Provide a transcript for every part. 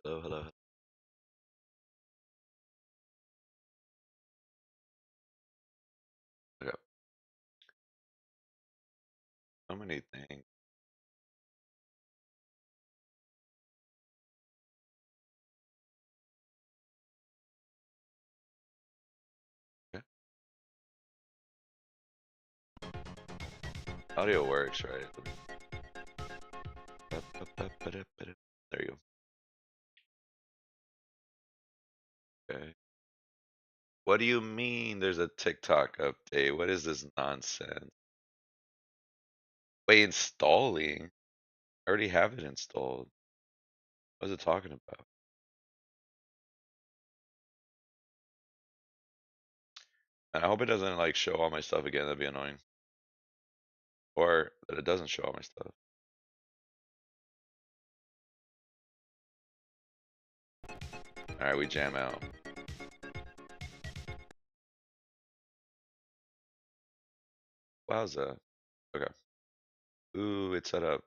Hello, hello. Okay. So many things. Okay. Audio works, right? There you go. Okay. What do you mean there's a TikTok update? What is this nonsense? Wait, installing? I already have it installed. What is it talking about? And I hope it doesn't like show all my stuff again. That'd be annoying. Or that it doesn't show all my stuff. Alright, we jam out. Wowza. Okay. Ooh, it's set up.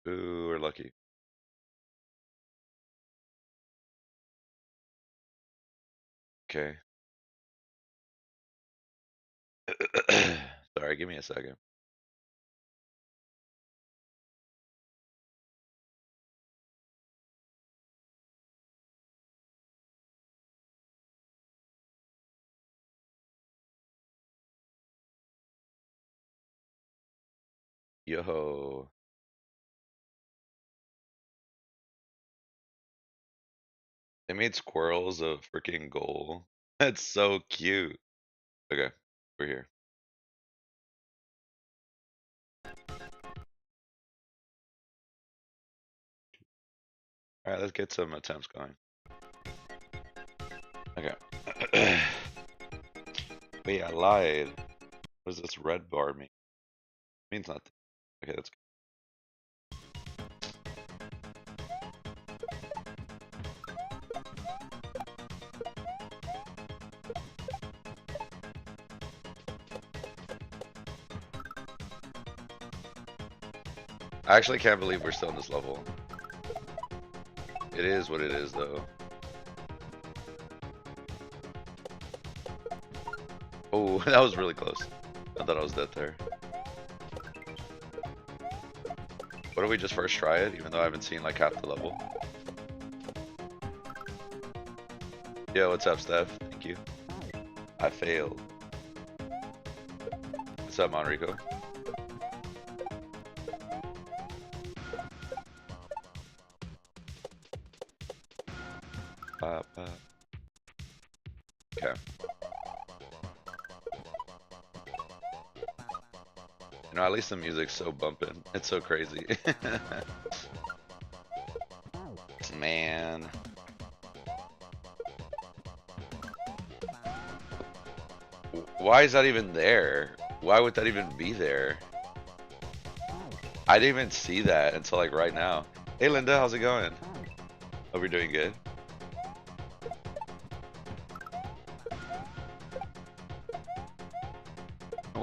Ooh, we're lucky. Okay. Sorry, give me a second. Yo. They made squirrels a freaking goal. That's so cute. Okay, we're here. All right, let's get some attempts going. Okay. Wait, I lied. What does this red bar mean? Means nothing. Okay, that's good. I actually can't believe we're still in this level. It is what it is, though. Oh, that was really close. I thought I was dead there. What if we just first try it, even though I haven't seen like half the level? Yo, what's up, Steph? Thank you. I failed. What's up, Monrico? Okay. You know, at least the music's so bumping. It's so crazy. Man. Why is that even there? Why would that even be there? I didn't even see that until like right now. Hey Linda, how's it going? Hope you're doing good.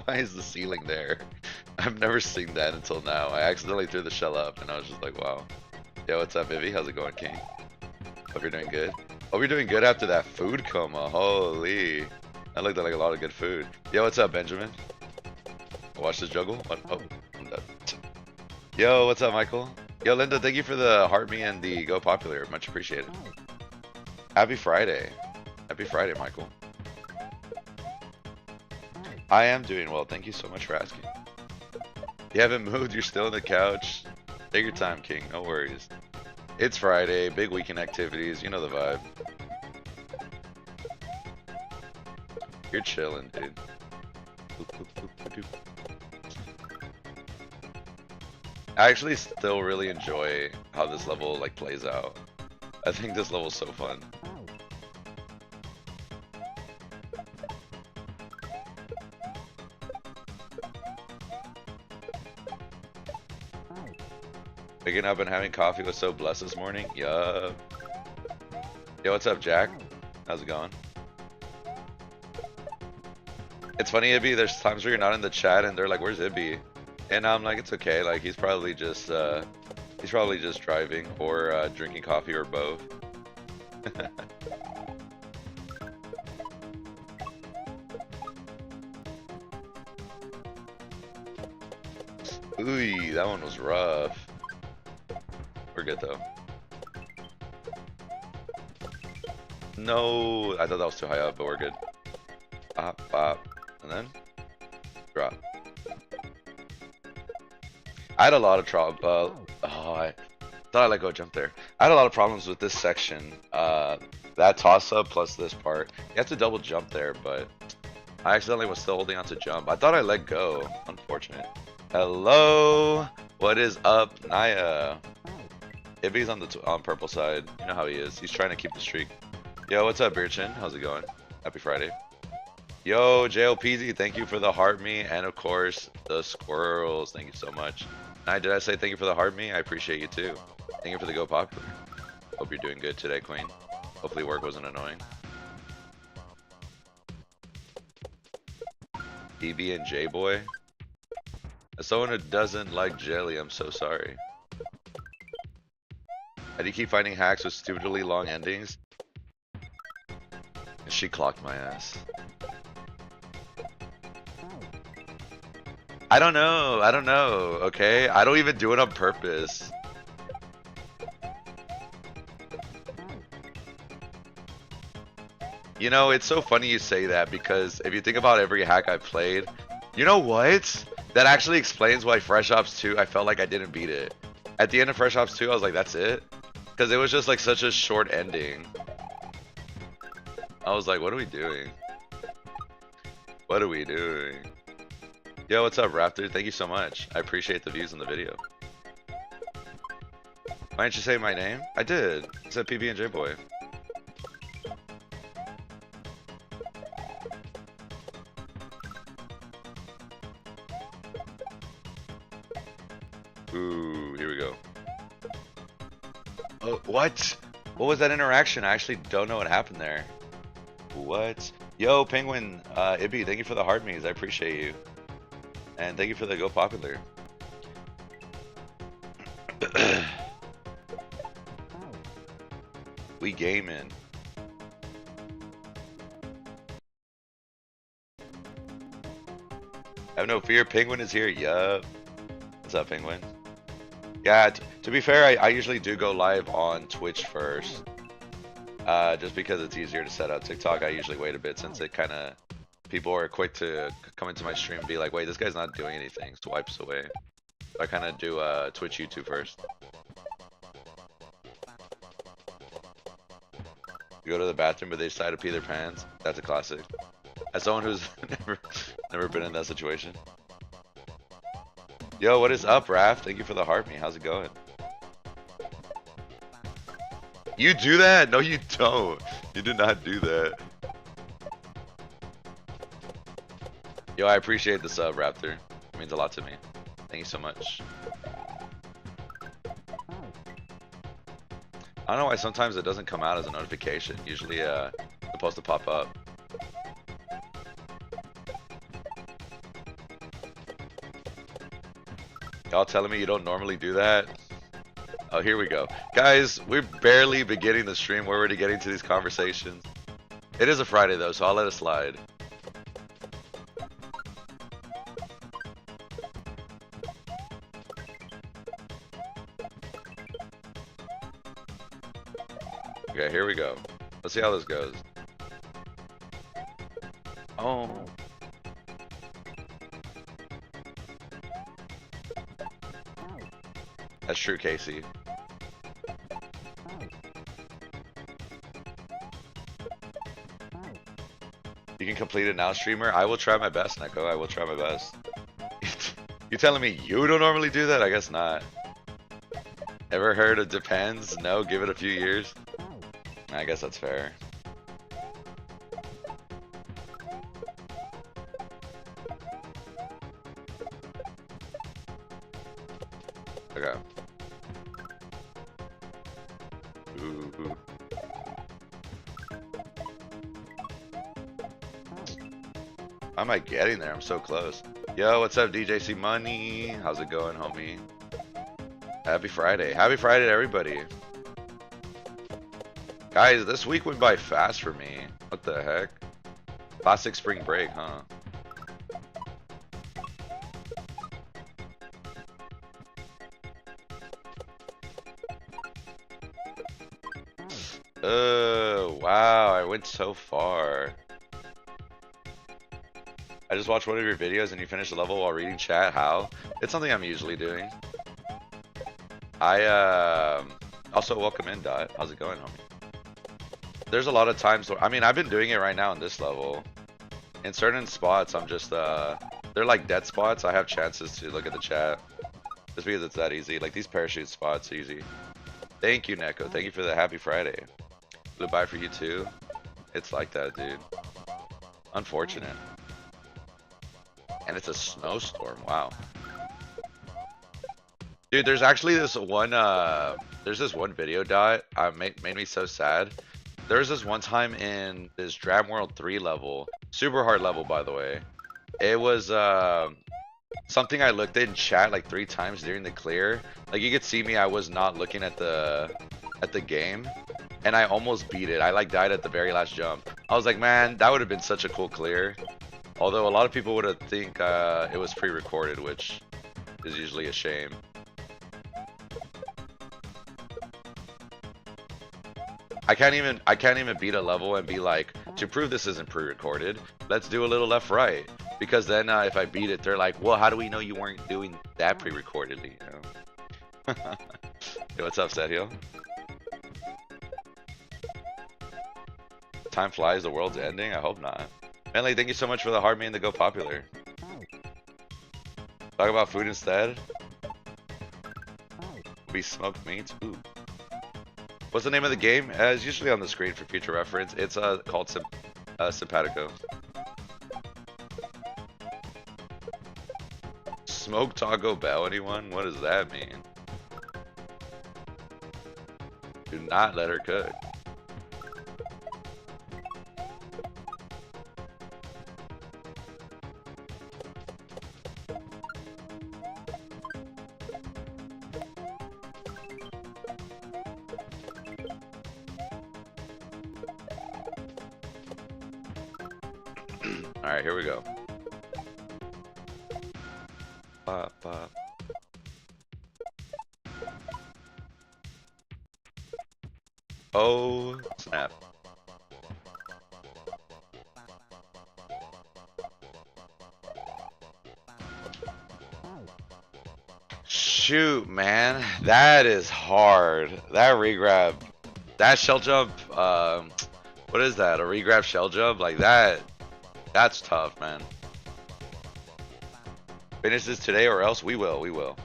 Why is the ceiling there? I've never seen that until now. I accidentally threw the shell up and I was just like, wow. Yo, what's up, Vivi? How's it going, King? Hope you're doing good. Hope you're doing good after that food coma. Holy. That looked like a lot of good food. Yo, what's up, Benjamin? Watch this juggle. What? Oh, I'm dead. Yo, what's up, Michael? Yo, Linda, thank you for the heart me and the go popular. Much appreciated. Happy Friday. Happy Friday, Michael. I am doing well. Thank you so much for asking. You haven't moved. You're still on the couch. Take your time, King. No worries. It's Friday. Big weekend activities. You know the vibe. You're chilling, dude. I actually still really enjoy how this level like plays out. I think this level's so fun. Waking up and having coffee was so blessed this morning. Yup. Yo, what's up, Jack? How's it going? It's funny, Ibby, there's times where you're not in the chat and they're like, where's Ibby? And I'm like, it's okay, like he's probably just He's probably just driving or drinking coffee or both. Ooh, that one was rough. We're good though. No, I thought that was too high up, but we're good. Bop, bop, and then drop. I had a lot of trouble. I thought I let go jump there. I had a lot of problems with this section. That toss up plus this part. You have to double jump there, but I accidentally was still holding on to jump. I thought I let go. Unfortunate. Hello, what is up, Naya? Ibby's on the on purple side. You know how he is. He's trying to keep the streak. Yo, what's up, Beerchin? How's it going? Happy Friday. Yo, JLPZ, thank you for the heart me, and of course, the squirrels. Thank you so much. Did I say thank you for the heart me? I appreciate you too. Thank you for the go popular. Hope you're doing good today, Queen. Hopefully work wasn't annoying. DB and J-Boy. As someone who doesn't like jelly, I'm so sorry. How do you keep finding hacks with stupidly long endings? And she clocked my ass. I don't know, okay? I don't even do it on purpose. You know, it's so funny you say that because if you think about every hack I've played, you know what? That actually explains why Fresh Ops 2, I felt like I didn't beat it. At the end of Fresh Ops 2, I was like, that's it? Because it was just like such a short ending. I was like, what are we doing? What are we doing? Yo, what's up, Raptor? Thank you so much. I appreciate the views on the video. Why didn't you say my name? I did. I said PB and J Boy. Ooh, here we go. Oh, what? What was that interaction? I actually don't know what happened there. What? Yo, Penguin, Ibby, thank you for the heart me's. I appreciate you. And thank you for the go popular. We gaming. Have no fear, Penguin is here. Yup. What's up, Penguin? Yeah, to be fair, I usually do go live on Twitch first. Just because it's easier to set up. TikTok, I usually wait a bit since it kind of... People are quick to come into my stream and be like, wait, this guy's not doing anything. Swipes away. So I kind of do Twitch, YouTube first. You go to the bathroom, but they decide to pee their pants. That's a classic. As someone who's never been in that situation. Yo, what is up, Raph? Thank you for the heart me. How's it going? You do that? No, you don't. You do not do that. Yo, I appreciate the sub, Raptor. It means a lot to me. Thank you so much. I don't know why sometimes it doesn't come out as a notification. Usually, it's supposed to pop up. Y'all telling me you don't normally do that? Oh, here we go. Guys, we're barely beginning the stream. We're already getting to these conversations. It is a Friday, though, so I'll let it slide. Okay, here we go. Let's see how this goes. Oh. That's true, Casey. You can complete it now, streamer. I will try my best, Neko. I will try my best. You telling me you don't normally do that? I guess not. Ever heard of depends? No, give it a few years. I guess that's fair. Okay. Ooh. How am I getting there? I'm so close. Yo, what's up, DJC Money? How's it going, homie? Happy Friday. Happy Friday to everybody. Guys, this week went by fast for me. What the heck? Classic spring break, huh? Wow, I went so far. I just watched one of your videos and you finished the level while reading chat. How? It's something I'm usually doing. Also welcome in, Dot. How's it going, homie? There's a lot of times where, I mean, I've been doing it right now in this level. In certain spots, I'm just, they're like dead spots. I have chances to look at the chat. Just because it's that easy. Like these parachute spots, easy. Thank you, Neko. Thank you for the happy Friday. Blue bye for you too. It's like that, dude. Unfortunate. And it's a snowstorm. Wow. Dude, there's actually this one, there's this one video, Dot, made me so sad. There's this one time in this Dram World 3 level, super hard level, by the way. It was, something I looked at in chat like 3 times during the clear. Like, you could see me, I was not looking at the game. And I almost beat it. I, like, died at the very last jump. I was like, man, that would have been such a cool clear. Although, a lot of people would have think, it was pre-recorded, which is usually a shame. I can't even beat a level and be like, to prove this isn't pre-recorded, let's do a little left-right. Because then if I beat it, they're like, well, how do we know you weren't doing that pre-recordedly, you know? Yo, what's up, Sethio? Time flies, the world's ending? I hope not. Manly, thank you so much for the hard me and the go popular. Talk about food instead. We smoked meats. Ooh. What's the name of the game? It's usually on the screen for future reference. It's called Simpatico. Smoke Taco Bell, anyone? What does that mean? Do not let her cook. Alright, here we go. Pop, pop. Oh, snap. Shoot, man. That is hard. That regrab. That shell jump, what is that? A regrab shell jump? Like that. That's tough, man. Finish this today or else we will.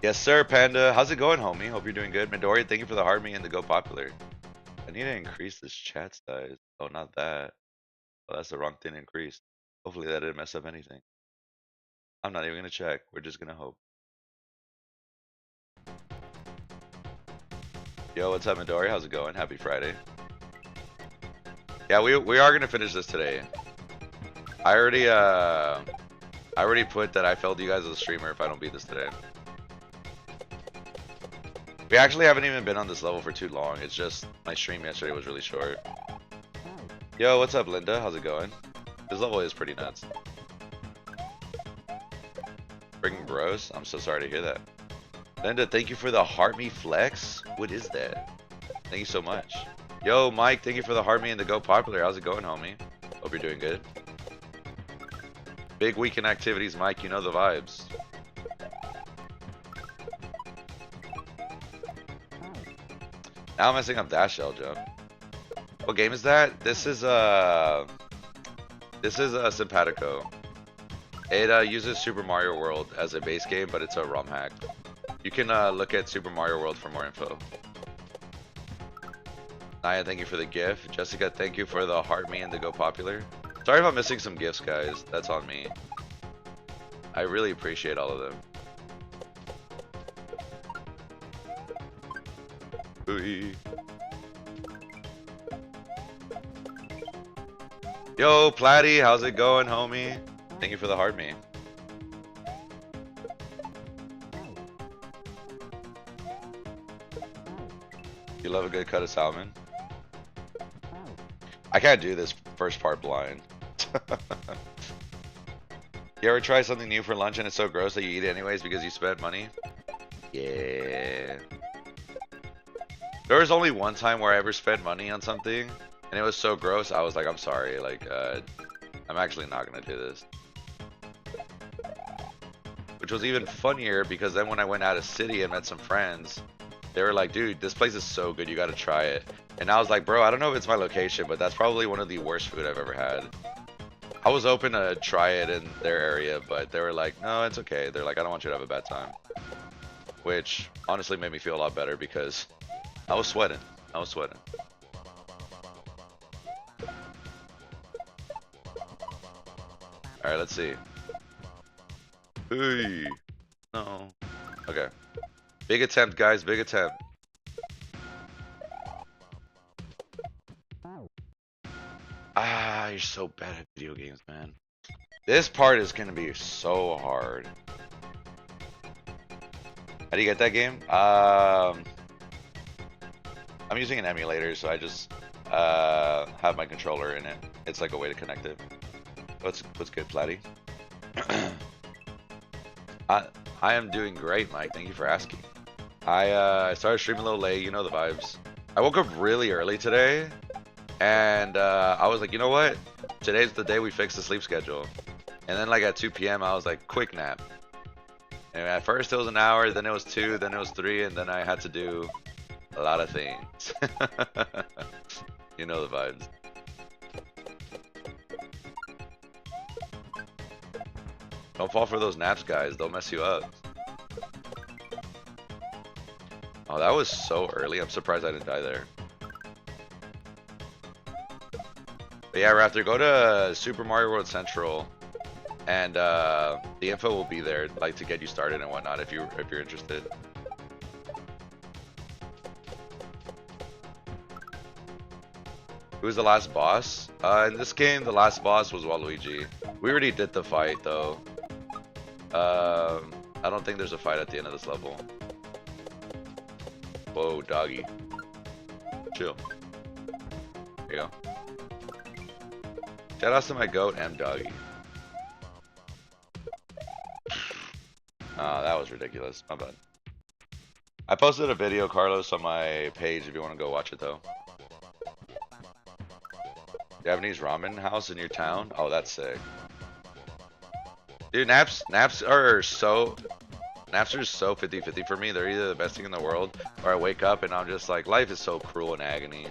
Yes, sir, Panda. How's it going, homie? Hope you're doing good. Midori, thank you for the hard me and the go popular. I need to increase this chat size. Oh, not that. Oh, that's the wrong thing increased. Hopefully that didn't mess up anything. I'm not even gonna check. We're just gonna hope. Yo, what's up, Midori? How's it going? Happy Friday. Yeah, we are gonna finish this today. I already put that I failed you guys as a streamer if I don't beat this today. We actually haven't even been on this level for too long. It's just my stream yesterday was really short. Yo, what's up, Linda? How's it going? This level is pretty nuts. Freaking bros. I'm so sorry to hear that. Linda, thank you for the heart me flex. What is that? Thank you so much. Yo, Mike, thank you for the heart me and the go popular. How's it going, homie? Hope you're doing good. Big weekend activities, Mike. You know the vibes. Now I'm messing up that shell jump. What game is that? This is Simpatico. It uses Super Mario World as a base game, but it's a ROM hack. You can look at Super Mario World for more info. Naya, thank you for the gift. Jessica, thank you for the heart me and the go popular. Sorry if I'm missing some gifts, guys. That's on me. I really appreciate all of them. Ooh. Yo, Platty, how's it going, homie? Thank you for the heart me. You love a good cut of salmon? I can't do this first part blind. You ever try something new for lunch and it's so gross that you eat it anyways because you spent money? Yeah. There was only one time where I ever spent money on something and it was so gross I was like, I'm sorry, like, I'm actually not gonna do this. Which was even funnier because then when I went out of city and met some friends, they were like, dude, this place is so good, you gotta try it. And I was like, bro, I don't know if it's my location, but that's probably one of the worst food I've ever had. I was open to try it in their area, but they were like, no, it's okay. They're like, I don't want you to have a bad time. Which honestly made me feel a lot better because I was sweating. I was sweating. Alright, let's see. Hey. No. Okay. Big attempt, guys. Big attempt. Ah, you're so bad at video games, man. This part is gonna be so hard. How do you get that game? I'm using an emulator, so I just have my controller in it. It's like a way to connect it. What's good, Platty? I am doing great, Mike. Thank you for asking. I started streaming a little late. You know the vibes. I woke up really early today, and I was like, you know what? Today's the day we fix the sleep schedule. And then like at 2 p.m. I was like, quick nap. And at first it was an hour, then it was 2, then it was 3, and then I had to do a lot of things. You know the vibes. Don't fall for those naps, guys. They'll mess you up. Oh, that was so early. I'm surprised I didn't die there. But yeah, Raptor, go to Super Mario World Central, and the info will be there, like to get you started and whatnot, if you're interested. Who was the last boss? In this game, the last boss was Waluigi. We already did the fight, though. I don't think there's a fight at the end of this level. Whoa, doggy. Chill. There you go. Shout outs to my goat, M Doggy. Oh, that was ridiculous. My bad. I posted a video, Carlos, on my page if you want to go watch it, though. Japanese ramen house in your town? Oh, that's sick. Dude, naps are so 50-50 for me. They're either the best thing in the world, or I wake up and I'm just like, life is so cruel and agony.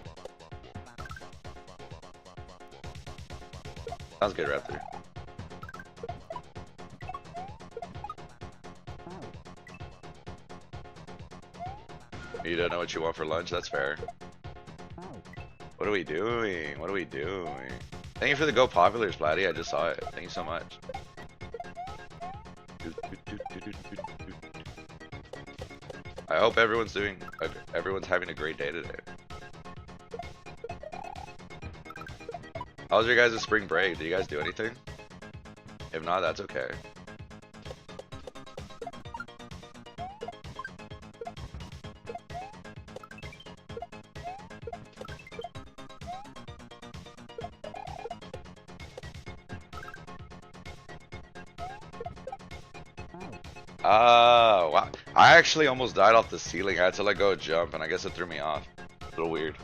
Sounds good, Raptor. You don't know what you want for lunch? That's fair. What are we doing? What are we doing? Thank you for the Go Populars, Platty. I just saw it. Thank you so much. I hope everyone's having a great day today. How was your guys' spring break? Did you guys do anything? If not, that's okay. Wow. I actually almost died off the ceiling. I had to let go a jump, and I guess it threw me off. A little weird.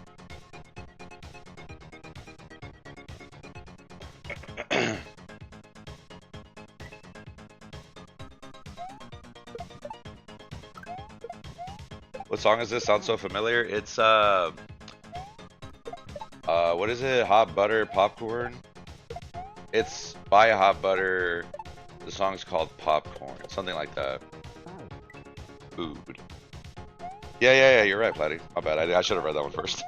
What song is this? Sounds so familiar. It's what is it? Hot Butter Popcorn? It's by Hot Butter. The song's called Popcorn, something like that. Food. Yeah, you're right, Platty. My bad, I should have read that one first.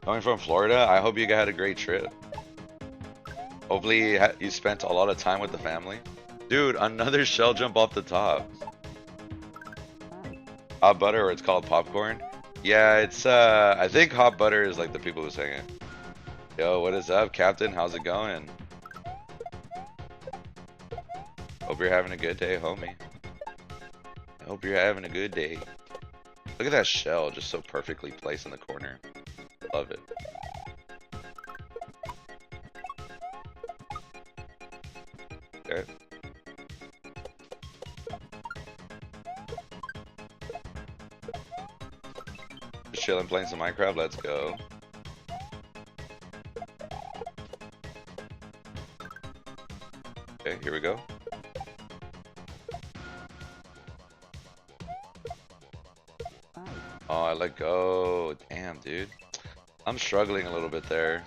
Coming from Florida, I hope you had a great trip. Hopefully you spent a lot of time with the family. Dude, another shell jump off the top. Hot Butter, or it's called Popcorn. Yeah, it's I think Hot Butter is like the people who sing it. Yo, what is up, Captain? How's it going? Hope you're having a good day, homie. I hope you're having a good day. Look at that shell, just so perfectly placed in the corner. Love it. Okay. Just chilling, playing some Minecraft. Let's go. Okay, here we go. Oh, I let go. Damn, dude. I'm struggling a little bit there.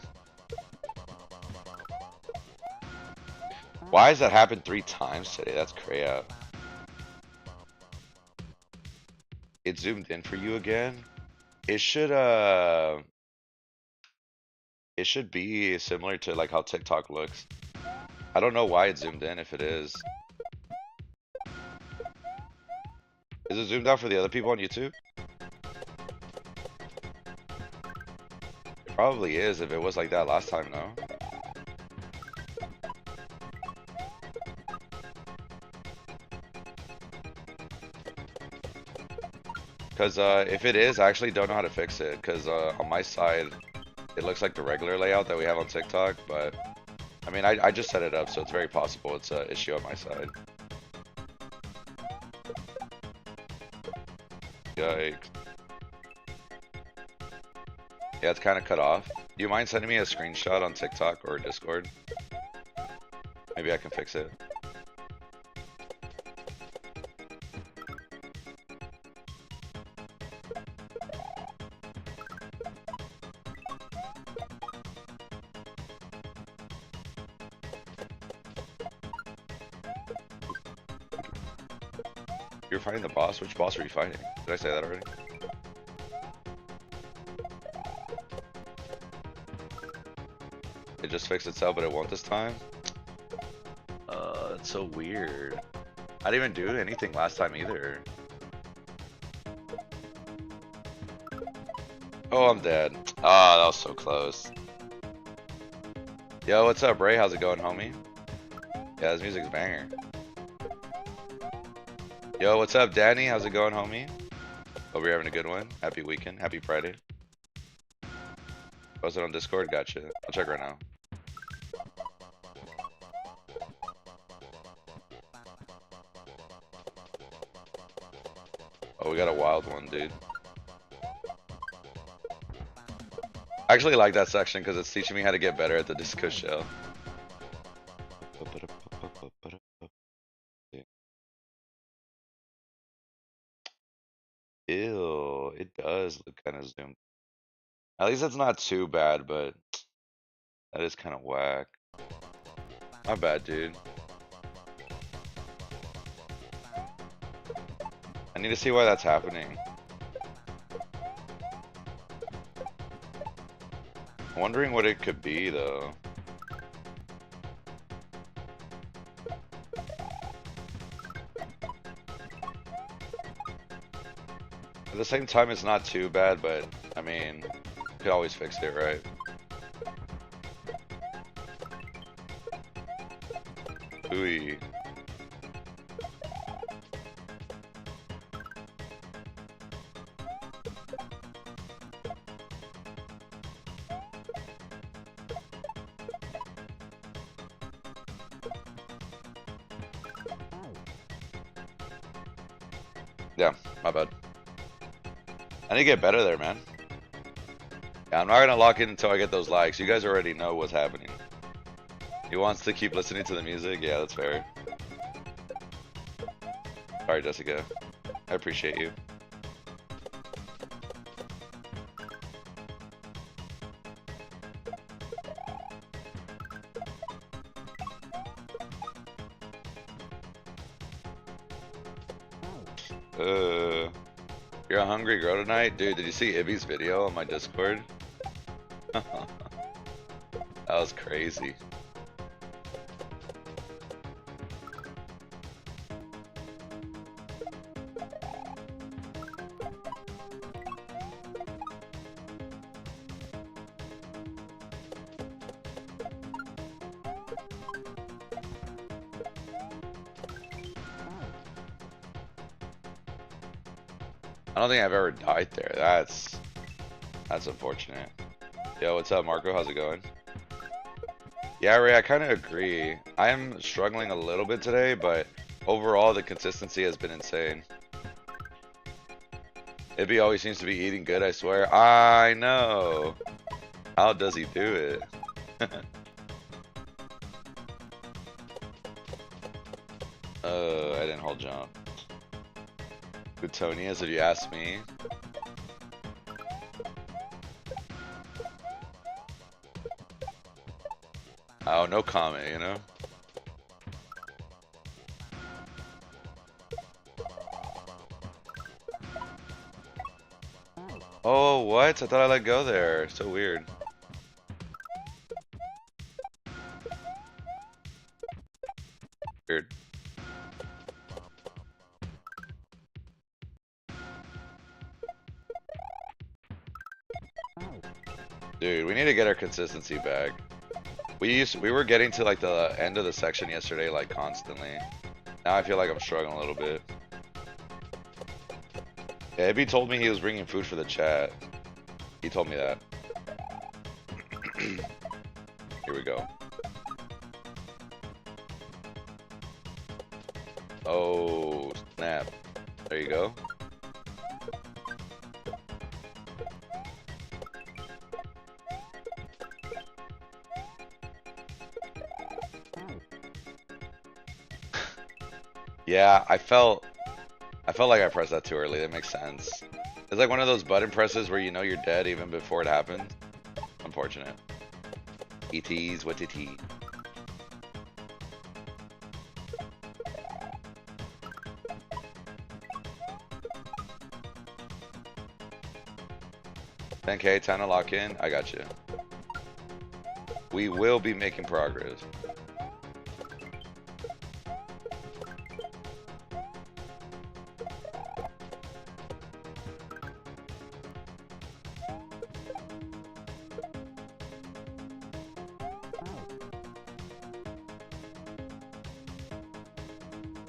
Why has that happened 3 times today? That's crazy. It zoomed in for you again? It should be similar to like how TikTok looks. I don't know why it zoomed in if it is. Is it zoomed out for the other people on YouTube? It probably is if it was like that last time, no? Because if it is, I actually don't know how to fix it. Because on my side, it looks like the regular layout that we have on TikTok. But, I mean, I just set it up, so it's very possible it's an issue on my side. Yikes. Yeah, it's kind of cut off. Do you mind sending me a screenshot on TikTok or Discord? Maybe I can fix it. You're fighting the boss? Which boss are you fighting? Did I say that already? It just fixed itself, but it won't this time? That's so weird. I didn't even do anything last time either. Oh, I'm dead. Ah, that was so close. Yo, what's up, Ray? How's it going, homie? Yeah, this music's banger. Yo, what's up, Danny? How's it going, homie? Hope you're having a good one. Happy weekend. Happy Friday. Post it on Discord? Gotcha. I'll check right now. Oh, we got a wild one, dude. I actually like that section because it's teaching me how to get better at the disco shell. Ew, it does look kind of zoomed. At least it's not too bad, but that is kind of whack. My bad, dude. I need to see why that's happening. I'm wondering what it could be, though. At the same time, it's not too bad, but, I mean, you could always fix it, right? Ooey. Yeah, my bad. I need to get better there, man. Yeah, I'm not gonna lock in until I get those likes. You guys already know what's happening. He wants to keep listening to the music? Yeah, that's fair. Sorry, Jessica. I appreciate you. You're a hungry girl tonight? Dude, did you see Ibby's video on my Discord? That was crazy. I don't think I've ever died there. That's unfortunate. Yo, what's up, Marco? How's it going? Yeah, Ray, I kind of agree. I am struggling a little bit today, but overall the consistency has been insane. Ibby always seems to be eating good, I swear. I know. How does he do it? I didn't hold jump. Good Tonias, if you ask me. Oh, no comment, you know? Oh, what? I thought I let go there. So weird. Weird. Dude, we need to get our consistency back. We were getting to like the end of the section yesterday like constantly. Now I feel like I'm struggling a little bit. Yeah, Ibby told me he was bringing food for the chat. He told me that. Here we go. Oh, snap. There you go. Yeah, I felt like I pressed that too early. That makes sense. It's like one of those button presses where you know you're dead even before it happens. Unfortunate. ETs, what it is. $10K, time to lock in. I got you. We will be making progress.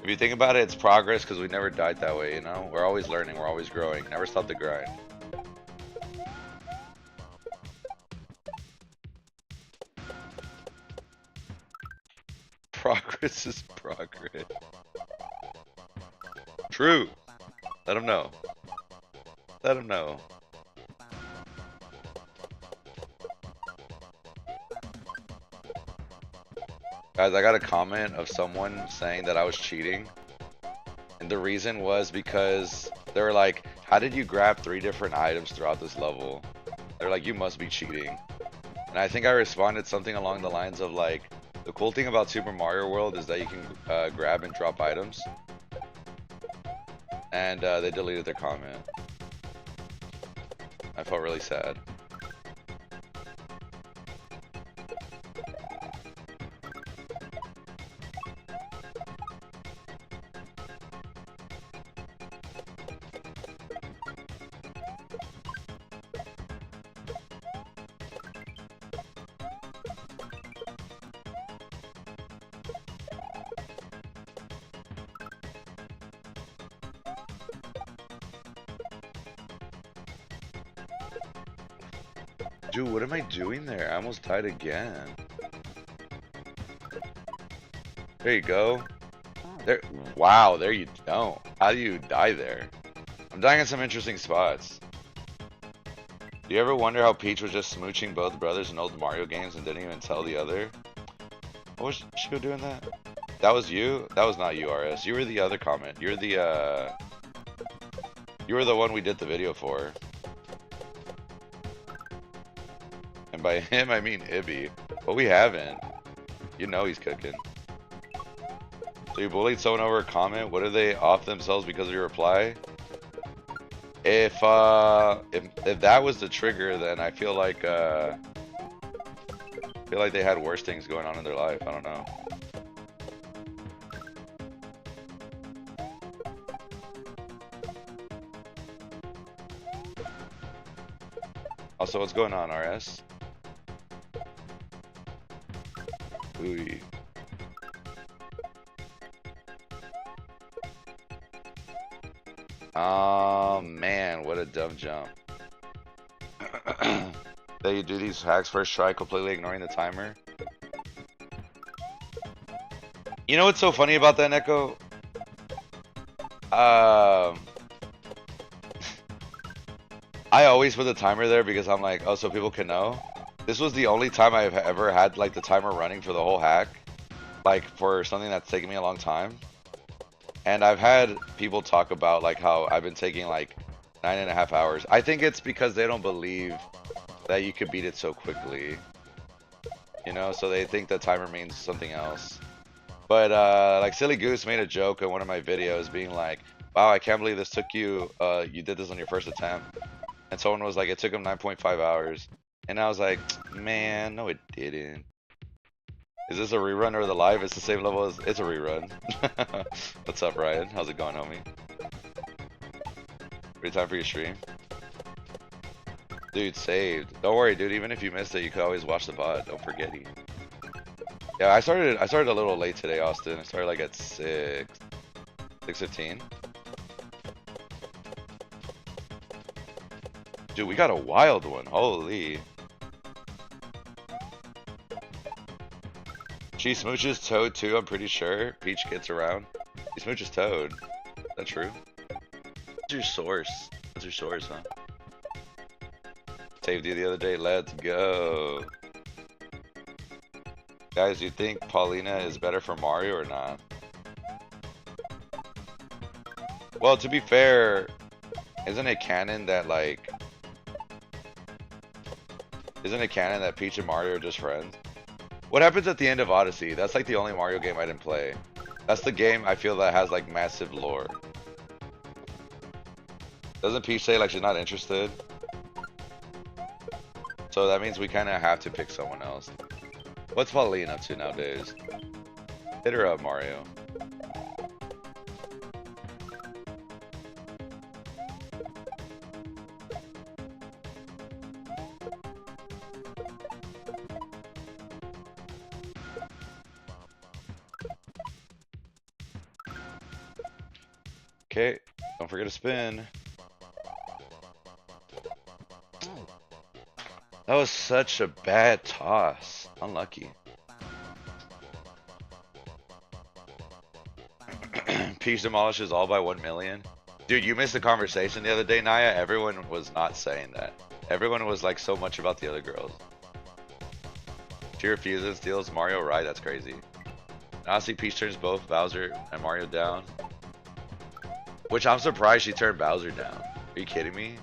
If you think about it, it's progress because we never died that way, you know? We're always learning, we're always growing. Never stop the grind. Progress is progress. True. Let him know. Let him know. Guys, I got a comment of someone saying that I was cheating. And the reason was because they were like, how did you grab 3 different items throughout this level? They're like, you must be cheating. And I think I responded something along the lines of like, the cool thing about Super Mario World is that you can grab and drop items. And they deleted their comment. I felt really sad. Dude, what am I doing there? I almost died again. There you go. There. Wow, there you don't. How do you die there? I'm dying in some interesting spots. Do you ever wonder how Peach was just smooching both brothers in old Mario games and didn't even tell the other? What was she doing that? That was you? That was not you, RS. You were the other comment. You're the, you were the one we did the video for. And by him, I mean Ibby. But we haven't. You know he's cooking. So you bullied someone over a comment? What, are they off themselves because of your reply? If that was the trigger, then I feel like they had worse things going on in their life. I don't know. Also, what's going on, RS? Ooh. Oh man, what a dumb jump. That you do these hacks first try, completely ignoring the timer. You know what's so funny about that, Neko? I always put the timer there because I'm like, oh, so people can know. This was the only time I've ever had like the timer running for the whole hack, like for something that's taken me a long time. And I've had people talk about like how I've been taking like 9.5 hours. I think it's because they don't believe that you could beat it so quickly. You know, so they think the timer means something else. But like Silly Goose made a joke in one of my videos being like, wow, I can't believe this took you, you did this on your first attempt. And someone was like, it took him 9.5 hours. And I was like, man, no it didn't. Is this a rerun or the live? It's the same level as, it's a rerun. What's up, Ryan? How's it going, homie? Ready time for your stream? Dude, saved. Don't worry, dude, even if you missed it, you could always watch the VOD. Don't forget it. Yeah, I started a little late today, Austin. I started like at 6:15. Dude, we got a wild one. Holy. She smooches Toad too, I'm pretty sure. Peach gets around. She smooches Toad. Is that true? What's your source? What's your source, huh? Saved you the other day. Let's go. Guys, do you think Paulina is better for Mario or not? Well, to be fair, isn't it canon that like... Isn't it canon that Peach and Mario are just friends? What happens at the end of Odyssey? That's like the only Mario game I didn't play. That's the game I feel that has like massive lore. Doesn't Peach say like she's not interested? So that means we kind of have to pick someone else. What's Pauline up to nowadays? Hit her up, Mario. Okay, don't forget to spin. That was such a bad toss. Unlucky. Peach demolishes all by 1 million. Dude, you missed the conversation the other day, Naya. Everyone was not saying that. Everyone was like so much about the other girls. She refuses and steals Mario right. That's crazy. Honestly, Peach turns both Bowser and Mario down. Which I'm surprised she turned Bowser down. Are you kidding me?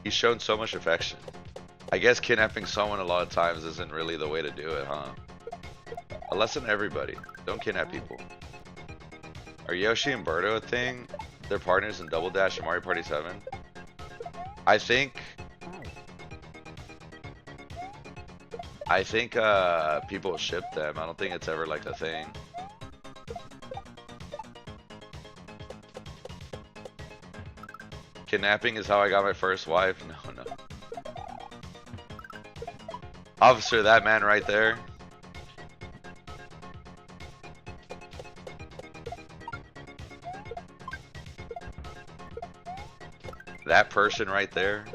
He's shown so much affection. I guess kidnapping someone a lot of times isn't really the way to do it, huh? A lesson to everybody. Don't kidnap people. Are Yoshi and Birdo a thing? They're partners in Double Dash and Mario Party 7? I think people ship them. I don't think it's ever like a thing. Kidnapping is how I got my first wife? No, no. Officer, that man right there. That person right there.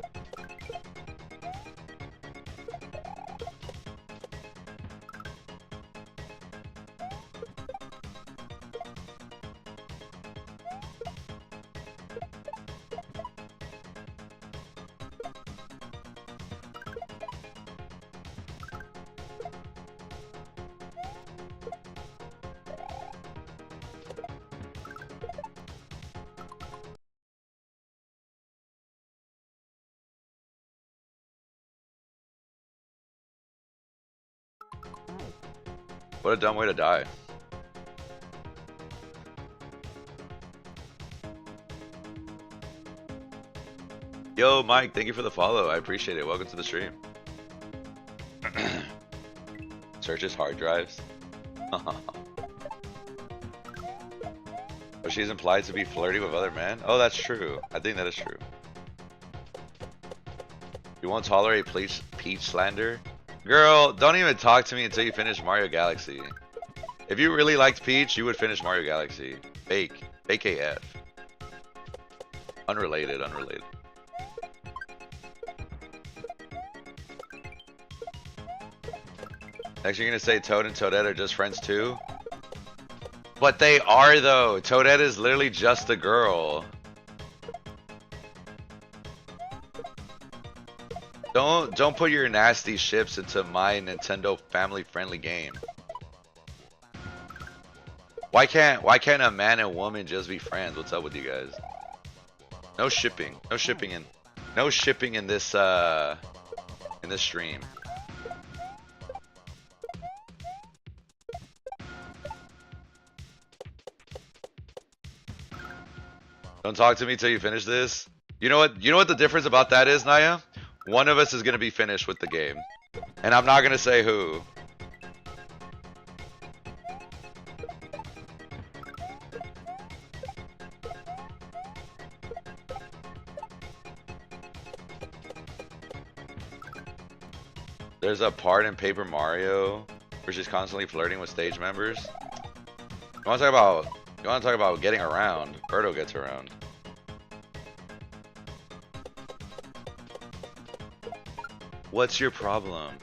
What a dumb way to die. Yo, Mike, thank you for the follow. I appreciate it. Welcome to the stream. Searches hard drives. Oh, she's implied to be flirty with other men? Oh, that's true. I think that is true. You won't tolerate Peach slander? Girl, don't even talk to me until you finish Mario Galaxy. If you really liked Peach, you would finish Mario Galaxy. Fake AF. Unrelated, unrelated. Next you're gonna say Toad and Toadette are just friends too? But they are though. Toadette is literally just a girl. Don't put your nasty ships into my Nintendo family friendly game. Why can't a man and woman just be friends? What's up with you guys? No shipping. No shipping in this stream. Don't talk to me till you finish this. You know what the difference about that is, Naya? One of us is gonna be finished with the game. And I'm not gonna say who. There's a part in Paper Mario where she's constantly flirting with stage members. You wanna talk about getting around? Birdo gets around. What's your problem?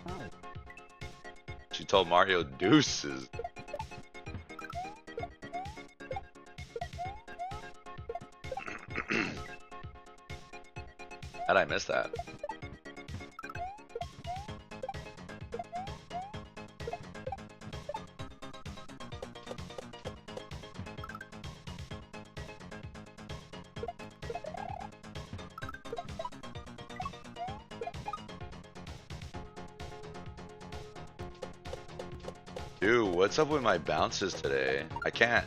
She told Mario deuces. How'd I miss that? Dude, what's up with my bounces today? I can't.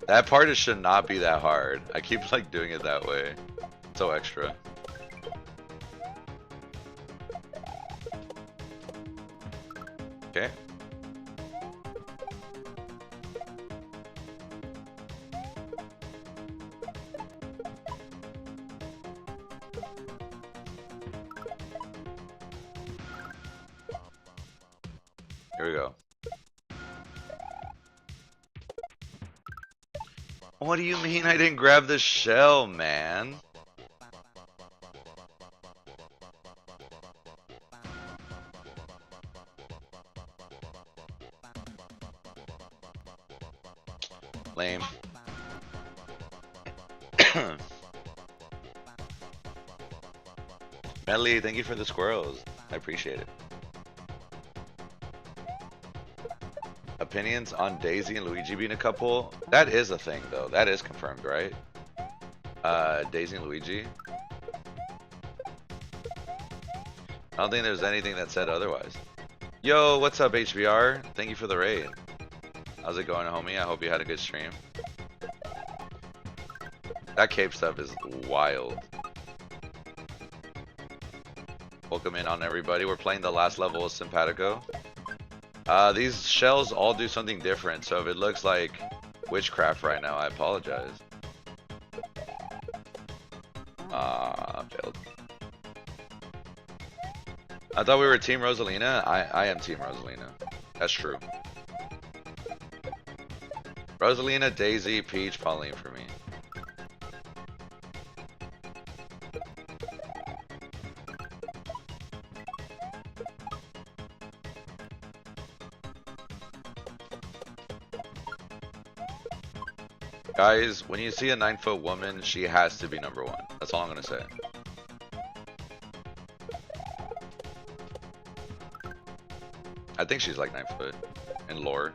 That part should not be that hard. I keep like doing it that way. So extra. Okay. Here we go. What do you mean I didn't grab the shell, man? Lame. Melly, thank you for the squirrels. I appreciate it. Opinions on Daisy and Luigi being a couple? That is a thing, though. That is confirmed, right? Daisy and Luigi. I don't think there's anything that said otherwise. Yo, what's up, HBR? Thank you for the raid. How's it going, homie? I hope you had a good stream. That cape stuff is wild. Welcome in on everybody. We're playing the last level of Simpatico. These shells all do something different, so if it looks like witchcraft right now, I apologize. Failed. I thought we were Team Rosalina. I am Team Rosalina. That's true. Rosalina, Daisy, Peach, Pauline for me. Guys, when you see a 9-foot woman, she has to be number one. That's all I'm gonna say. I think she's like 9 foot in lore.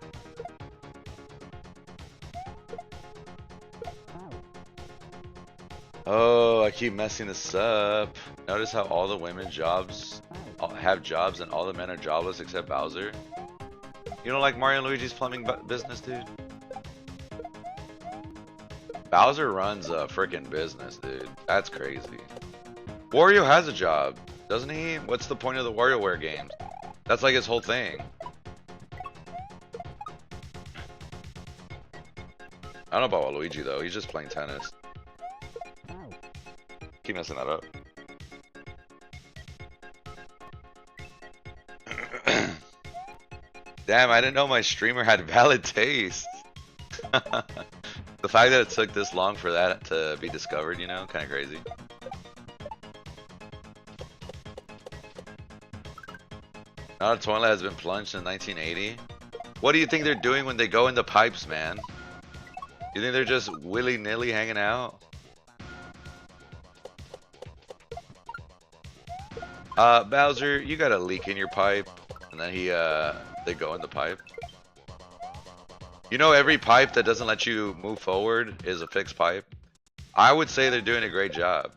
Oh, I keep messing this up. Notice how all the women have jobs and all the men are jobless except Bowser. You don't like Mario and Luigi's plumbing business, dude? Bowser runs a freaking business, dude. That's crazy. Wario has a job, doesn't he? What's the point of the WarioWare games? That's like his whole thing. I don't know about Luigi though. He's just playing tennis. Keep messing that up. Damn, I didn't know my streamer had valid taste. The fact that it took this long for that to be discovered, you know, kind of crazy. Not a toilet has been plunged in 1980. What do you think they're doing when they go in the pipes, man? You think they're just willy-nilly hanging out? Bowser, you got a leak in your pipe, and then they go in the pipe. You know, every pipe that doesn't let you move forward is a fixed pipe. I would say they're doing a great job.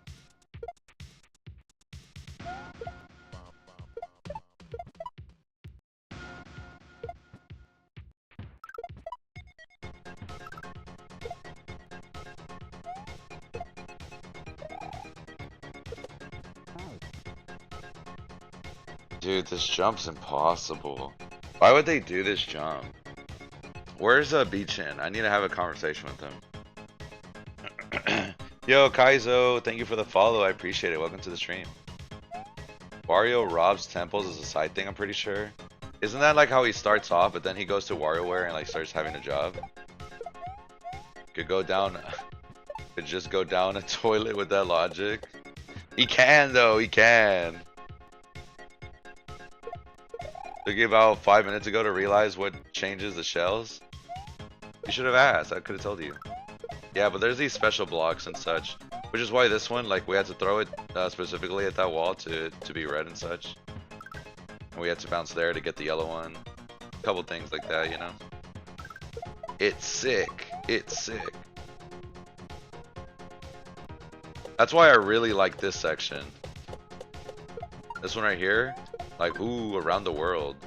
Dude, this jump's impossible. Why would they do this jump? Where's Beach in? I need to have a conversation with him. Yo, Kaizo, thank you for the follow. I appreciate it. Welcome to the stream. Wario robs temples as a side thing, I'm pretty sure. Isn't that like how he starts off, but then he goes to WarioWare and like starts having a job? Could go down... Could just go down a toilet with that logic. He can, though. He can. Took you about 5 minutes ago to realize what changes the shells? You should have asked. I could have told you. Yeah, but there's these special blocks and such. Which is why this one, like, we had to throw it specifically at that wall to be red and such. And we had to bounce there to get the yellow one. A couple things like that, you know? It's sick. It's sick. That's why I really like this section. This one right here. Like, ooh, around the world.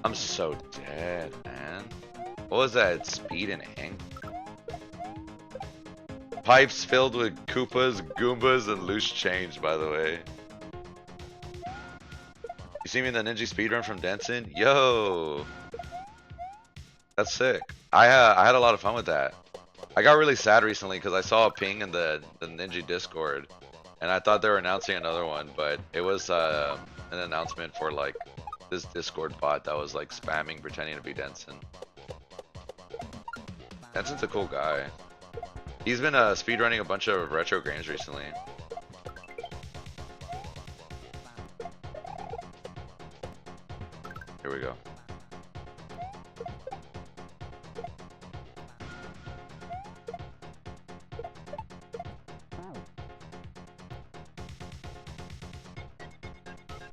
I'm so dead, man. What was that? Speed and ink? Pipes filled with Koopas, Goombas, and loose change, by the way. You see me in the Ninja speedrun from Denson? Yo! That's sick. I had a lot of fun with that. I got really sad recently because I saw a ping in the Ninja Discord, and I thought they were announcing another one, but it was an announcement for like this Discord bot that was like spamming pretending to be Denson. Denson's a cool guy. He's been speedrunning a bunch of retro games recently. Here we go.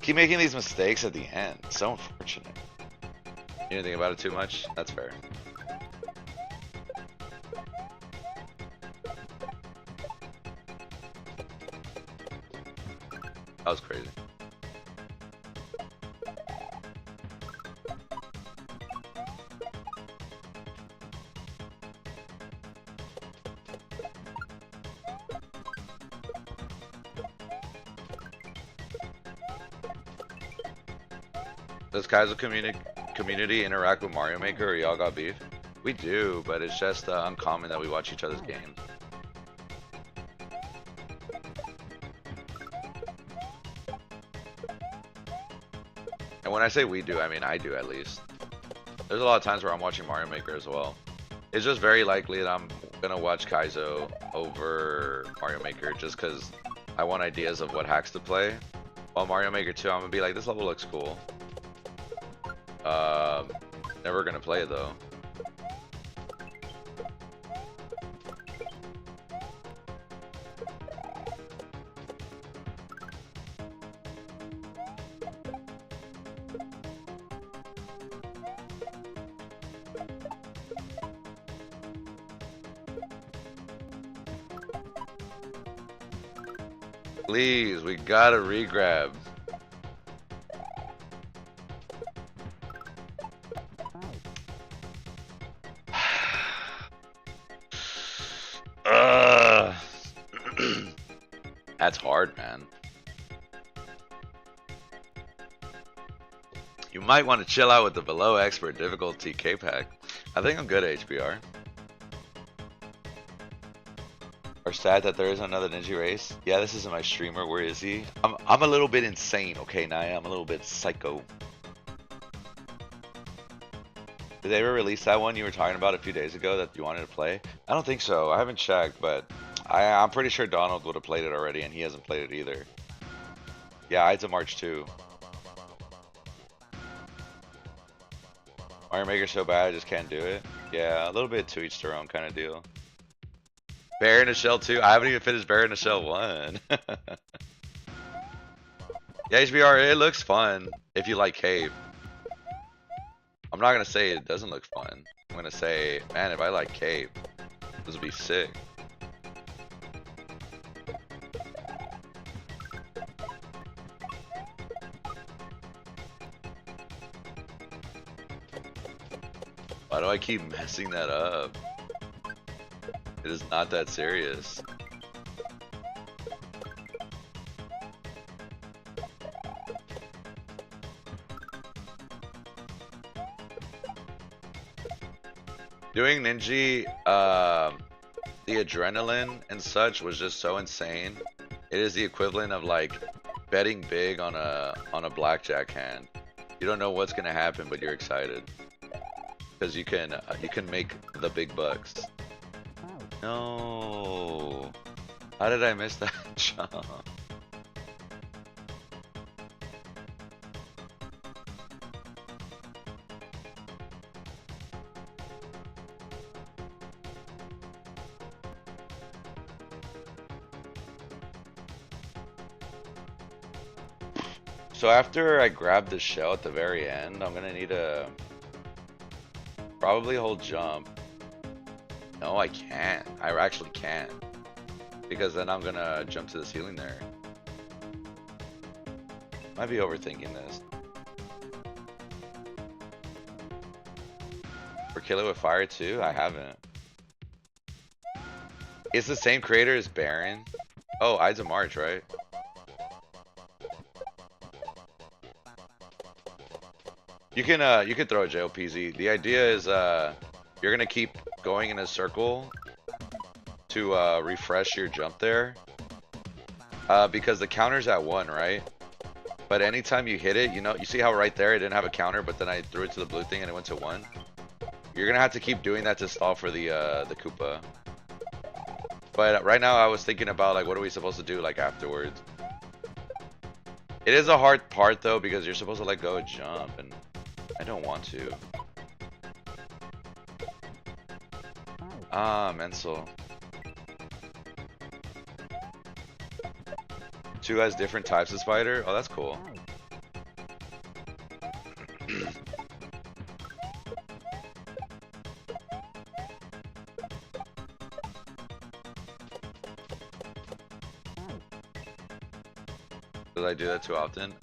Keep making these mistakes at the end. So unfortunate. You didn't think about it too much? That's fair. That was crazy. Does Kaizo community interact with Mario Maker, or y'all got beef? We do, but it's just uncommon that we watch each other's games. And when I say we do, I mean I do at least. There's a lot of times where I'm watching Mario Maker as well. It's just very likely that I'm gonna watch Kaizo over Mario Maker just because I want ideas of what hacks to play. While Mario Maker 2, I'm gonna be like, this level looks cool. Never gonna play it though. Please, we gotta regrab. That's hard, man. You might want to chill out with the below expert difficulty K-Pack. I think I'm good at HBR. Are sad that there is another Ninja race. Yeah, this isn't my streamer. Where is he? I'm a little bit insane, okay, Naya. I'm a little bit psycho. Did they ever release that one you were talking about a few days ago that you wanted to play? I don't think so. I haven't checked, but I'm pretty sure Donald would have played it already, and he hasn't played it either. Yeah, Ides of March 2. Mario Maker so bad I just can't do it. Yeah, a little bit to each their own kind of deal. Bear in a Shell 2? I haven't even finished Bear in a Shell 1. Yeah, HBR, it looks fun if you like Cave. I'm not gonna say it doesn't look fun. I'm gonna say, man, if I like Cave, this would be sick. Why do I keep messing that up? It is not that serious. Doing Ninja, the adrenaline and such was just so insane. It is the equivalent of like betting big on a blackjack hand. You don't know what's gonna happen, but you're excited because you can make the big bucks. No, how did I miss that jump? So after I grab the shell at the very end, I'm gonna need to probably hold jump. No, I can't. I actually can't. Because then I'm gonna jump to the ceiling there. Might be overthinking this. For Kill It With Fire 2? I haven't. It's the same creator as Baron. Oh, Ides of March, right? You can throw a JLPZ. The idea is you're gonna keep going in a circle to refresh your jump there. Because the counter's at 1, right? But anytime you hit it, you see how right there it didn't have a counter, but then I threw it to the blue thing and it went to 1. You're gonna have to keep doing that to stall for the Koopa. But right now I was thinking about like what are we supposed to do like afterwards. It is a hard part though because you're supposed to let go of jump and I don't want to. Ah, Mental. 2 has different types of spider? Oh, that's cool. Did I do that too often?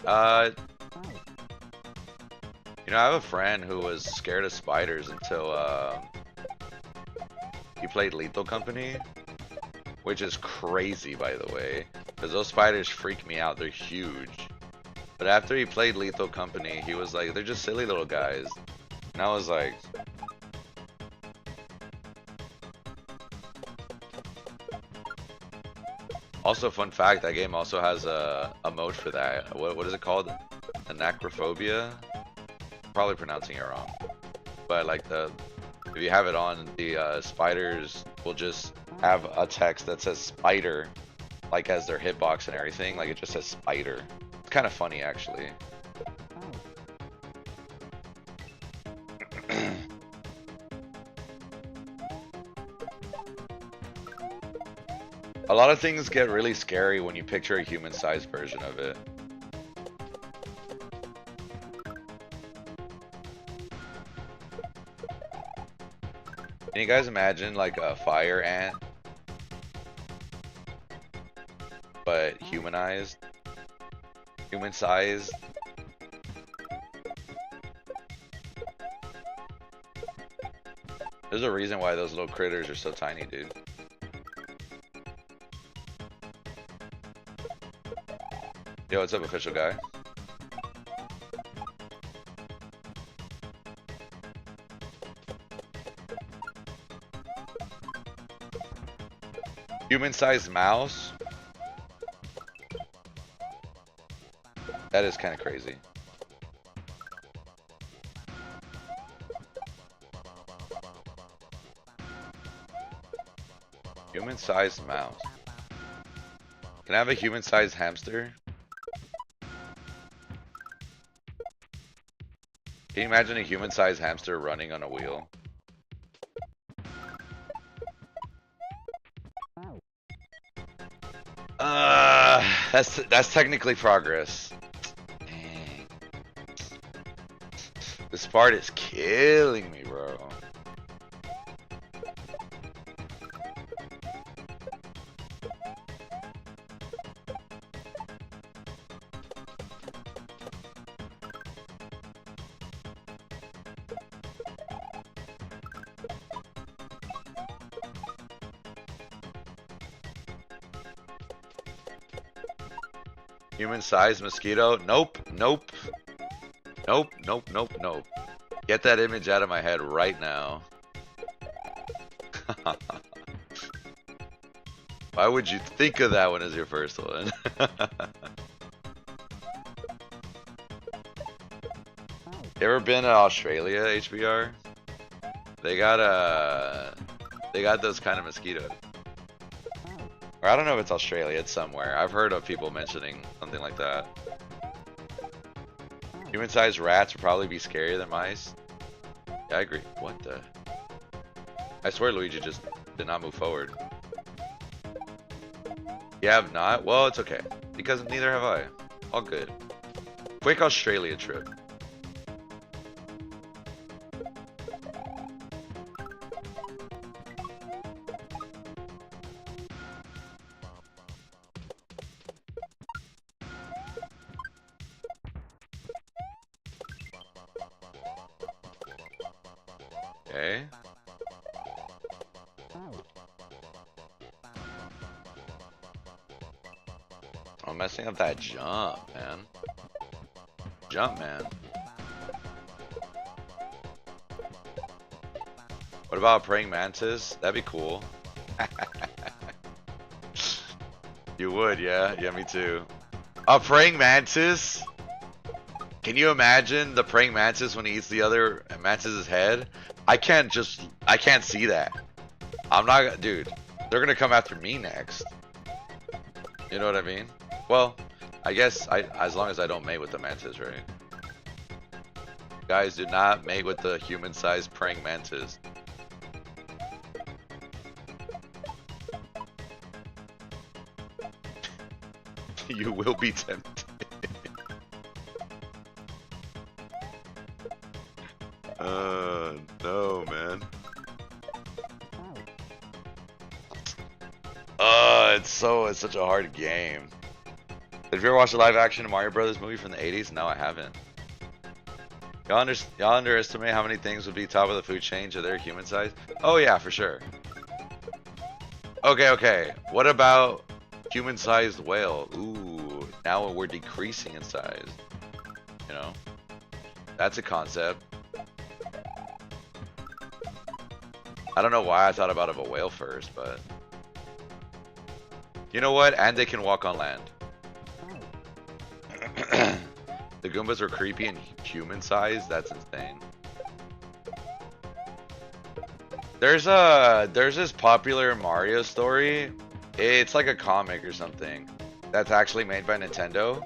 You know, I have a friend who was scared of spiders until he played Lethal Company, which is crazy, by the way, because those spiders freak me out. They're huge. But after he played Lethal Company, he was like, they're just silly little guys. And I was like, also, fun fact, that game also has a mode for that. What is it called? Anacrophobia? Probably pronouncing it wrong. But like if you have it on, the spiders will just have a text that says spider, like as their hitbox and everything. Like it just says spider. It's kind of funny actually. A lot of things get really scary when you picture a human-sized version of it. Can you guys imagine like a fire ant, but humanized, human-sized? There's a reason why those little critters are so tiny, dude. Yo, what's up, official guy? Human-sized mouse? That is kind of crazy. Human-sized mouse. Can I have a human-sized hamster? Can you imagine a human-sized hamster running on a wheel? That's technically progress. Dang. This part is killing me, bro. Human-sized mosquito? Nope, nope. Nope, nope, nope, nope. Get that image out of my head right now. Why would you think of that one as your first one? You ever been to Australia, HBR? They got those kind of mosquitoes. Or I don't know if it's Australia, it's somewhere. I've heard of people mentioning something like that. Human-sized rats would probably be scarier than mice. Yeah, I agree. What the? I swear Luigi just did not move forward. You have not? Well, it's okay. Because neither have I. All good. Quick Australia trip. Okay. I'm messing up that jump, man. Jump, man. What about a praying mantis? That'd be cool. You would, yeah? Yeah, me too. A praying mantis? Can you imagine the praying mantis when he eats the other mantis's head? I can't see that. I'm not, dude, they're gonna come after me next. You know what I mean? Well, I guess as long as I don't mate with the mantis, right? Guys, do not mate with the human-sized praying mantis. You will be tempted. No, man. It's such a hard game. Have you ever watched a live action Mario Brothers movie from the 80s? No, I haven't. Y'all underestimate how many things would be top of the food chain to their human size? Oh yeah, for sure. Okay. What about human-sized whale? Ooh, now we're decreasing in size. You know? That's a concept. I don't know why I thought about a whale first, but... You know what? And they can walk on land. The Goombas are creepy and human-sized? That's insane. There's this popular Mario story. It's like a comic or something that's actually made by Nintendo,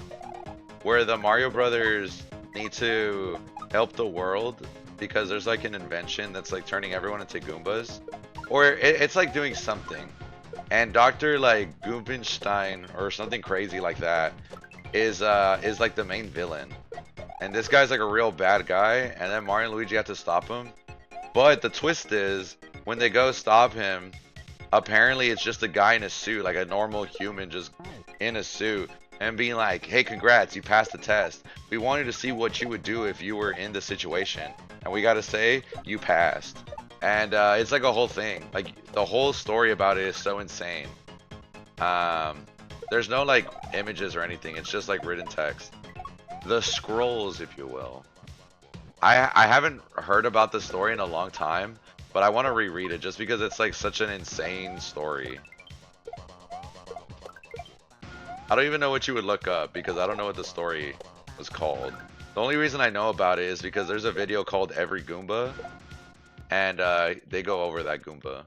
where the Mario Brothers need to help the world because there's like an invention that's like turning everyone into Goombas, or it's like doing something, and Dr. like Goombenstein or something crazy like that is like the main villain, and this guy's like a real bad guy, and then Mario and Luigi have to stop him. But the twist is when they go stop him, apparently it's just a guy in a suit, like a normal human just in a suit, and being like, hey, congrats, you passed the test. We wanted to see what you would do if you were in the situation, and we gotta say you passed. And it's like a whole thing, like the whole story about it is so insane. There's no like images or anything, it's just like written text, the scrolls, if you will. I haven't heard about the story in a long time, but I want to reread it just because it's like such an insane story. I don't even know what you would look up because I don't know what the story was called. The only reason I know about it is because there's a video called Every Goomba, and they go over that Goomba.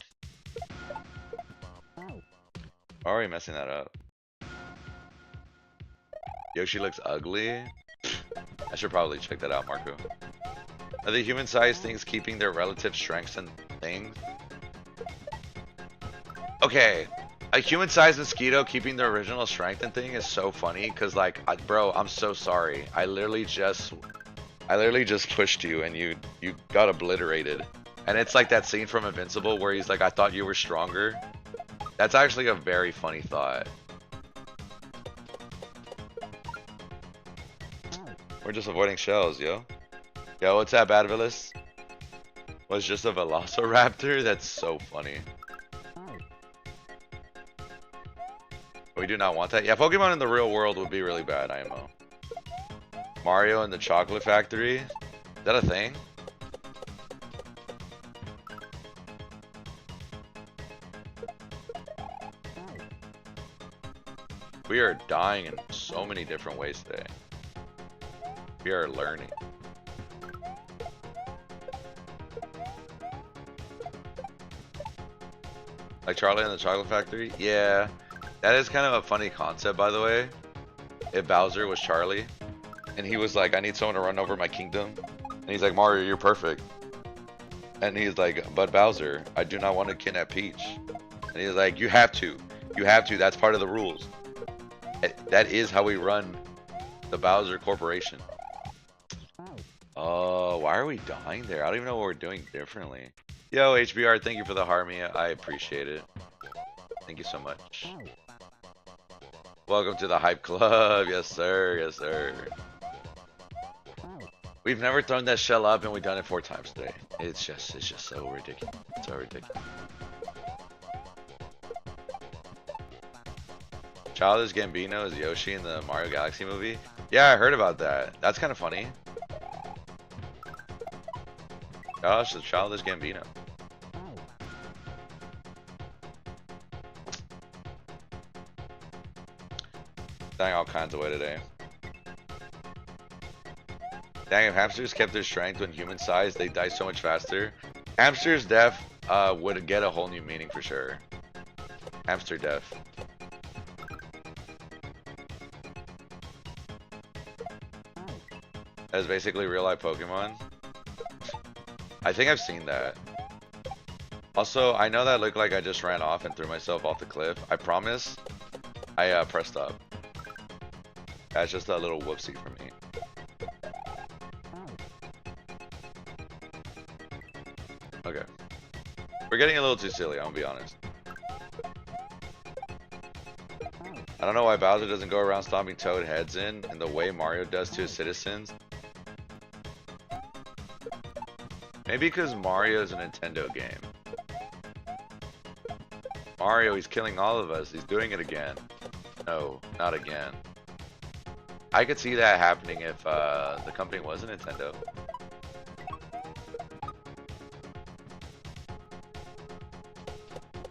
Already messing that up. Yoshi looks ugly. I should probably check that out, Marco. Are the human-sized things keeping their relative strengths and things? Okay, a human-sized mosquito keeping their original strength and thing is so funny because, like, bro, I'm so sorry. I literally just pushed you and you got obliterated. And it's like that scene from Invincible where he's like, I thought you were stronger. That's actually a very funny thought. We're just avoiding shells, yo. Yo, what's that, Badvillis? Was just a Velociraptor? That's so funny. We do not want that. Yeah, Pokemon in the real world would be really bad, IMO. Mario in the Chocolate Factory? Is that a thing? We are dying in so many different ways today. We are learning. Like Charlie in the Chocolate Factory? Yeah. That is kind of a funny concept, by the way. If Bowser was Charlie, and he was like, I need someone to run over my kingdom. And he's like, Mario, you're perfect. And he's like, but Bowser, I do not want to kidnap Peach. And he's like, you have to. You have to. That's part of the rules. That is how we run the Bowser Corporation. Oh, why are we dying there? I don't even know what we're doing differently. Yo, HBR, thank you for the Harmia. I appreciate it. Thank you so much. Welcome to the Hype Club. Yes, sir. Yes, sir. We've never thrown that shell up and we've done it 4 times today. It's just so ridiculous. So ridiculous. Childish Gambino is Yoshi in the Mario Galaxy movie? Yeah, I heard about that. That's kind of funny. Gosh, the Childish Gambino. Dying all kinds of way today. Dang, if hamsters kept their strength when human sized, they die so much faster. Hamsters death would get a whole new meaning for sure. Hamster death. That's basically real life Pokemon. I think I've seen that. Also, I know that looked like I just ran off and threw myself off the cliff. I promise I pressed up. That's just a little whoopsie for me. Okay. We're getting a little too silly, I'm gonna be honest. I don't know why Bowser doesn't go around stomping Toad heads in the way Mario does to his citizens. Maybe because Mario is a Nintendo game. Mario, he's killing all of us. He's doing it again. No, not again. I could see that happening if the company was a Nintendo.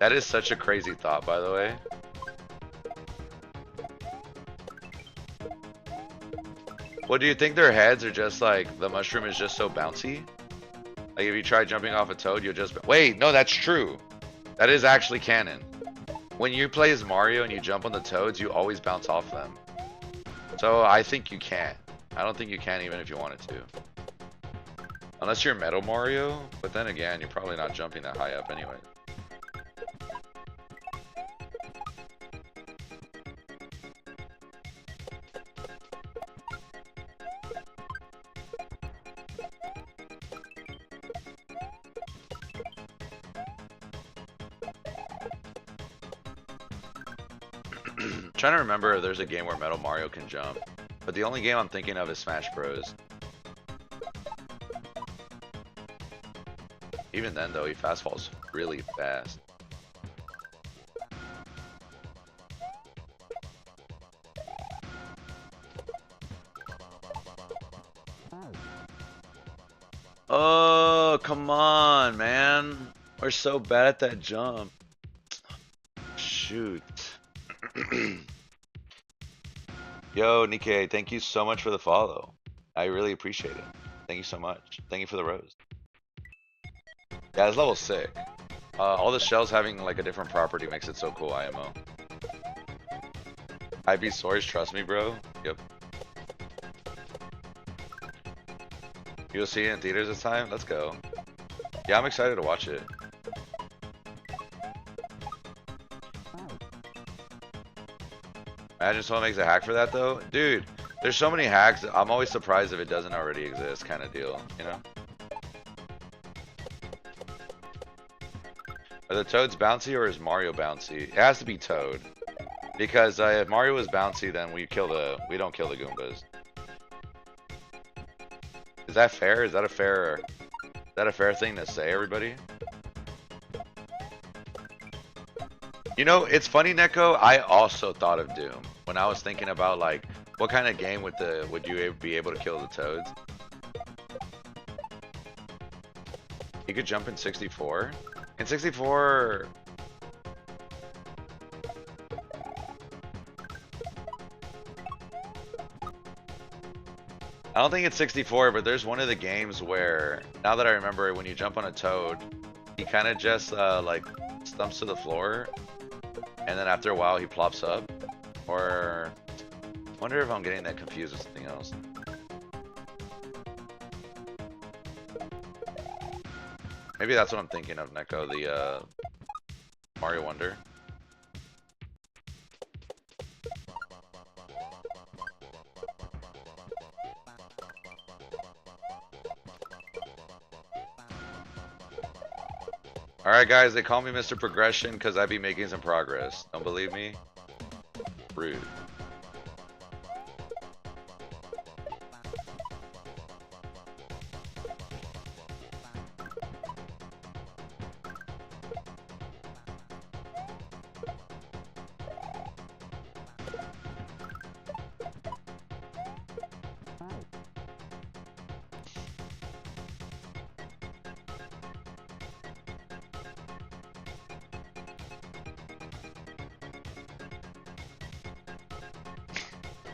That is such a crazy thought, by the way. What do you think their heads are just like, the mushroom is just so bouncy? Like if you try jumping off a Toad, you'll just... Wait, no, that's true. That is actually canon. When you play as Mario and you jump on the Toads, you always bounce off them. So I think you can't. I don't think you can even if you wanted to. Unless you're Metal Mario, but then again, you're probably not jumping that high up anyway. Trying to remember if there's a game where Metal Mario can jump, but the only game I'm thinking of is Smash Bros. Even then though, he fast falls really fast. Oh, come on, man. We're so bad at that jump. Shoot. Yo, Nikkei, thank you so much for the follow. I really appreciate it. Thank you so much. Thank you for the rose. Yeah, it's level sick. All the shells having like a different property makes it so cool, IMO. IB Swords, trust me, bro. Yep. You'll see it in theaters this time? Let's go. Yeah, I'm excited to watch it. Imagine someone makes a hack for that though? Dude, there's so many hacks, I'm always surprised if it doesn't already exist kind of deal, you know? Are the Toads bouncy or is Mario bouncy? It has to be Toad. Because if Mario was bouncy, then we don't kill the Goombas. Is that fair? Is that a fair thing to say, everybody? You know, it's funny, Neko. I also thought of Doom when I was thinking about like what kind of game would you be able to kill the Toads? You could jump in 64. In 64. I don't think it's 64, but there's one of the games where, now that I remember it, when you jump on a Toad, he kind of just like stumps to the floor, and then after a while he plops up. Or, I wonder if I'm getting that confused with something else. Maybe that's what I'm thinking of, Neko, the Mario Wonder. Alright guys, they call me Mr. Progression because I be making some progress. Don't believe me? Rude.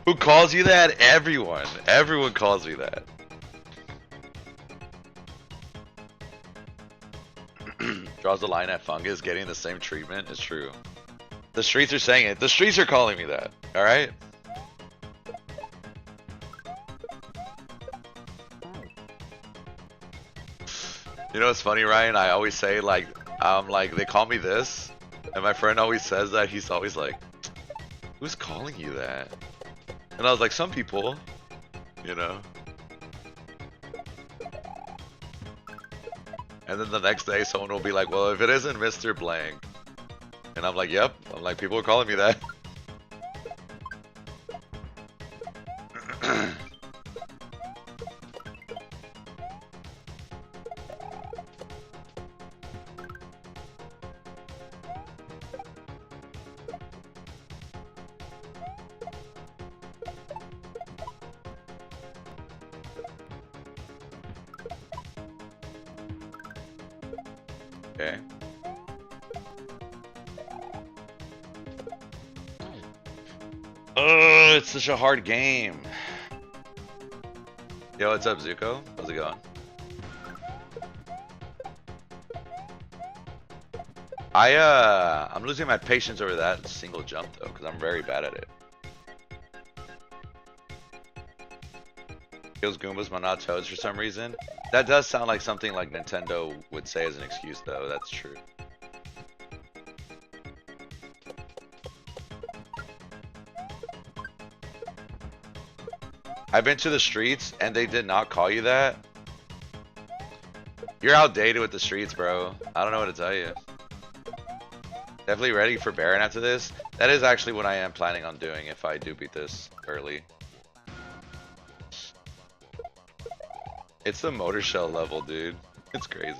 Who calls you that? Everyone. Everyone calls me that. Draws the line at Fungus getting the same treatment. It's true. The streets are saying it. The streets are calling me that. Alright? You know what's funny, Ryan? I always say like they call me this, and my friend always says that. He's always like, who's calling you that? And I was like, some people, you know. And then the next day someone will be like, well, if it isn't Mr. Blank. And I'm like, yep. I'm like, people are calling me that. Okay. Oh, it's such a hard game. Yo, what's up, Zuko? How's it going? I'm losing my patience over that single jump though, because I'm very bad at it. Kills Goombas but not Toads for some reason. That does sound like something like Nintendo would say as an excuse though, that's true. I've been to the streets and they did not call you that. You're outdated with the streets, bro. I don't know what to tell you. Definitely ready for Baron after this. That is actually what I am planning on doing if I do beat this early. It's the motor shell level, dude. It's crazy.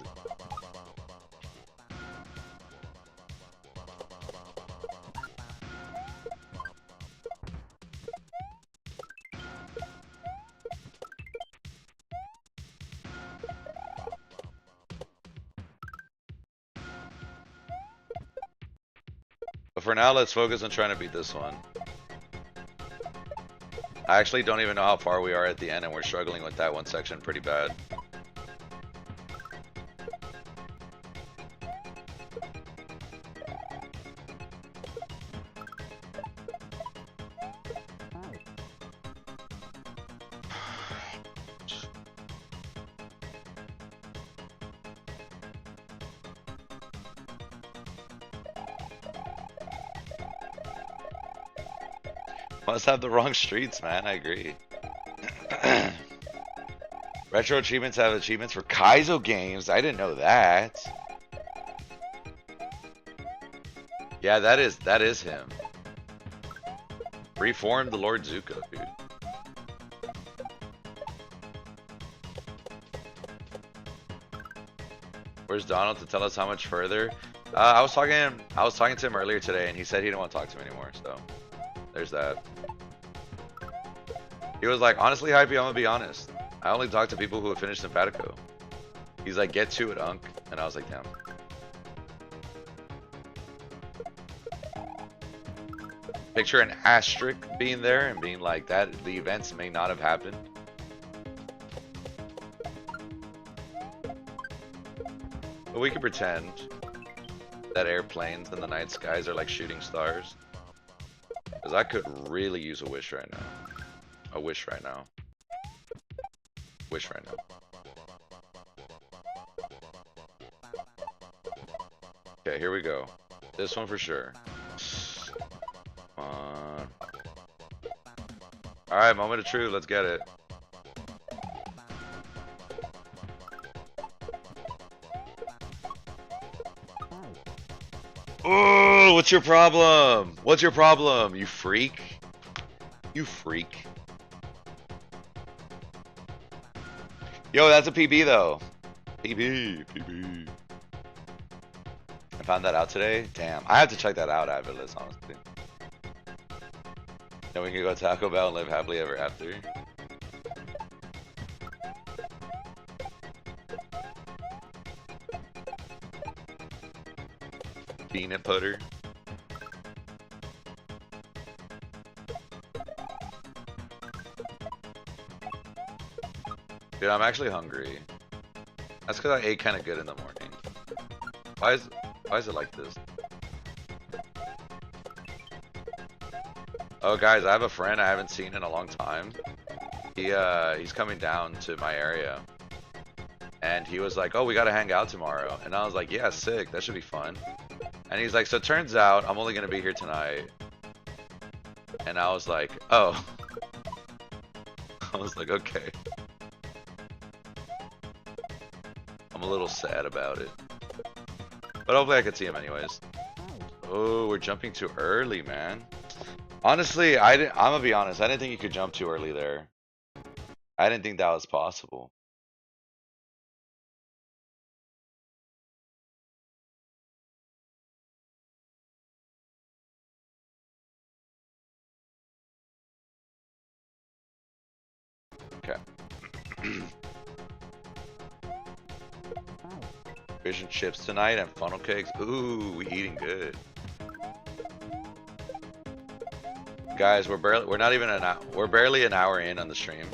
But for now, let's focus on trying to beat this one. I actually don't even know how far we are at the end, and we're struggling with that one section pretty bad. Must have the wrong streets, man. I agree. Retro achievements have achievements for Kaizo games. I didn't know that. Yeah, that is him. Reformed the Lord Zuko, dude. Where's Donald to tell us how much further? I was talking to him earlier today, and he said he didn't want to talk to me anymore. So there's that. He was like, honestly, Hypey, I'm gonna be honest. I only talk to people who have finished Sympatico. He's like, get to it, Unk. And I was like, damn. Picture an asterisk being there and being like that. The events may not have happened. But we can pretend that airplanes in the night skies are like shooting stars. Because I could really use a wish right now. A wish right now. Wish right now. Okay, here we go. This one for sure. Alright, moment of truth. Let's get it. Oh, what's your problem? What's your problem, you freak? You freak. Yo, that's a PB though. PB. I found that out today. Damn, I have to check that out, Avilis, honestly. Then we can go Taco Bell and live happily ever after. Peanut butter. Dude, I'm actually hungry. That's because I ate kind of good in the morning. Why is it like this? Oh, guys, I have a friend I haven't seen in a long time. He's coming down to my area. And he was like, oh, we gotta hang out tomorrow. And I was like, yeah, sick. That should be fun. And he's like, so it turns out I'm only gonna be here tonight. And I was like, oh. I was like, okay. I'm a little sad about it. But hopefully I could see him anyways. Oh, we're jumping too early, man. Honestly, I'm gonna be honest. I didn't think you could jump too early there. I didn't think that was possible. Okay. Fish and chips tonight and funnel cakes. Ooh, we eating good. Guys, we're barely an hour in on the stream.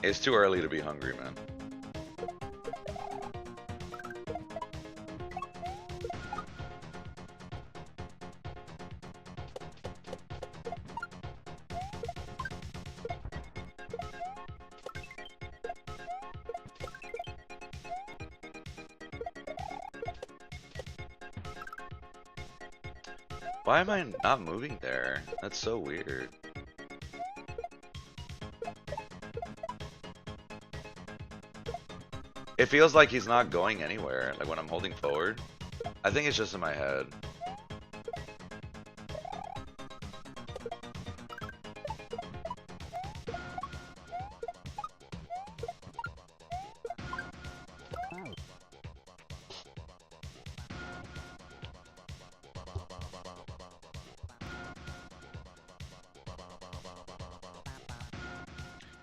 It's too early to be hungry, man. Why am I not moving there? That's so weird. It feels like he's not going anywhere, like when I'm holding forward. I think it's just in my head.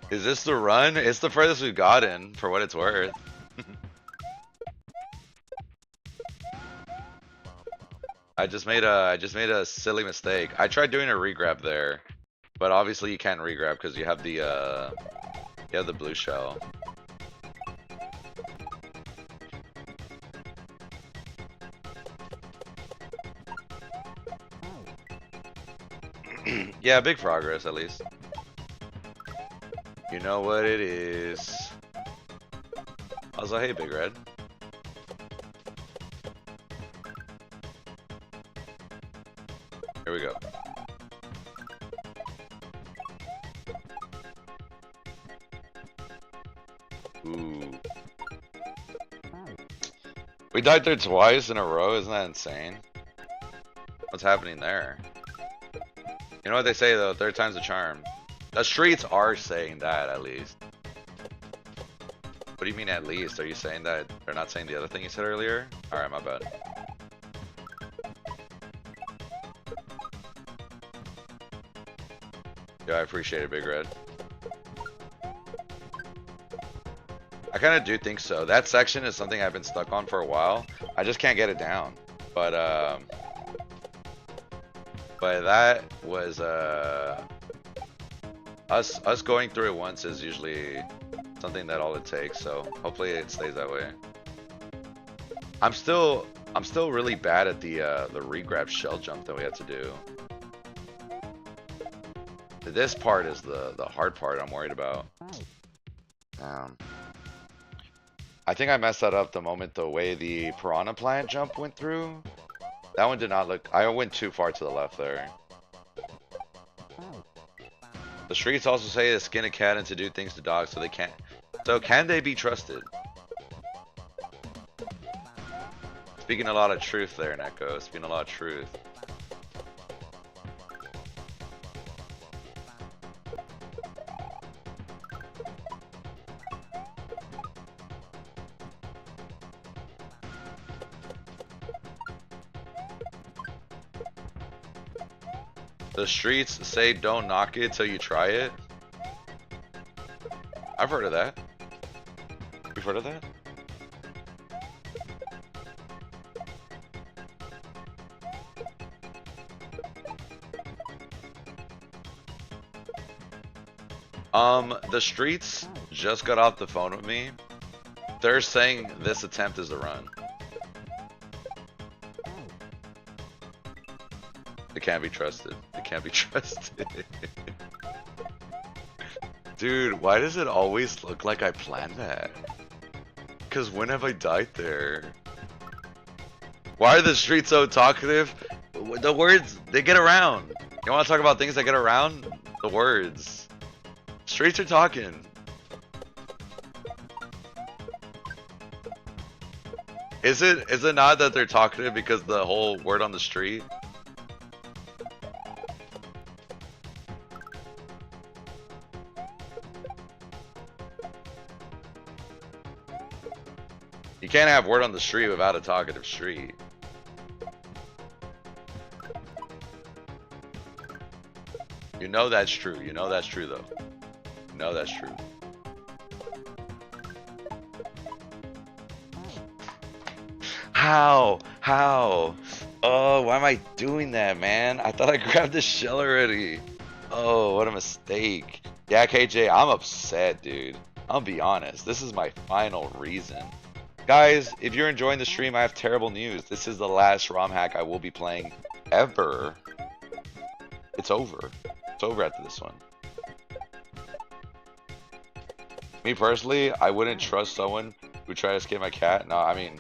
Is this the run? It's the furthest we've gotten, for what it's worth. I just made a silly mistake. I tried doing a regrab there, but obviously you can't regrab because you have the blue shell. Yeah, big progress at least. You know what it is. Also, hey, Big Red. Here we go. Ooh. We died there twice in a row, isn't that insane? What's happening there? You know what they say though, third time's a charm. The streets are saying that at least. What do you mean at least? Are you saying that they're not saying the other thing you said earlier? Alright, my bad. Yeah, I appreciate it, Big Red. I kind of do think so. That section is something I've been stuck on for a while. I just can't get it down. But that was us going through it once is usually something that all it takes. So hopefully it stays that way. I'm still really bad at the regrab shell jump that we had to do. This part is the hard part I'm worried about. I think I messed that up the moment the way the piranha plant jump went through. That one did not look... I went too far to the left there. The streets also say to skin a cat and to do things to dogs, so they can't... So can they be trusted? Speaking a lot of truth there, Neko. Speaking a lot of truth. The streets say don't knock it till you try it. I've heard of that. You've heard of that? The streets just got off the phone with me. They're saying this attempt is a run. It can't be trusted. It can't be trusted. Dude, why does it always look like I planned that? Because when have I died there? Why are the streets so talkative? The words, they get around. You want to talk about things that get around? The words. Streets are talking. Is it not that they're talkative because the whole word on the street? You can't have word on the street without a talkative street. You know that's true. You know that's true though. You know that's true. How? How? Oh, why am I doing that, man? I thought I grabbed the shell already. Oh, what a mistake. Yeah, KJ, I'm upset, dude. I'll be honest. This is my final reason. Guys, if you're enjoying the stream, I have terrible news. This is the last ROM hack I will be playing ever. It's over. It's over after this one. Me personally, I wouldn't trust someone who tried to skin my cat. No, I mean,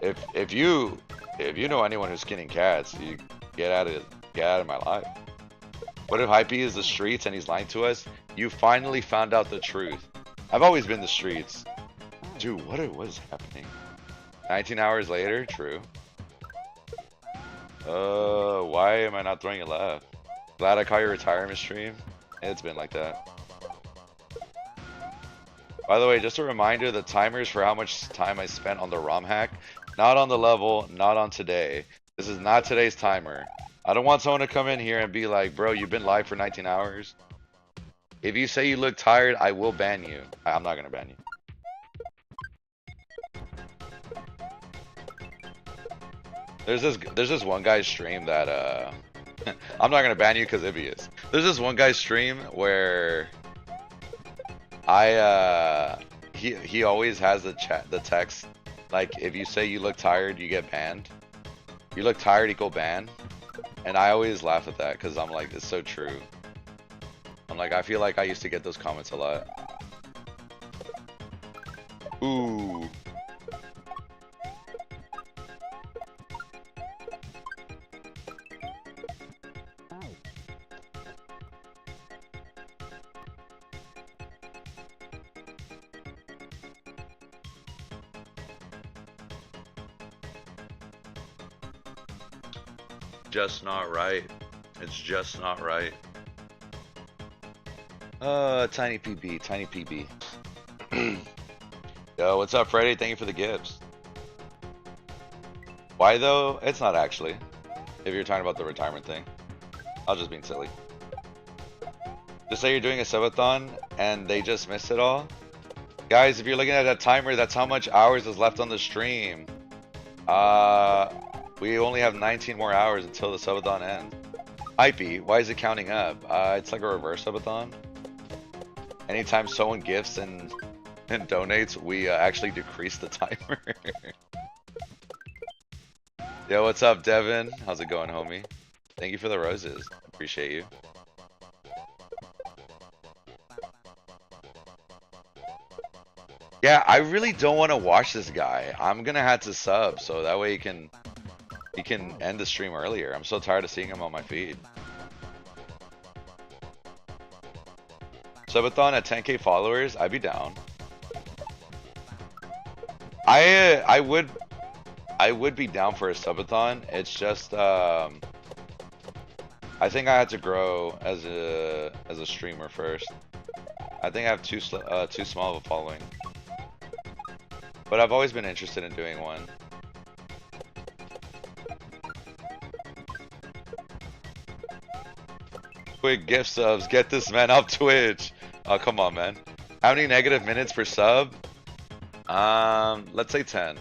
if you know anyone who's skinning cats, you get out of my life. What if Hypey is the streets and he's lying to us? You finally found out the truth. I've always been the streets. Dude, what is happening? 19 hours later? True. Why am I not throwing it left? Glad I caught your retirement stream. It's been like that. By the way, just a reminder, the timers for how much time I spent on the ROM hack, not on the level, not on today. This is not today's timer. I don't want someone to come in here and be like, bro, you've been live for 19 hours. If you say you look tired, I will ban you. I'm not gonna ban you. There's this one guy's stream that I'm not gonna ban you because Ibby is. There's this one guy's stream where he always has the text like, if you say you look tired, you get banned. You look tired equal ban. And I always laugh at that because I'm like, it's so true. I'm like, I feel like I used to get those comments a lot. Ooh. just not right. It's just not right. Tiny PB, tiny PB. Yo, what's up, Freddy? Thank you for the gifts. Why though? It's not actually. If you're talking about the retirement thing, I was just being silly. Just say you're doing a subathon and they just missed it all. Guys, if you're looking at that timer, that's how much hours is left on the stream. We only have 19 more hours until the subathon ends. Hypey, why is it counting up? It's like a reverse subathon. Anytime someone gifts and donates, we actually decrease the timer. Yo, what's up, Devin? How's it going, homie? Thank you for the roses. Appreciate you. Yeah, I really don't want to watch this guy. I'm gonna have to sub so that way he can end the stream earlier. I'm so tired of seeing him on my feed. Subathon at 10k followers, I'd be down. I would be down for a subathon. It's just I think I had to grow as a streamer first. I think I have too small of a following. But I've always been interested in doing one. Quick gift subs, get this man up Twitch. Oh, come on, man. How many negative minutes per sub? Let's say 10.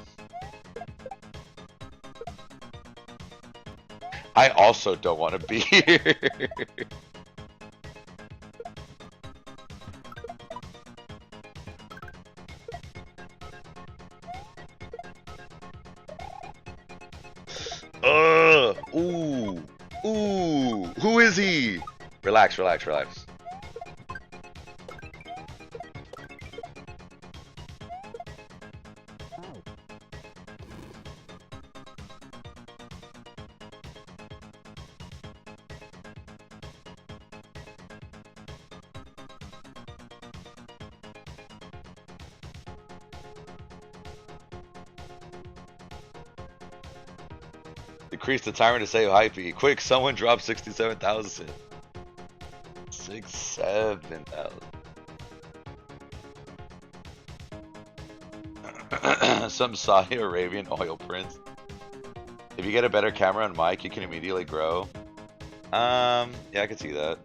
I also don't want to be here. Ooh. Who is he? Relax, relax, relax. Decrease the timer to save hypey. Quick, someone drop 67,000. 67,000. Some Saudi Arabian oil prince. If you get a better camera and mic, you can immediately grow. Yeah, I can see that.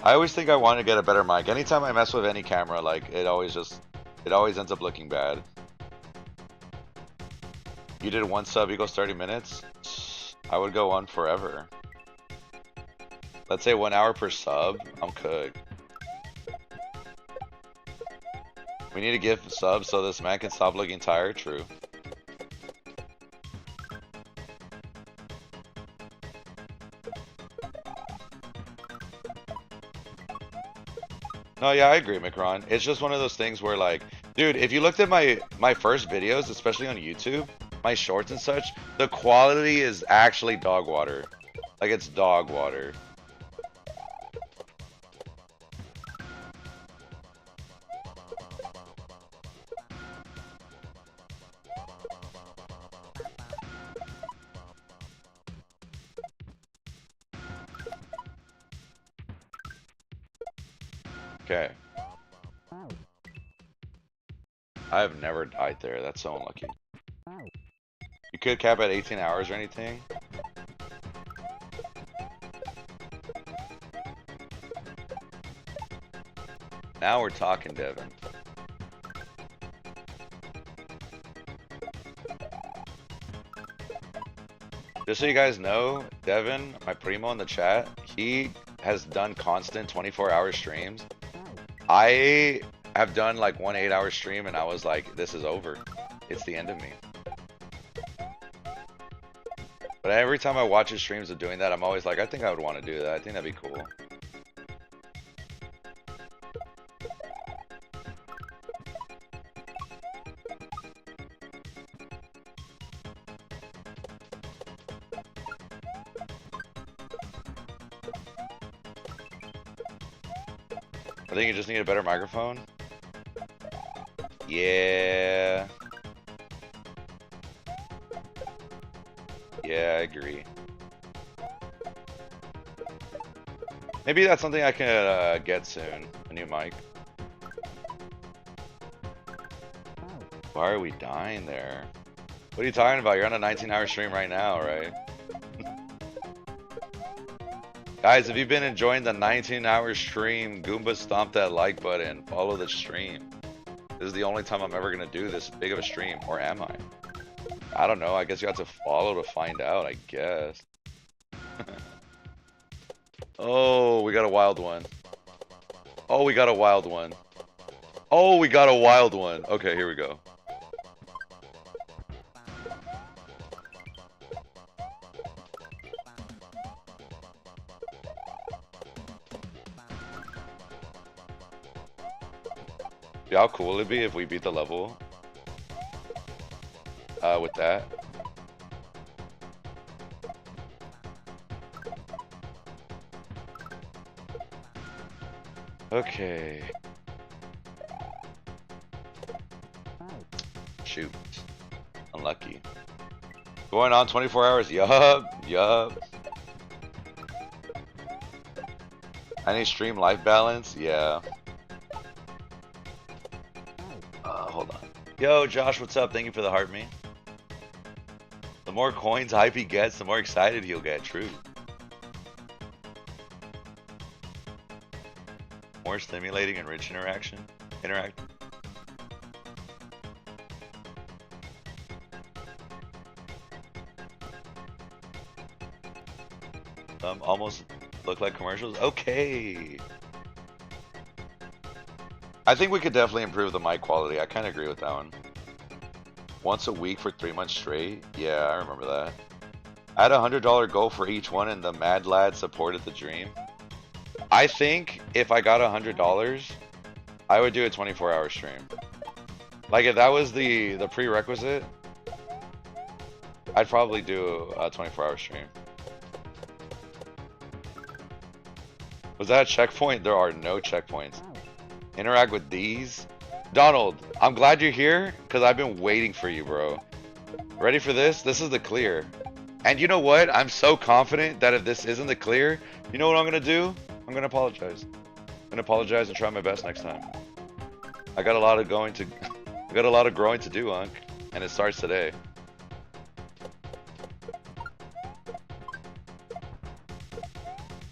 I always think I want to get a better mic. Anytime I mess with any camera, like it always ends up looking bad. You did one sub equals 30 minutes? I would go on forever. Let's say 1 hour per sub. I'm cooked. We need to give subs so this man can stop looking tired. True. No, yeah, I agree, Macron. It's just one of those things where, like, dude, if you looked at my first videos, especially on YouTube, my shorts and such, the quality is actually dog water. Like, it's dog water. Okay. I've never died there. That's so unlucky. You could cap at 18 hours or anything. Now we're talking, Devin. Just so you guys know, Devin, my primo in the chat, he has done constant 24-hour streams. I have done like one 8-hour stream and I was like, this is over. It's the end of me. But every time I watch his streams of doing that, I'm always like, I think I would want to do that. I think that'd be cool. I think you just need a better microphone. Yeah. Yeah, I agree. Maybe that's something I can get soon. A new mic. Why are we dying there? What are you talking about? You're on a 19-hour stream right now, right? Guys, if you've been enjoying the 19-hour stream, Goomba stomp that like button. Follow the stream. This is the only time I'm ever going to do this big of a stream. Or am I? I don't know. I guess you have to follow to find out, I guess. Oh, we got a wild one. Oh, we got a wild one. Oh, we got a wild one. Okay, here we go. Yeah, how cool would it be if we beat the level with that? Okay. Shoot. Unlucky. Going on 24 hours. Yup. I need stream life balance. Yeah. Hold on. Yo, Josh, what's up? Thank you for the heart, me. The more coins hype he gets, the more excited he'll get. True. More stimulating and rich interact. Almost look like commercials. Okay. I think we could definitely improve the mic quality. I kind of agree with that one. Once a week for 3 months straight. Yeah, I remember that. I had a $100 goal for each one, and the Mad Lad supported the dream. I think if I got $100, I would do a 24-hour stream. Like if that was the prerequisite, I'd probably do a 24-hour stream. Was that a checkpoint? There are no checkpoints. Interact with these. Donald, I'm glad you're here because I've been waiting for you, bro. Ready for this? This is the clear. And you know what? I'm so confident that if this isn't the clear, you know what I'm going to do? I'm going to apologize. I'm going to apologize and try my best next time. I got a lot of growing to do, Unc. And it starts today.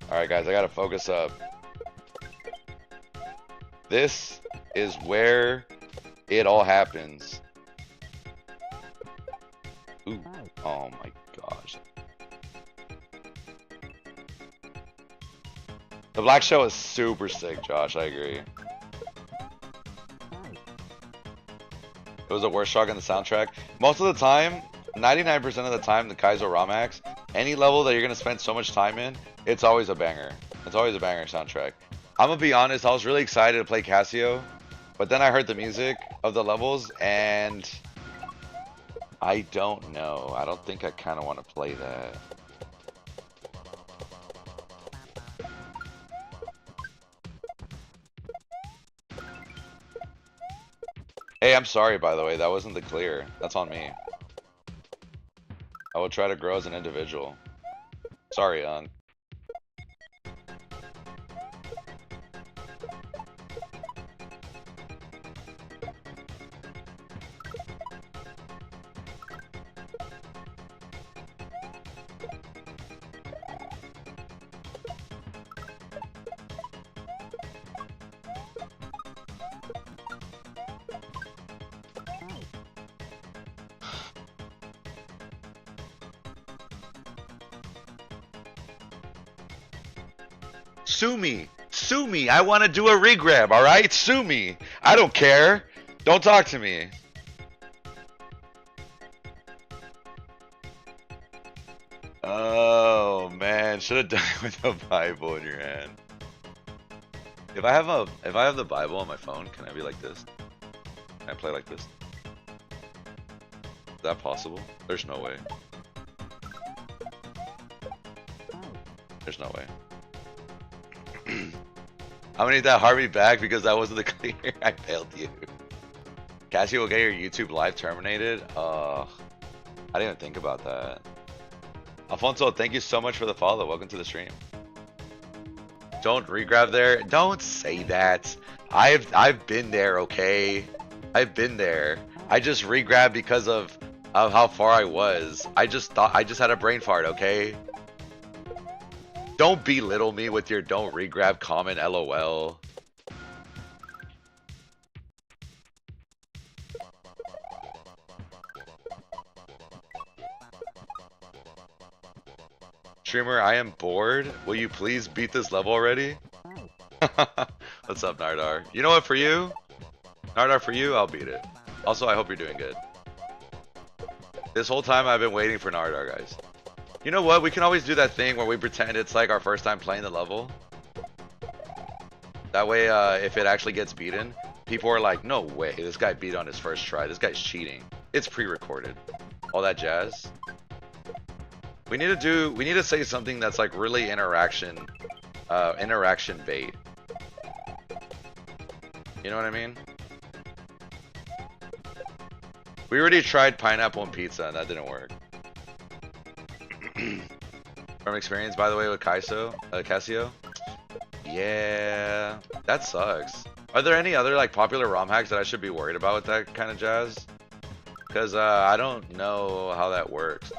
Alright guys, I gotta focus up. This is where it all happens. Ooh, oh my gosh. The Black Shell is super sick, Josh, I agree. It was the worst track in the soundtrack. Most of the time, 99% of the time, the Kaizo Ramax, any level that you're gonna spend so much time in, it's always a banger. It's always a banger soundtrack. I'm gonna be honest, I was really excited to play Casio, but then I heard the music of the levels and I don't know. I don't think I kind of want to play that. Hey, I'm sorry, by the way. That wasn't the clear. That's on me. I will try to grow as an individual. Sorry, Young. Sue me. Sue me. I want to do a regrab, alright? Sue me. I don't care. Don't talk to me. Oh, man. Should have done it with a Bible in your hand. If I have the Bible on my phone, can I be like this? Can I play like this? Is that possible? There's no way. There's no way. I'm gonna need that Harvey back because that wasn't the clear. I failed you. Cassie will get your YouTube live terminated. I didn't even think about that. Alfonso, thank you so much for the follow. Welcome to the stream. Don't regrab there. Don't say that. I've been there, okay? I've been there. I just regrabbed because of how far I was. I just had a brain fart, okay? Don't belittle me with your don't regrab comment, LOL. Streamer, I am bored. Will you please beat this level already? What's up, Nardar? You know what, for you? Nardar, for you, I'll beat it. Also, I hope you're doing good. This whole time I've been waiting for Nardar, guys. You know what? We can always do that thing where we pretend it's like our first time playing the level. That way, if it actually gets beaten, people are like, no way, this guy beat on his first try. This guy's cheating. It's pre-recorded. All that jazz. We need to say something that's like really interaction bait. You know what I mean? We already tried pineapple and pizza and that didn't work. From experience, by the way, with Casio. Yeah, that sucks. Are there any other like popular ROM hacks that I should be worried about with that kind of jazz? Because I don't know how that works.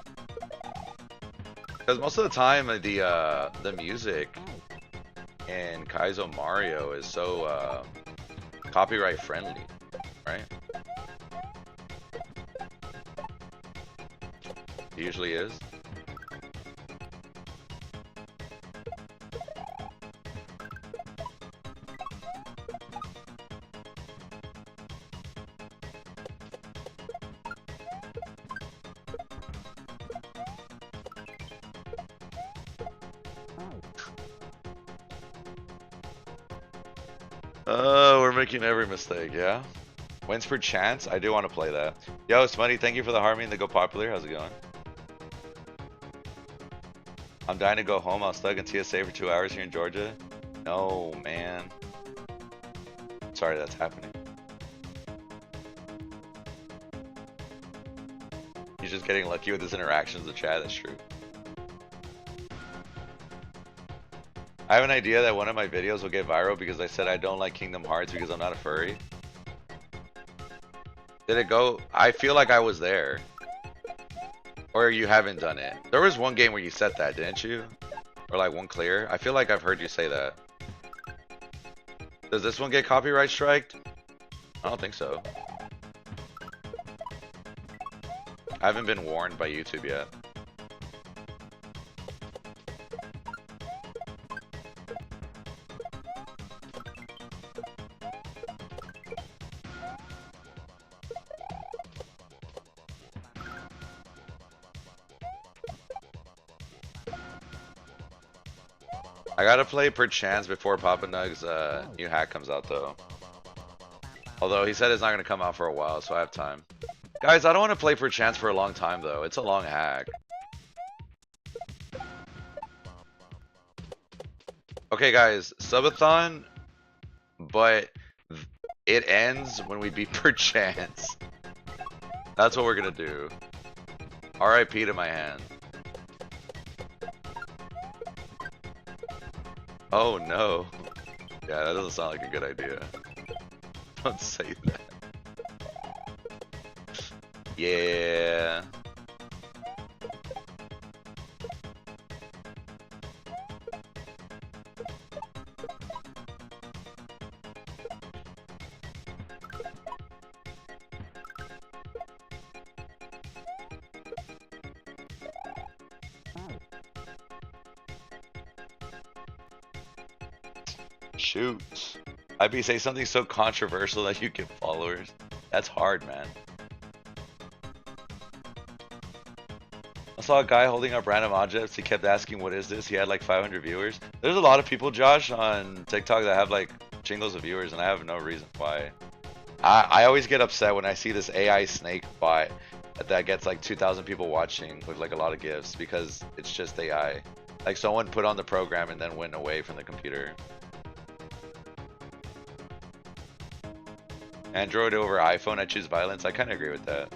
Because most of the time, the music in Kaizo Mario is so copyright friendly, right? It usually is. We're making every mistake, yeah? Wins per chance? I do want to play that. Yo, Smutty, thank you for the Harmony and the Go Popular. How's it going? I'm dying to go home. I was stuck in TSA for 2 hours here in Georgia. No, man. Sorry that's happening. You're just getting lucky with his interactions with the chat. That's true. I have an idea that one of my videos will get viral because I said I don't like Kingdom Hearts because I'm not a furry. Did it go? I feel like I was there. Or you haven't done it. There was one game where you said that, didn't you? Or like one clear? I feel like I've heard you say that. Does this one get copyright striked? I don't think so. I haven't been warned by YouTube yet. I gotta play per chance before Papa Nug's new hack comes out though. Although he said it's not gonna come out for a while, so I have time. Guys, I don't want to play per chance for a long time though. It's a long hack. Okay guys, subathon, but it ends when we beat per chance. That's what we're gonna do. RIP to my hand. Oh no. Yeah, that doesn't sound like a good idea. Don't say that. Yeah. Shoot. I'd be say something so controversial that you get followers. That's hard, man. I saw a guy holding up random objects. He kept asking, what is this? He had like 500 viewers. There's a lot of people, Josh, on TikTok that have like chingles of viewers, and I have no reason why. I always get upset when I see this AI snake bot that gets like 2,000 people watching with like a lot of gifts because it's just AI. Like someone put on the program and then went away from the computer. Android over iPhone, I choose violence. I kind of agree with that.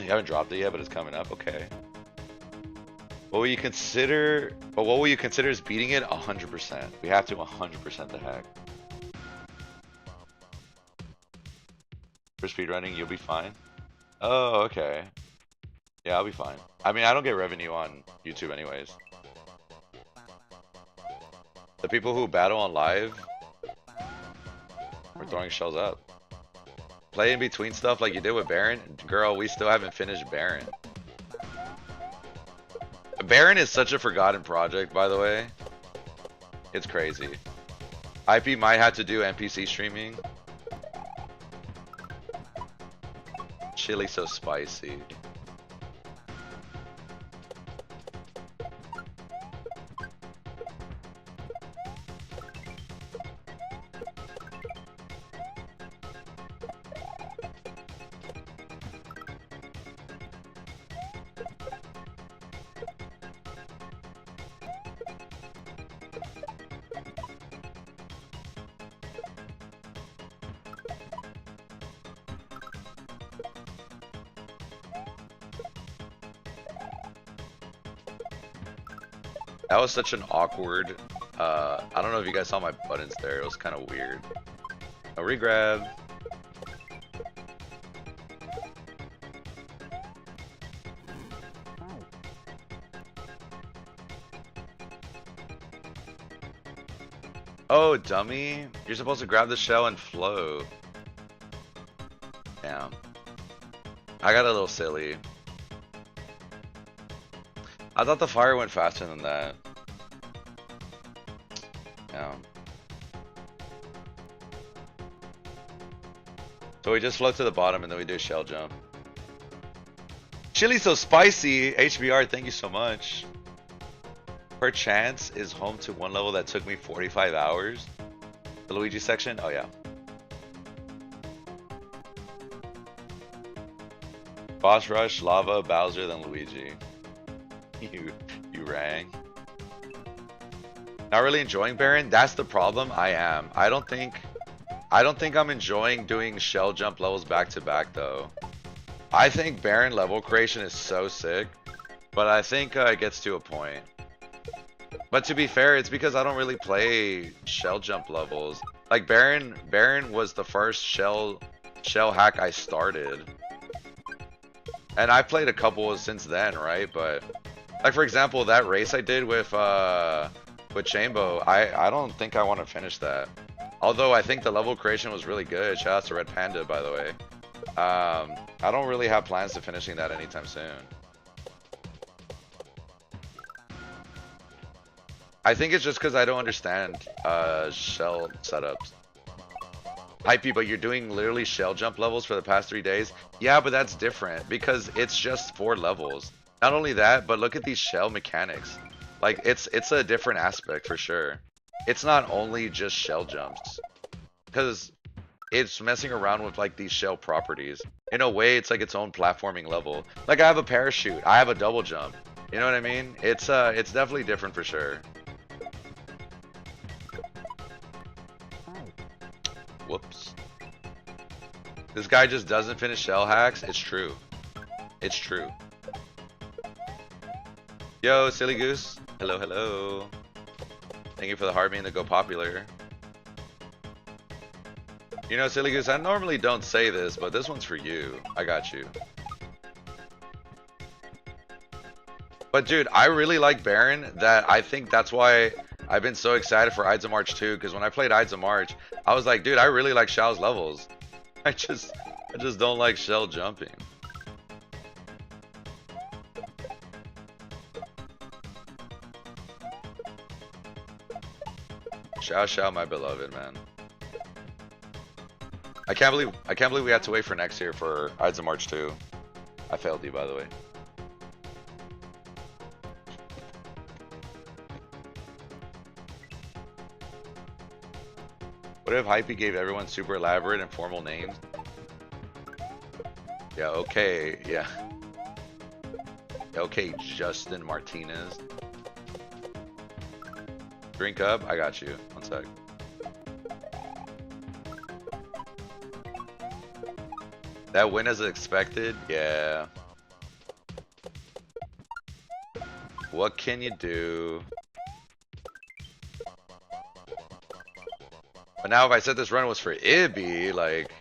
You haven't dropped it yet, but it's coming up. Okay. What will you consider? But what will you consider is beating it 100%? We have to 100% the hack. For speedrunning, you'll be fine. Oh, okay. Yeah, I'll be fine. I mean, I don't get revenue on YouTube anyways. The people who battle on live are throwing shells up. Play in between stuff like you did with Baron. Girl, we still haven't finished Baron. Baron is such a forgotten project, by the way. It's crazy. IP might have to do NPC streaming. Chili so spicy. That was such an awkward, I don't know if you guys saw my buttons there, it was kind of weird. A regrab. Oh, dummy. You're supposed to grab the shell and float. Damn. I got a little silly. I thought the fire went faster than that. Yeah. So we just float to the bottom and then we do a shell jump. Chili so spicy. HBR, thank you so much. Perchance is home to one level that took me 45 hours. The Luigi section? Oh yeah. Boss Rush, Lava, Bowser, then Luigi. You rang. Not really enjoying Baron? That's the problem. I am. I don't think I'm enjoying doing shell jump levels back to back though. I think Baron level creation is so sick, but I think it gets to a point. But to be fair, it's because I don't really play shell jump levels. Like Baron was the first shell hack I started. And I played a couple since then, right? But like for example, that race I did with Chambo, I don't think I want to finish that. Although I think the level creation was really good. Shout out to Red Panda, by the way. I don't really have plans to finishing that anytime soon. I think it's just because I don't understand shell setups. Hypey, but you're doing literally shell jump levels for the past 3 days? Yeah, but that's different because it's just 4 levels. Not only that, but look at these shell mechanics. Like, it's a different aspect for sure. It's not only just shell jumps. Because it's messing around with like these shell properties. In a way, it's like its own platforming level. Like I have a parachute, I have a double jump. You know what I mean? It's definitely different for sure. Whoops. This guy just doesn't finish shell hacks. It's true. It's true. Yo, Silly Goose. Hello, hello. Thank you for the heart being the Go Popular. You know, Silly Goose, I normally don't say this, but this one's for you. I got you. But dude, I really like Baron. That I think that's why I've been so excited for Ides of March 2, because when I played Ides of March, I was like, dude, I really like Xiao's levels. I just don't like shell jumping. Xiao, my beloved, man. I can't believe we had to wait for next year for Ides of March 2. I failed you, by the way. What if Hypey gave everyone super elaborate and formal names? Yeah, okay, yeah. Okay, Justin Martinez. Drink up, I got you. One sec. That win as expected? Yeah. What can you do? But now if I said this run was for Ibby, like,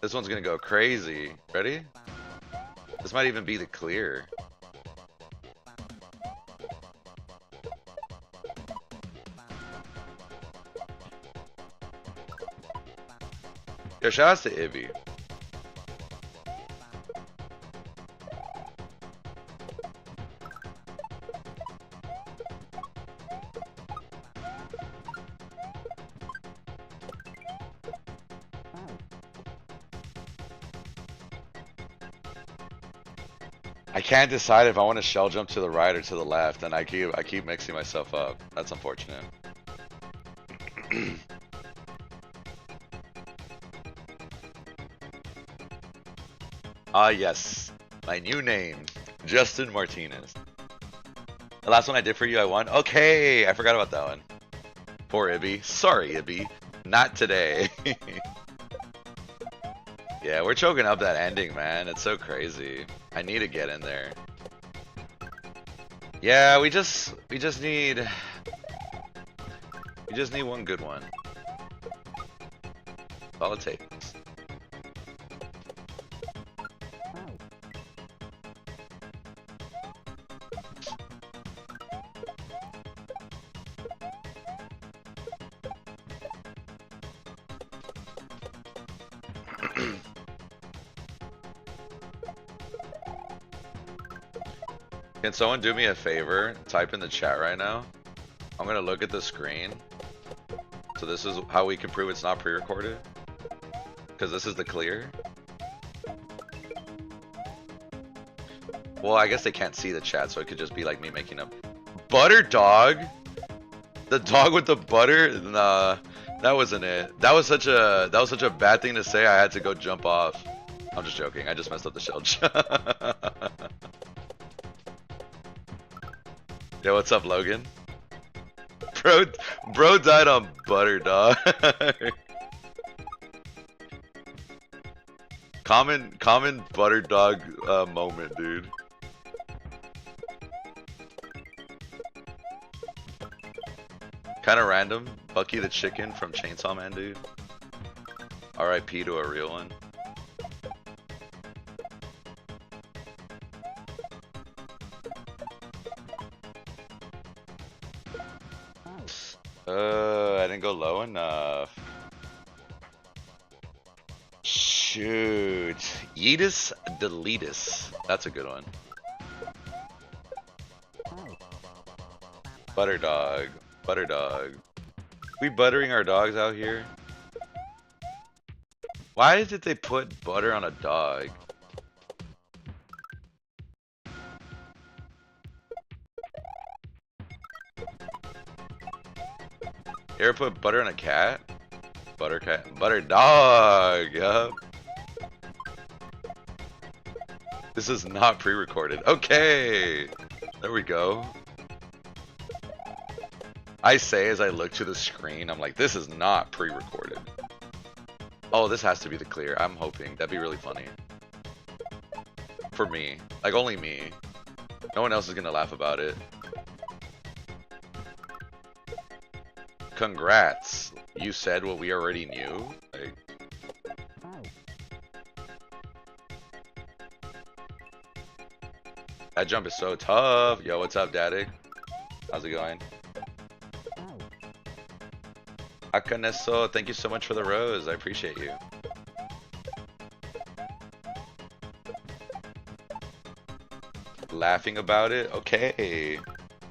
this one's gonna go crazy. Ready? This might even be the clear. Yo, shout outs to Ibby. I can't decide if I want to shell jump to the right or to the left, and I keep mixing myself up. That's unfortunate. Ah yes, my new name, Justin Martinez. The last one I did for you, I won. Okay, I forgot about that one. Poor Ibby. Sorry, Ibby. Not today. Yeah, we're choking up that ending, man. It's so crazy. I need to get in there. Yeah, we just need one good one. That's all it takes. Can someone do me a favor? Type in the chat right now. I'm gonna look at the screen. So this is how we can prove it's not pre-recorded. Because this is the clear. Well, I guess they can't see the chat, so it could just be like me making up. Butter dog? The dog with the butter? Nah, that wasn't it. That was such a bad thing to say. I had to go jump off. I'm just joking. I just messed up the shell jump. Yo, what's up, Logan? Bro died on butter, dog. common butter dog moment, dude. Kind of random. Bucky the chicken from Chainsaw Man, dude. R.I.P. to a real one. I didn't go low enough. Shoot. Yeetus Deletus. That's a good one. Butter dog. Butter dog. We buttering our dogs out here? Why did they put butter on a dog? You ever put butter on a cat? Butter cat. Butter dog. Yup. This is not pre-recorded. Okay. There we go. I say as I look to the screen, I'm like, this is not pre-recorded. Oh, this has to be the clear. I'm hoping. That'd be really funny. For me. Like, only me. No one else is gonna laugh about it. Congrats. You said what we already knew? Like... That jump is so tough. Yo, what's up, Daddy? How's it going? Akaneso, thank you so much for the rose. I appreciate you. Laughing about it? Okay.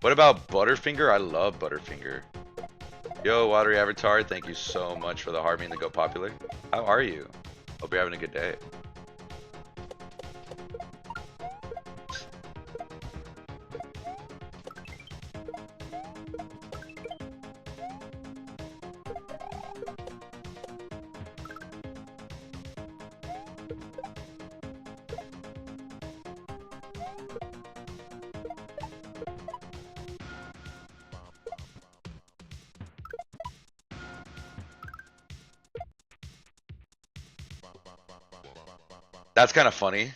What about Butterfinger? I love Butterfinger. Yo, Watery Avatar, thank you so much for the heart mean to go popular. How are you? Hope you're having a good day. That's kind of funny.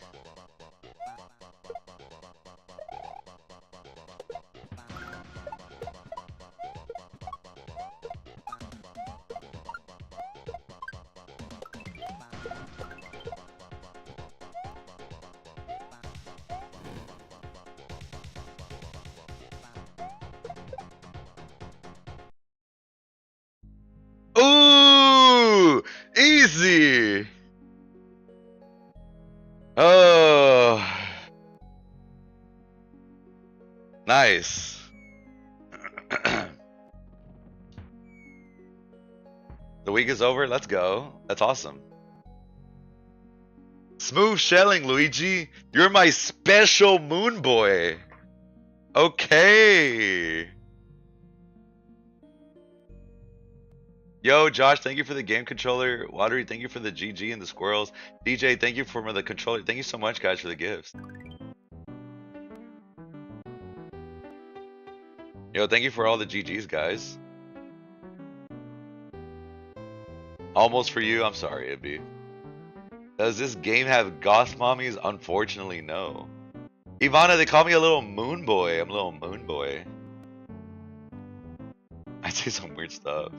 Easy. Oh. Nice. The week is over. Let's go. That's awesome. Smooth shelling, Luigi. You're my special moon boy. Okay. Yo, Josh, thank you for the game controller. Watery, thank you for the GG and the squirrels. DJ, thank you for the controller. Thank you so much, guys, for the gifts. Yo, thank you for all the GGs, guys. Almost for you. I'm sorry, Ibby. Does this game have goth mommies? Unfortunately, no. Ivana, they call me a little moon boy. I'm a little moon boy. I say some weird stuff.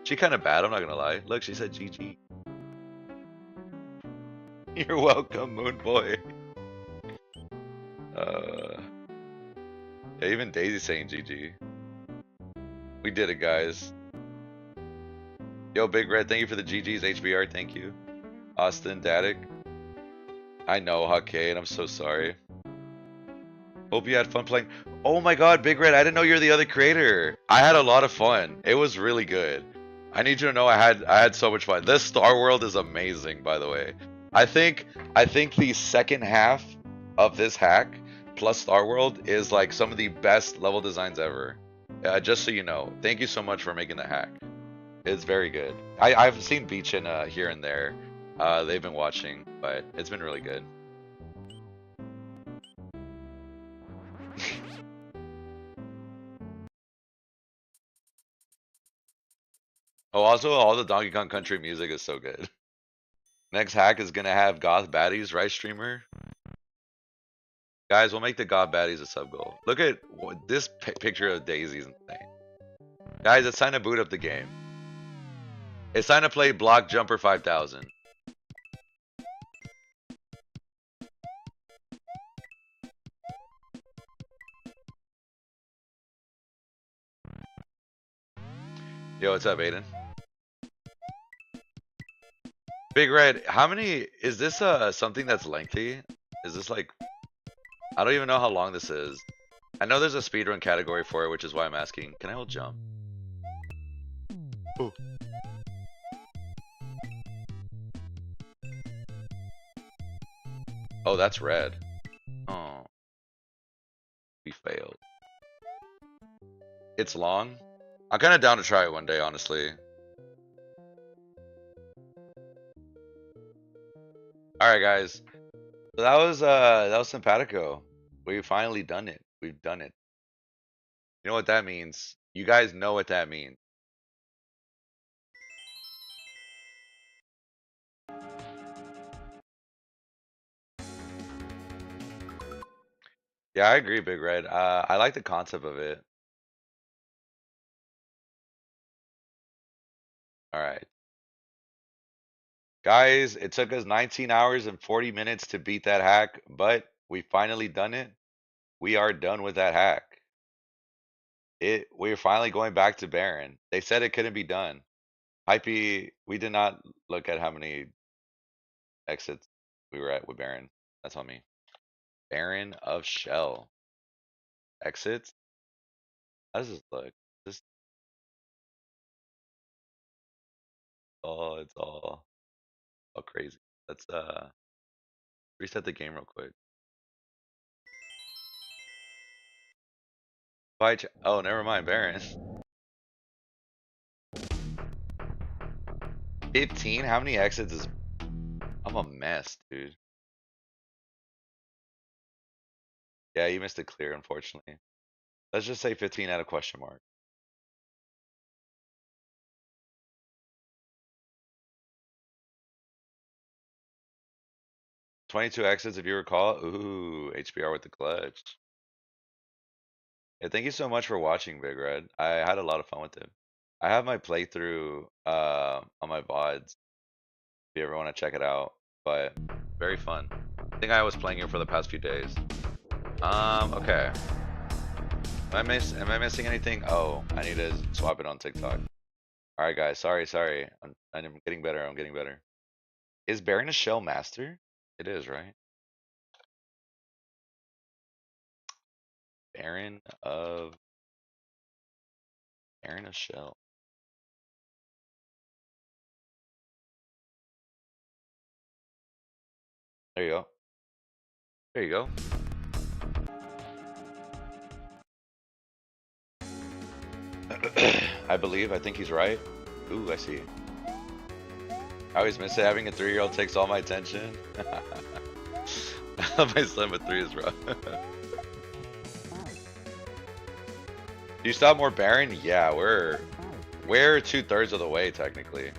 She kind of bad, I'm not gonna lie. Look, she said GG. You're welcome, moon boy. Yeah, even Daisy's saying GG. We did it, guys. Yo, Big Red, thank you for the GGs. HBR, thank you. Austin, Datic. I know, Huckade, I'm so sorry. Hope you had fun playing. Oh my god, Big Red, I didn't know you're the other creator. I had a lot of fun. It was really good. I need you to know I had so much fun. This Star World is amazing, by the way. I think the second half of this hack plus Star World is like some of the best level designs ever. Just so you know. Thank you so much for making the hack. It's very good. I've seen Beachin here and there. They've been watching, but it's been really good. Oh, also, all the Donkey Kong Country music is so good. Next hack is gonna have goth baddies, right, streamer? Guys, we'll make the goth baddies a sub goal. Look at this picture of Daisy's insane. Guys, it's time to boot up the game. It's time to play Block Jumper 5000. Yo, what's up, Aiden? Big Red, how many is this something that's lengthy? Is this like I don't even know how long this is. I know there's a speedrun category for it, which is why I'm asking. Can I hold jump? Ooh. Oh, that's red. Oh. We failed. It's long. I'm kind of down to try it one day, honestly. All right, guys. So that was simpatico. We've finally done it. We've done it. You know what that means? You guys know what that means. Yeah, I agree, Big Red. I like the concept of it. All right. Guys, it took us 19 hours and 40 minutes to beat that hack, but we finally done it. We are done with that hack. We're finally going back to Baron. They said it couldn't be done. Hypey, we did not look at how many exits we were at with Baron. That's on me. Baron of Shell. Exits? How does this look? This it's all crazy. Let's reset the game real quick. Bye. Oh, never mind, Baron. 15? How many exits is? I'm a mess, dude. Yeah, you missed it clear, unfortunately. Let's just say 15 out of question mark. $22 exits if you recall. Ooh, HBR with the clutch. Yeah, thank you so much for watching, Big Red. I had a lot of fun with it. I have my playthrough on my VODs if you ever want to check it out. But very fun. I think I was playing it for the past few days. Okay. Am I missing anything? Oh, I need to swap it on TikTok. Alright, guys. Sorry. I'm getting better. I'm getting better. Is Baron a shell master? It is, right? Baron of Shell. There you go. There you go. I think he's right. Ooh, I see. I always miss it. Having a 3-year-old takes all my attention. My son with 3 is rough. Do you stop more Baron? Yeah, we're 2/3 of the way technically.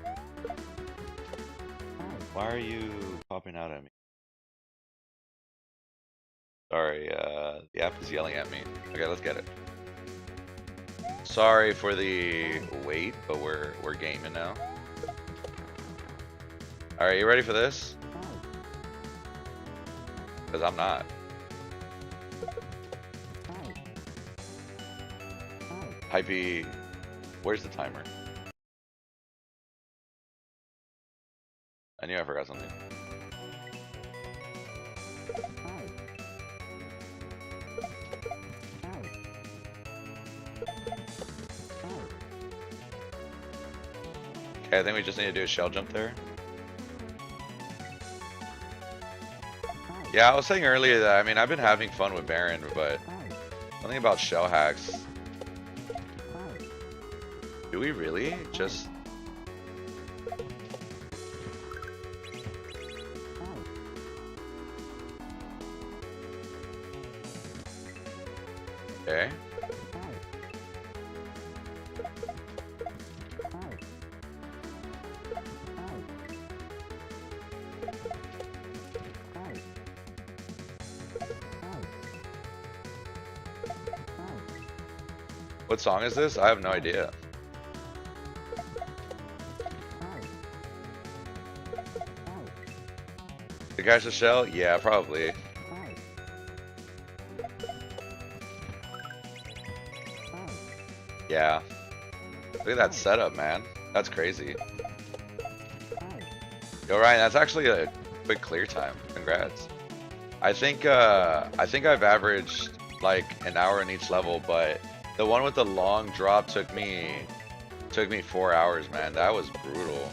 Why are you popping out at me? Sorry, the app is yelling at me. Okay, let's get it. Sorry for the wait, but we're gaming now. All right, you ready for this? Because I'm not. Hypey, where's the timer? I knew I forgot something. Okay, I think we just need to do a shell jump there. Yeah, I was saying earlier that, I mean, I've been having fun with Baron, but something about shell hacks. Do we really? Just... Okay. What song is this? I have no idea. The guy's a shell? Yeah, probably. Yeah. Look at that setup, man. That's crazy. Yo, Ryan, that's actually a quick clear time. Congrats. I think I've averaged like an hour in each level, but the one with the long drop took me 4 hours, man. That was brutal.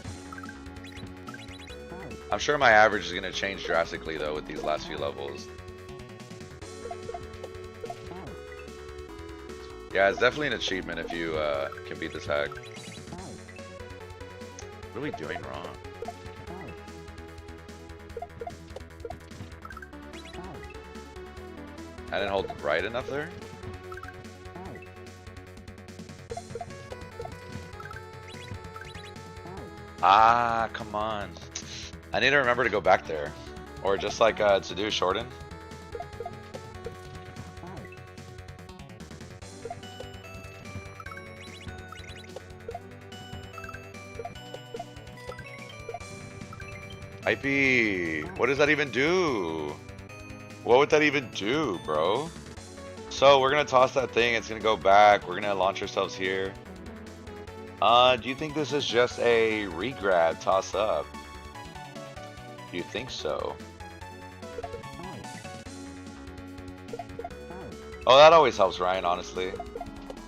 I'm sure my average is gonna change drastically though with these last few levels. Yeah, it's definitely an achievement if you can beat this hack. What are we doing wrong? I didn't hold right enough there? Ah, come on. I need to remember to go back there. Or just like to do shorten. Hypey, what does that even do? What would that even do, bro? So we're gonna toss that thing, it's gonna go back, we're gonna launch ourselves here. Do you think this is just a regrab toss up? Do you think so? Oh, that always helps Ryan, honestly.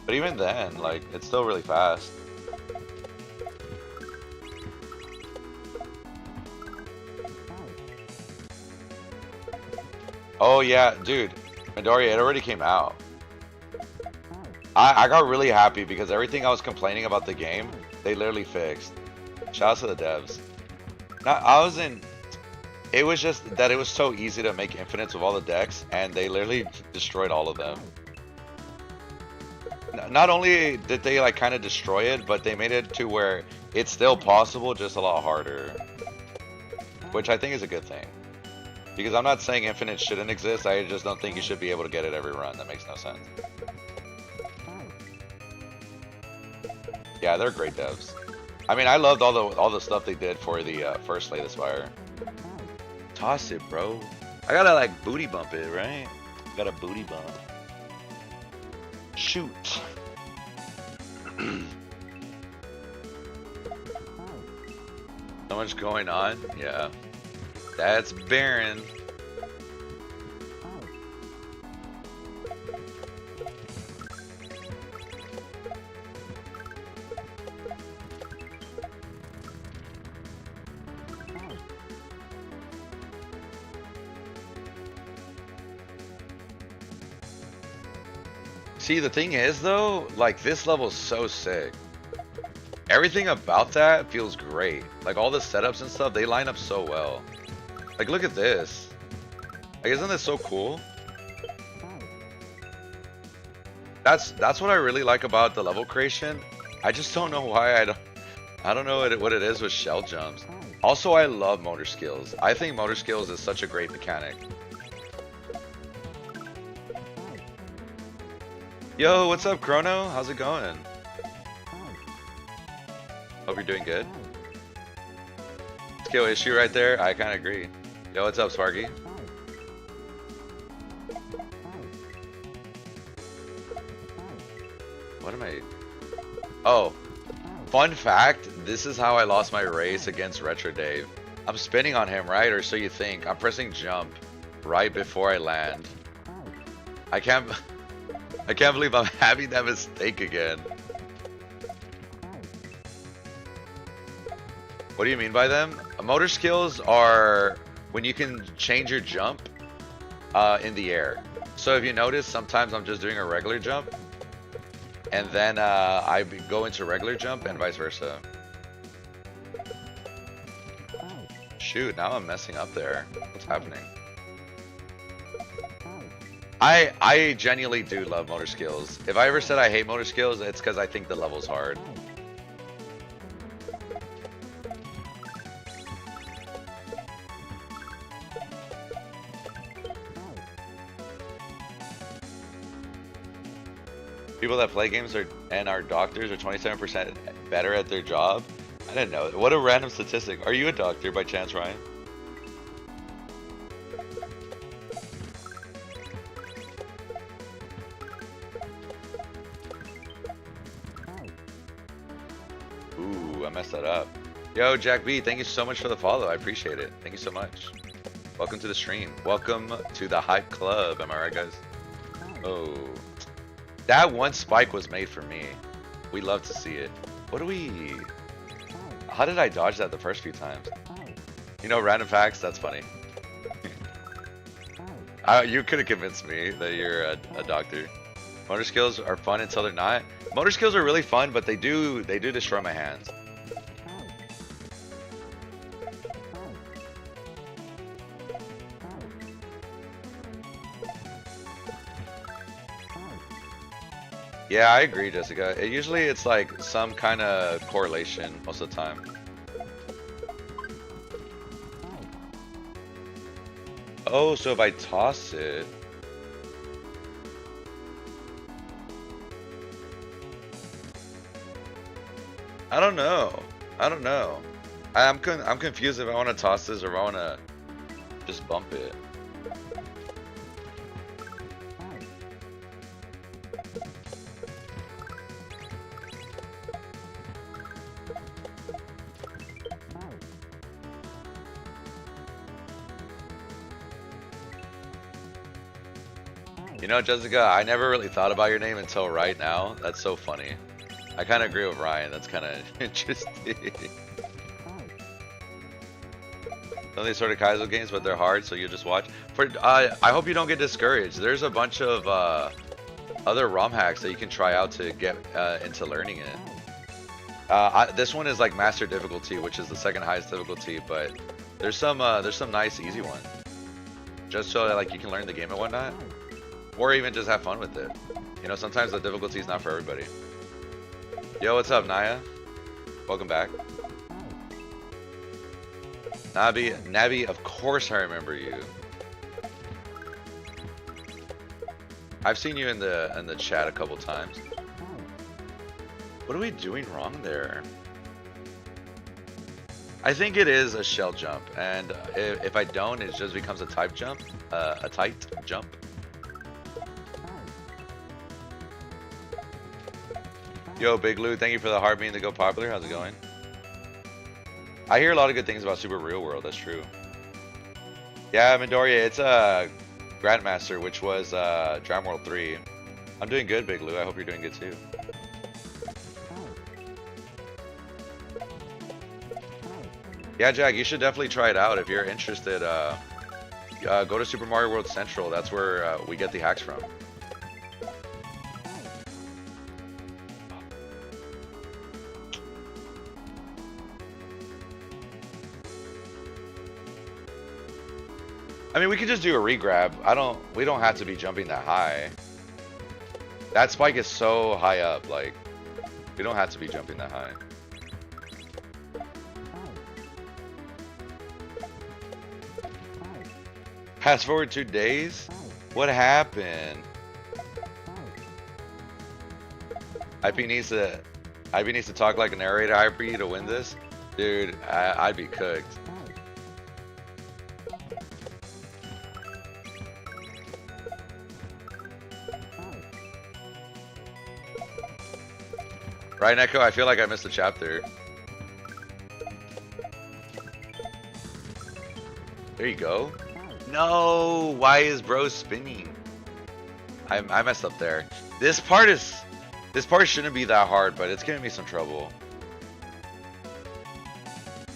But even then, like, it's still really fast. Oh yeah, dude, Midoriya, it already came out. I got really happy because everything I was complaining about the game, they literally fixed. Shout out to the devs. It was just that it was so easy to make infinites with all the decks, and they literally destroyed all of them. Not only did they like kind of destroy it, but they made it to where it's still possible, just a lot harder. Which I think is a good thing. Because I'm not saying infinite shouldn't exist, I just don't think you should be able to get it every run. That makes no sense. Yeah, they're great devs. I mean, I loved all the stuff they did for the first Slay the Spire. Toss it, bro. I gotta like booty bump it, right? Gotta booty bump. Shoot. So much going on. Yeah. That's Baron. See, the thing is though, like this level's so sick. Everything about that feels great. Like all the setups and stuff, they line up so well. Like look at this. Like isn't this so cool? That's what I really like about the level creation. I just don't know why I don't know what it is with shell jumps. Also, I love motor skills. I think motor skills is such a great mechanic. Yo, what's up, Chrono? How's it going? Hope you're doing good. Skill issue right there. I kind of agree. Yo, what's up, Sparky? What am I? Oh, fun fact. This is how I lost my race against Retro Dave. I'm spinning on him, right? Or so you think. I'm pressing jump right before I land. I can't believe I'm having that mistake again. What do you mean by them? Motor skills are when you can change your jump in the air. So if you notice, sometimes I'm just doing a regular jump, and then I go into regular jump and vice versa. Shoot, now I'm messing up there. What's happening? I genuinely do love motor skills. If I ever said I hate motor skills, it's because I think the level's hard. People that play games and are doctors are 27% better at their job. I didn't know. What a random statistic. Are you a doctor by chance, Ryan? Ooh, I messed that up. Yo, Jack B, thank you so much for the follow. I appreciate it. Thank you so much. Welcome to the stream. Welcome to the Hype Club. Am I right, guys? Oh. That one spike was made for me. We love to see it. What do we... How did I dodge that the first few times? You know, random facts? That's funny. You could have convinced me that you're a doctor. Motor skills are fun until they're not. Motor skills are really fun, but they do destroy my hands. Yeah, I agree, Jessica. Usually it's like some kind of correlation most of the time. Oh, so if I toss it... I don't know. I'm confused if I want to toss this or if I want to just bump it. You know, Jessica, I never really thought about your name until right now. That's so funny. I kind of agree with Ryan. That's kind of interesting. Some of these sort of Kaizo games, but they're hard, so you just watch. I hope you don't get discouraged. There's a bunch of other ROM hacks that you can try out to get into learning it. This one is like master difficulty, which is the second highest difficulty, but there's some nice easy ones, just so that, like, you can learn the game and whatnot. Or even just have fun with it. You know, sometimes the difficulty is not for everybody. Yo, what's up, Naya? Welcome back. Nabi, of course I remember you. I've seen you in the chat a couple times. What are we doing wrong there? I think it is a shell jump, and if I don't, it just becomes a type jump, a tight jump. Yo, Big Lou, thank you for the heart being to go popular. How's it going? I hear a lot of good things about Super Real World. That's true. Yeah, Midoriya, it's a Grandmaster, which was Dram World 3. I'm doing good, Big Lou. I hope you're doing good too. Yeah, Jack, you should definitely try it out if you're interested. Go to Super Mario World Central. That's where we get the hacks from. I mean, we could just do a regrab. We don't have to be jumping that high. That spike is so high up, like, we don't have to be jumping that high. Fast forward 2 days? What happened? IP needs to talk like a narrator IP to win this? Dude, I'd be cooked. Right, Neko? I feel like I missed a chapter. There you go. No, why is bro spinning? I messed up there. This part shouldn't be that hard, but it's giving me some trouble.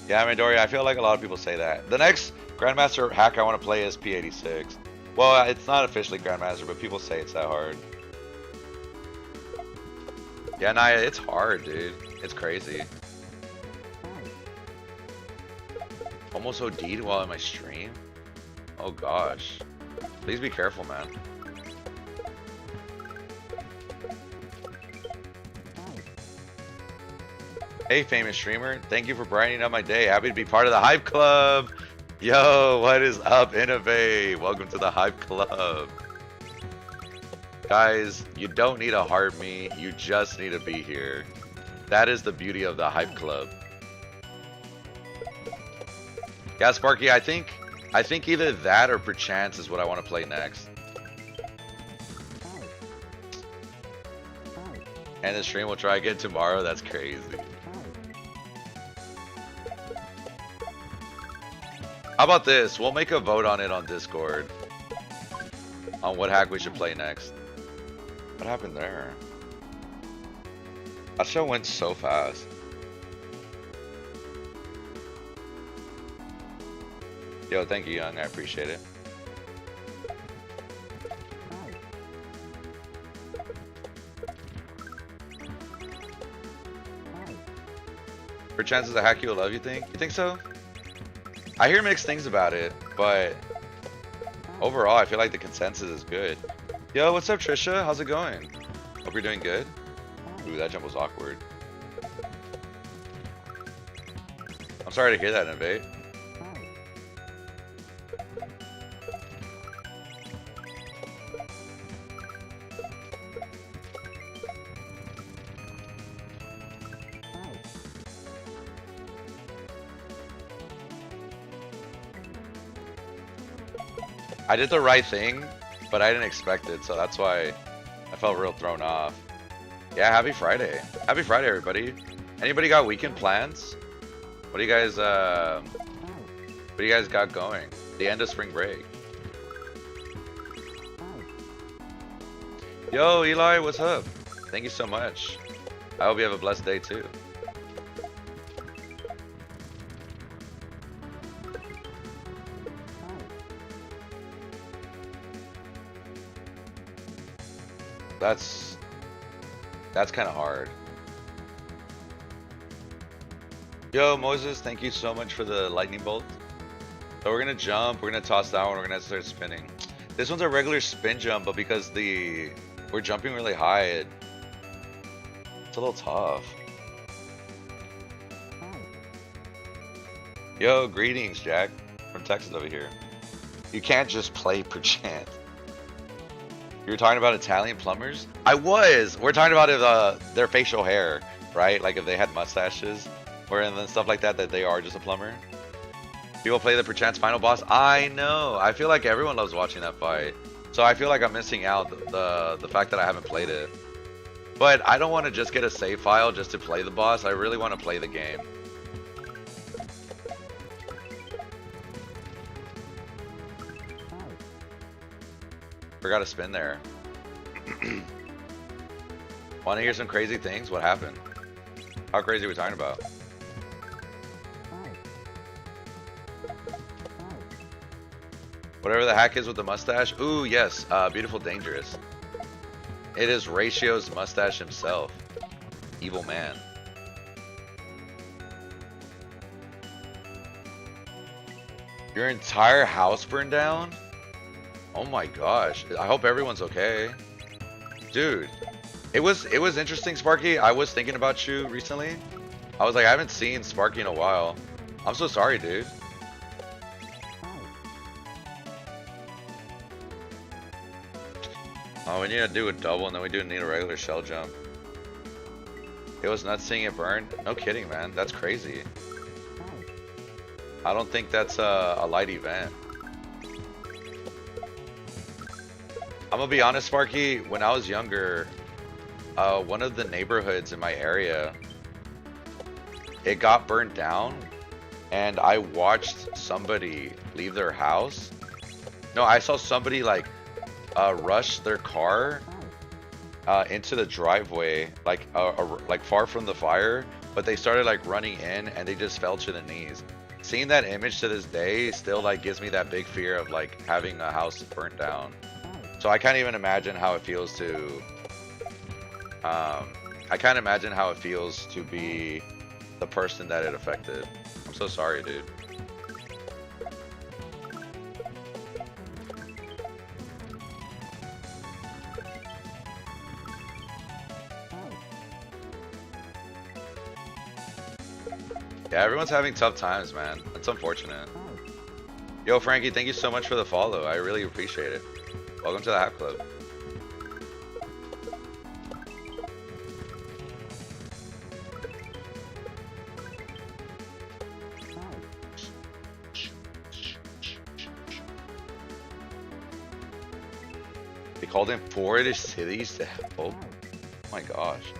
Yeah, Midoriya, I feel like a lot of people say that. The next Grandmaster hack I want to play is P86. Well, it's not officially Grandmaster, but people say it's that hard. Yeah, Naya, it's hard, dude. It's crazy. Almost OD'd while in my stream? Oh gosh. Please be careful, man. Hey, famous streamer. Thank you for brightening up my day. Happy to be part of the Hype Club. Yo, what is up, Innovate? Welcome to the Hype Club. Guys, you don't need to heart me. You just need to be here. That is the beauty of the Hype Club. Yeah, Sparky, I think either that or Perchance is what I want to play next. And the stream will try again tomorrow. That's crazy. How about this? We'll make a vote on it on Discord. On what hack we should play next. What happened there? That show went so fast. Yo, thank you, Young. I appreciate it. For chances of hack you will love, you think? You think so? I hear mixed things about it, but overall, I feel like the consensus is good. Yo, what's up, Trisha? How's it going? Hope you're doing good. Ooh, that jump was awkward. I'm sorry to hear that, Innovate. I did the right thing, but I didn't expect it, so that's why I felt real thrown off. Yeah, happy Friday. Happy Friday, everybody. Anybody got weekend plans? What do you guys got going? The end of spring break. Yo, Eli, what's up? Thank you so much. I hope you have a blessed day too. That's kind of hard. Yo, Moses, thank you so much for the lightning bolt. So we're gonna jump, we're gonna toss that one, we're gonna start spinning. This one's a regular spin jump, but because we're jumping really high, it's a little tough. Yo, greetings, Jack, from Texas over here. You can't just play Perchance. You were talking about Italian plumbers? I was! We're talking about if, their facial hair, right? Like if they had mustaches or and stuff like that, that they are just a plumber. People play the Perchance final boss? I know! I feel like everyone loves watching that fight. So I feel like I'm missing out the fact that I haven't played it. But I don't want to just get a save file just to play the boss. I really want to play the game. Forgot to spin there. Want to hear some crazy things? What happened? How crazy are we talking about? Whatever the hack is with the mustache. Ooh, yes. Beautiful Dangerous. It is Ratio's mustache himself. Evil man. Your entire house burned down? Oh my gosh. I hope everyone's okay. Dude. It was interesting, Sparky. I was thinking about you recently. I was like, I haven't seen Sparky in a while. I'm so sorry, dude. Oh, we need to do a double, and then we do need a regular shell jump. It was nuts seeing it burn. No kidding, man. That's crazy. I don't think that's a light event. I'm gonna be honest, Sparky. When I was younger, one of the neighborhoods in my area, it got burnt down, and I watched somebody leave their house. No, I saw somebody like rush their car into the driveway, like far from the fire, but they started like running in and they just fell to the knees. Seeing that image to this day still like gives me that big fear of like having a house burnt down. So I can't even imagine how it feels to be the person that it affected. I'm so sorry, dude. Yeah, everyone's having tough times, man. It's unfortunate. Yo, Frankie, thank you so much for the follow. I really appreciate it. Welcome to the Half Club. They called in 4 other cities to help. Oh my gosh.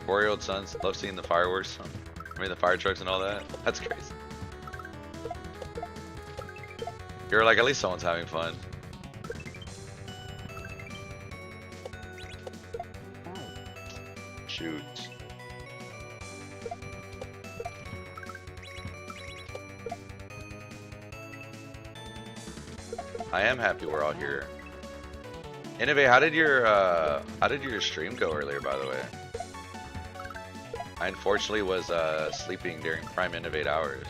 4-year-old sons love seeing the fireworks. I mean, the fire trucks and all that. That's crazy. You're like, at least someone's having fun. Shoot. I am happy we're all here. Innovate, how did your stream go earlier, by the way? I unfortunately was sleeping during prime Innovate hours.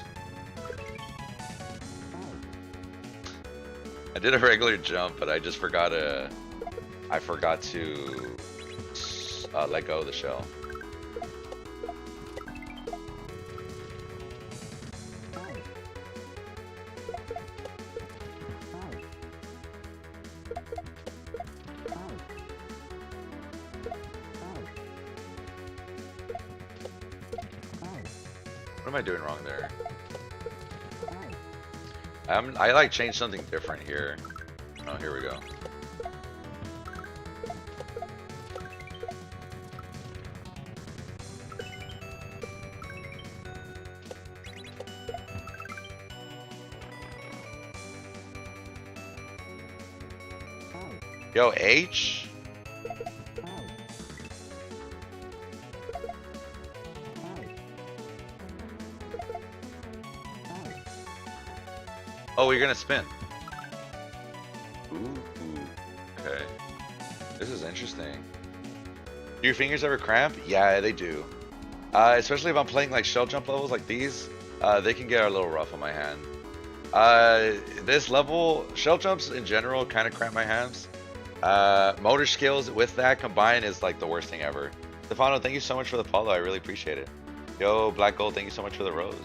I did a regular jump, but I just forgot to let go of the shell. What am I doing wrong there? I like changed something different here. Oh, here we go. Yo, H? Oh, you're gonna spin. Ooh, okay. This is interesting. Do your fingers ever cramp? Yeah, they do. Especially if I'm playing like shell jump levels like these, they can get a little rough on my hand. This level, shell jumps in general kind of cramp my hands. Motor skills with that combined is like the worst thing ever. Stefano, thank you so much for the follow. I really appreciate it. Yo, Black Gold, thank you so much for the rose.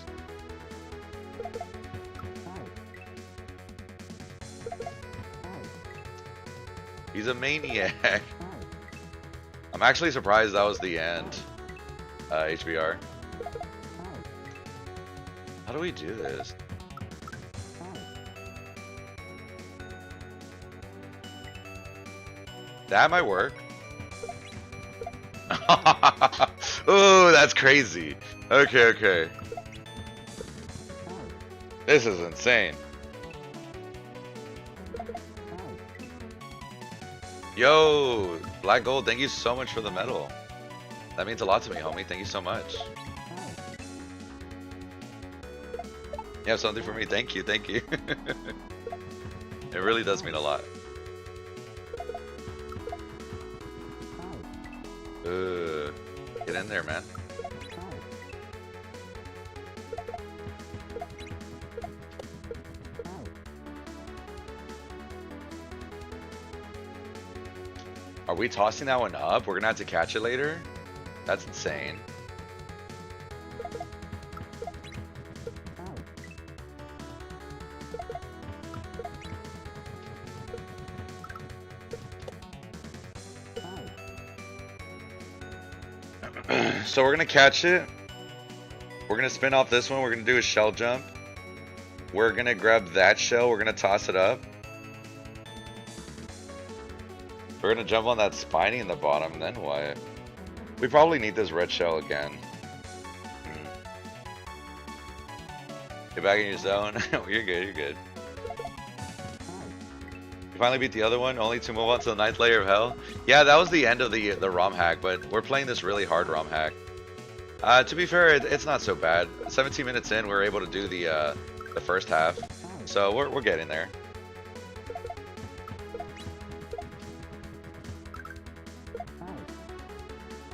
He's a maniac. I'm actually surprised that was the end. HBR. How do we do this? That might work. Oh, that's crazy. Okay, okay. This is insane. Yo, Black Gold, thank you so much for the medal. That means a lot to me, homie. Thank you so much. You have something for me? Thank you, thank you. It really does mean a lot. Get in there, man. Are we tossing that one up? We're gonna have to catch it later? That's insane. So we're gonna catch it. We're gonna spin off this one. We're gonna do a shell jump. We're gonna grab that shell. We're gonna toss it up. We're gonna jump on that spiny in the bottom, and then what? We probably need this red shell again. Get back in your zone. You're good, you're good. You finally beat the other one, only to move on to the 9th layer of hell. Yeah, that was the end of the ROM hack, but we're playing this really hard ROM hack. To be fair, it's not so bad. 17 minutes in, we're able to do the first half. So we're getting there.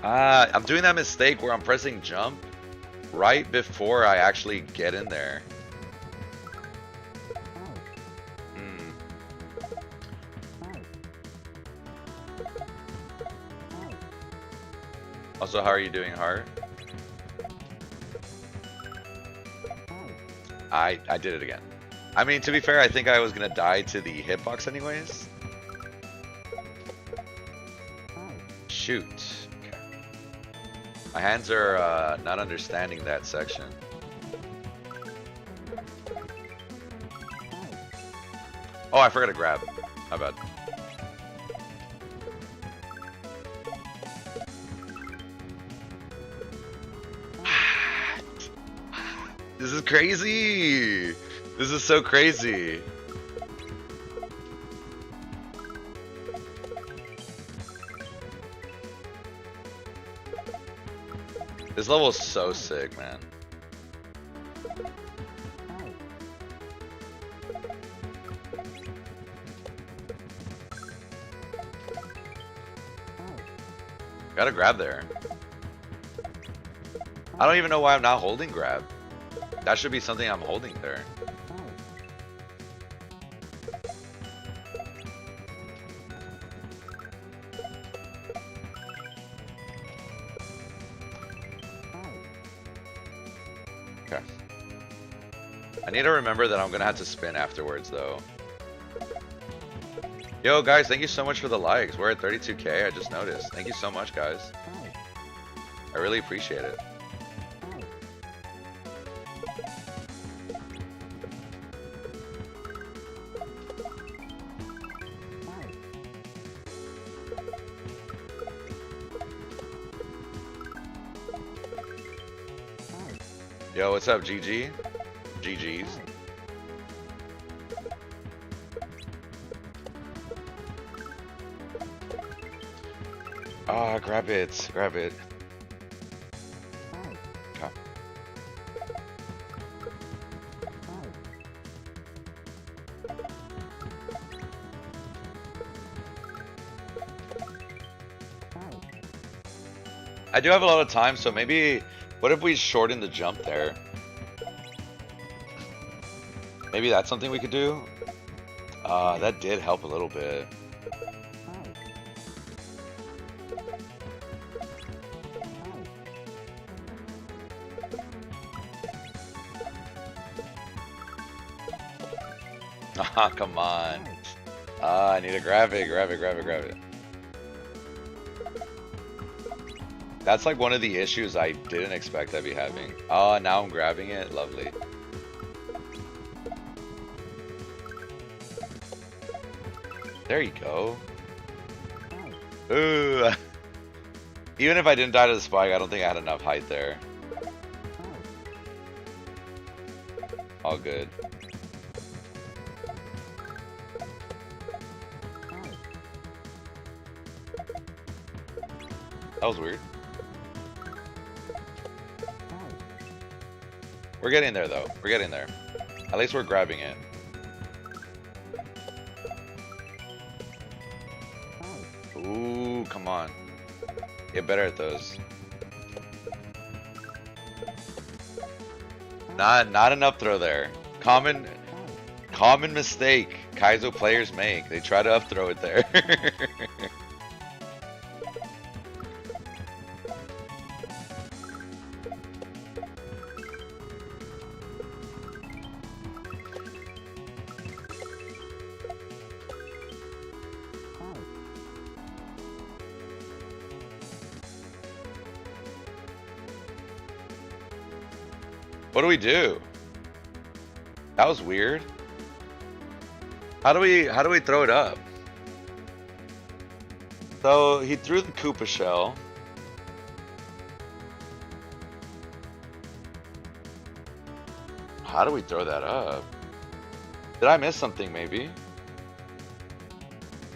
I'm doing that mistake where I'm pressing jump right before I actually get in there. Also, how are you doing, Heart? I did it again. I mean, to be fair, I think I was gonna die to the hitbox anyways. Shoot. Okay. My hands are not understanding that section. Oh, I forgot to grab. My bad. This is crazy. This is so crazy. This level is so sick, man. Gotta grab there. I don't even know why I'm not holding grab. That should be something I'm holding there. Okay. I need to remember that I'm gonna have to spin afterwards though. Yo guys, thank you so much for the likes. We're at 32K, I just noticed. Thank you so much, guys. I really appreciate it. Yo, what's up, GG? GG's. Ah, grab it, grab it. Okay. I do have a lot of time, so maybe, what if we shorten the jump there? Maybe that's something we could do? That did help a little bit. Ah, come on. I need to grab it, grab it, grab it, grab it. That's like one of the issues I didn't expect I'd be having. Oh, now I'm grabbing it. Lovely. There you go. Ooh. Even if I didn't die to the spike, I don't think I had enough height there. All good. That was weird. We're getting there though. We're getting there. At least we're grabbing it. Ooh, come on. Get better at those. Not an up throw there. Common mistake Kaizo players make. They try to up throw it there. What do we do? That was weird. How do we throw it up? So he threw the Koopa shell. How do we throw that up? Did I miss something maybe?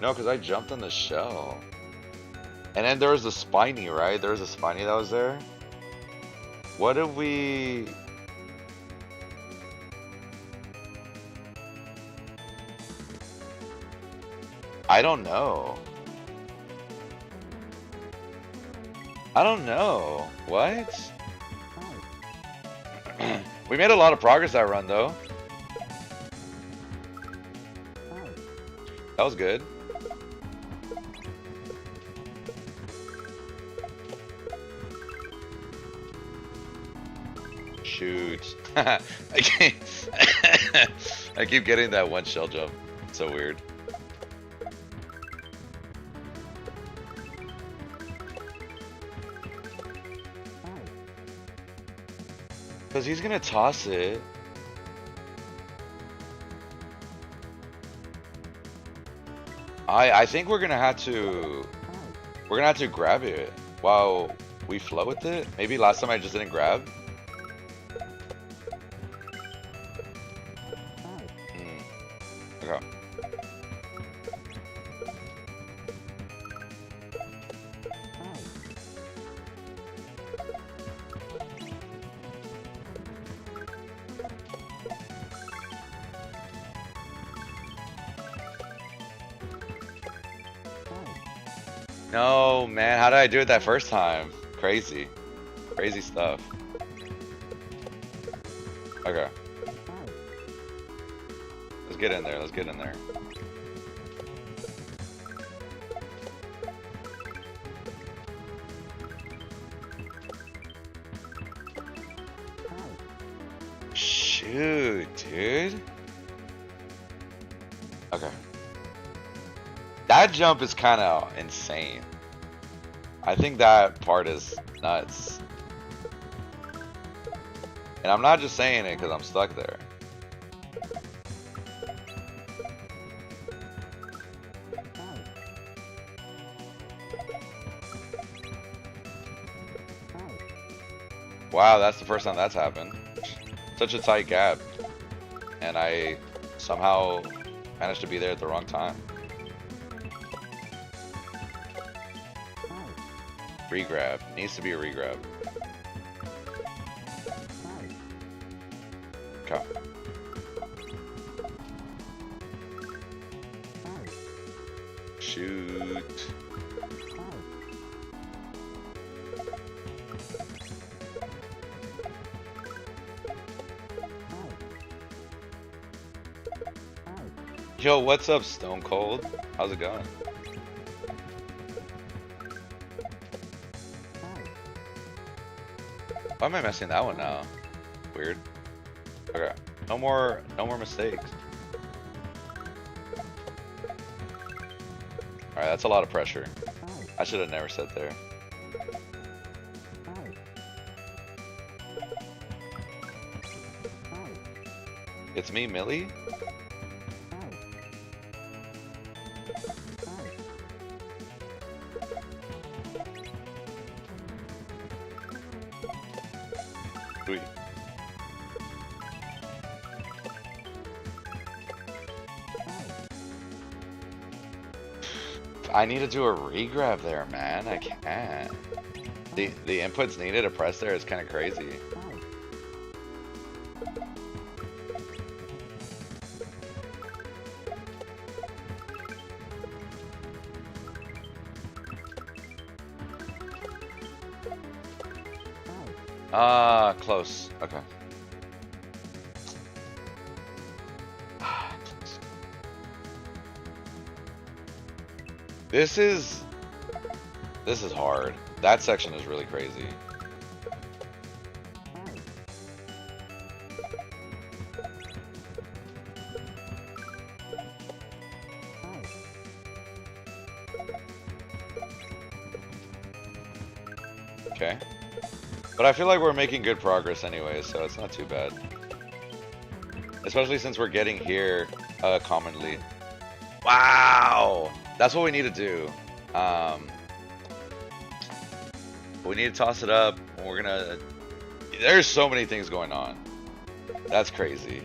No, because I jumped on the shell. And then there was a spiny, right? There was a spiny that was there. What did we... I don't know. I don't know. What? We made a lot of progress that run though. That was good. Shoot. I keep getting that one shell jump. It's so weird. Because he's gonna toss it. I think we're gonna have to grab it while we flow with it. Maybe last time I just didn't grab. Okay. No, man, how did I do it that first time? Crazy. Crazy stuff. Okay. Let's get in there, let's get in there. Shoot, dude. Okay. That jump is kind of insane. I think that part is nuts. And I'm not just saying it because I'm stuck there. Wow, that's the first time that's happened. Such a tight gap. And I somehow managed to be there at the wrong time. Regrab. Needs to be a regrab. Okay. Shoot. Yo, what's up, Stone Cold? How's it going? Why am I messing that one now? Weird. Okay. No more mistakes. Alright, that's a lot of pressure. I should have never sat there. It's me, Millie? Sweet. I need to do a regrab there, man. I can't. The inputs needed to press there is kind of crazy. Close. Okay. This is hard. That section is really crazy. Okay. But I feel like we're making good progress anyway, so it's not too bad. Especially since we're getting here commonly. Wow! That's what we need to do. We need to toss it up. We're gonna... There's so many things going on. That's crazy.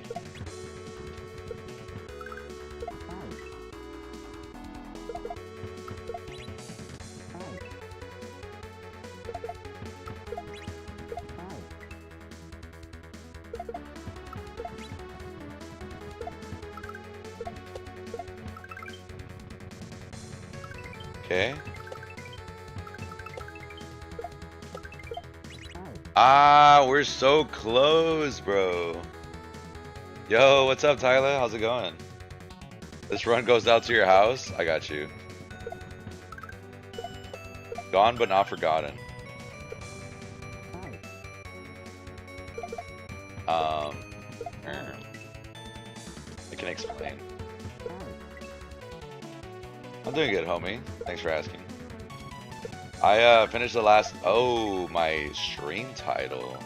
Okay. Ah, we're so close, bro. Yo, what's up, Tyler? How's it going? This run goes out to your house? I got you. Gone but not forgotten. I can explain. I'm doing good, homie. Thanks for asking. I finished the last... Oh, my stream title.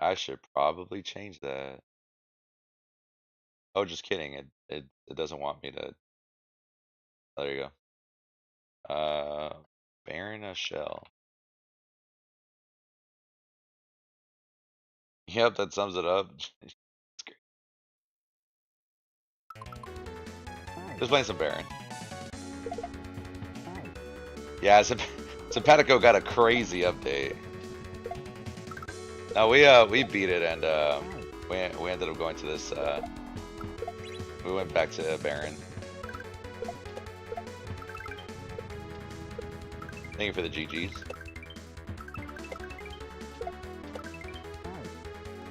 I should probably change that. Oh, just kidding. It doesn't want me to... There you go. Baron a shell. Yep, that sums it up. Just playing some Baron. Yeah, Simpatico got a crazy update. No, we beat it, and we ended up going to this. We went back to Baron. Thank you for the GGs.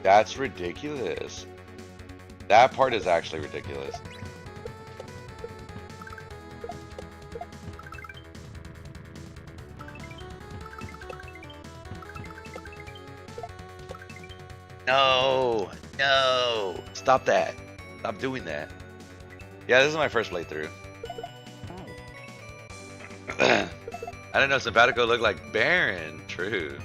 That's ridiculous. That part is actually ridiculous. No, no, stop that. Stop doing that. Yeah, this is my first playthrough. I didn't know Simpatico looked like Baron. True.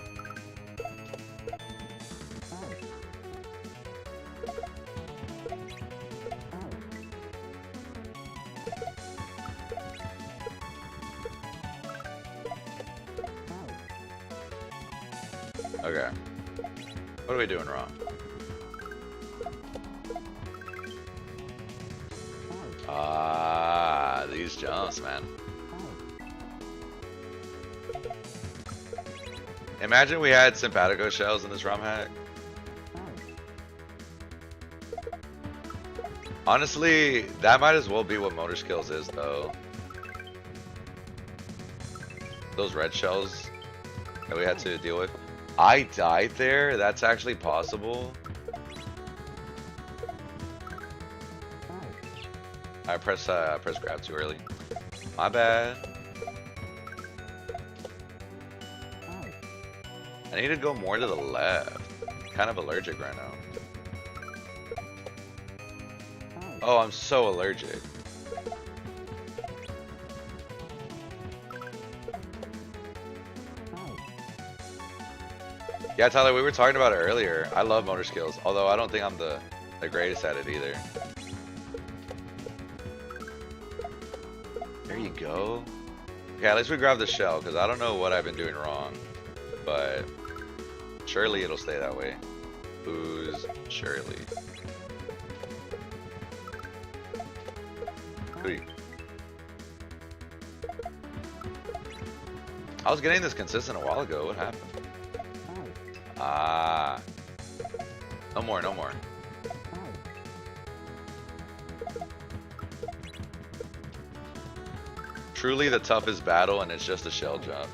Okay. What are we doing wrong? Ah, these jumps, man. Imagine we had Simpatico shells in this ROM hack. Honestly, that might as well be what Motor Skills is, though. Those red shells that we had to deal with. I died there? That's actually possible? I press grab too early. My bad. I need to go more to the left. I'm kind of allergic right now. Oh, I'm so allergic. Yeah, Tyler, we were talking about it earlier. I love Motor Skills, although I don't think I'm the greatest at it either. There you go. Okay, at least we grab the shell, because I don't know what I've been doing wrong. But surely it'll stay that way. Who's surely? I was getting this consistent a while ago. What happened? Ah. No more, no more. Truly the toughest battle, and it's just a shell jump.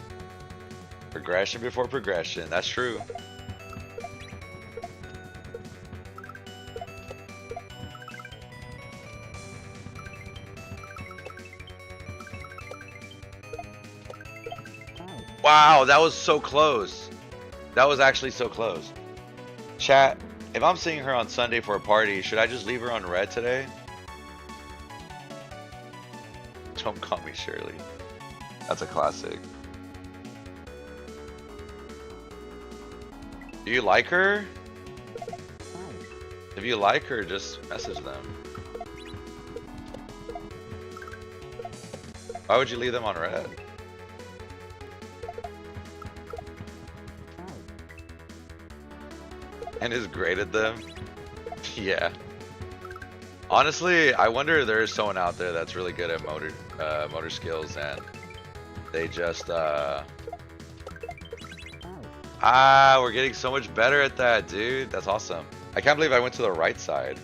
Progression before progression. That's true. Wow, that was so close. That was actually so close. Chat, if I'm seeing her on Sunday for a party, should I just leave her on red today? Don't call me Shirley. That's a classic. Do you like her? If you like her, just message them. Why would you leave them on red? And is great at them? Yeah. Honestly, I wonder if there is someone out there that's really good at motor skills and they just we're getting so much better at that, dude. That's awesome. I can't believe I went to the right side.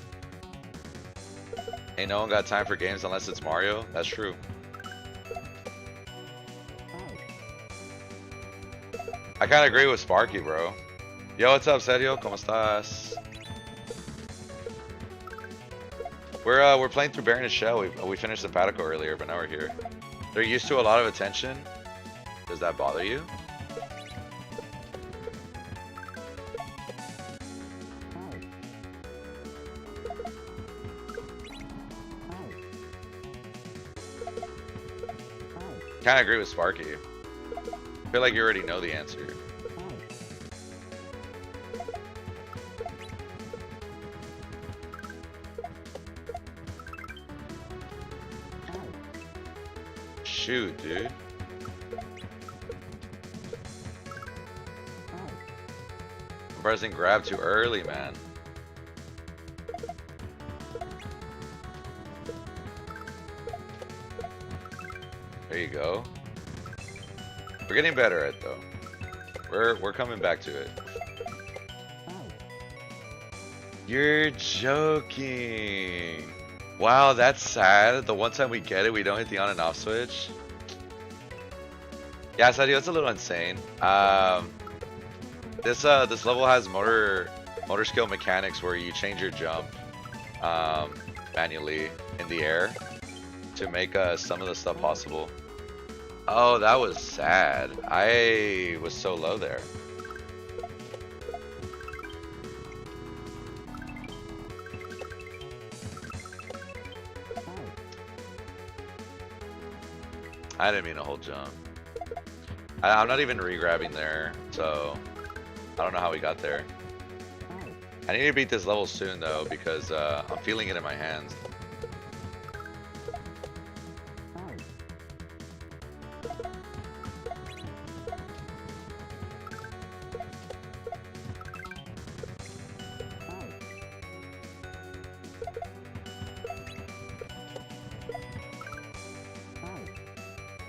Ain't no one got time for games unless it's Mario. That's true. I kind of agree with Sparky, bro. Yo, what's up, Sergio? ¿Cómo estás? We're playing through Baroness Shell. We finished the Pataco earlier, but now we're here. They're used to a lot of attention. Does that bother you? Kind of agree with Sparky. I feel like you already know the answer. Shoot, dude. I'm pressing grab too early, man. There you go. We're getting better at it, though. We're coming back to it. You're joking. Wow, that's sad. The one time we get it, we don't hit the on and off switch. Yeah, Sadio, it's a little insane. This level has motor skill mechanics where you change your jump manually in the air to make some of the stuff possible. Oh, that was sad. I was so low there. I didn't mean to hold jump. I'm not even re-grabbing there, so I don't know how we got there. I need to beat this level soon though, because I'm feeling it in my hands.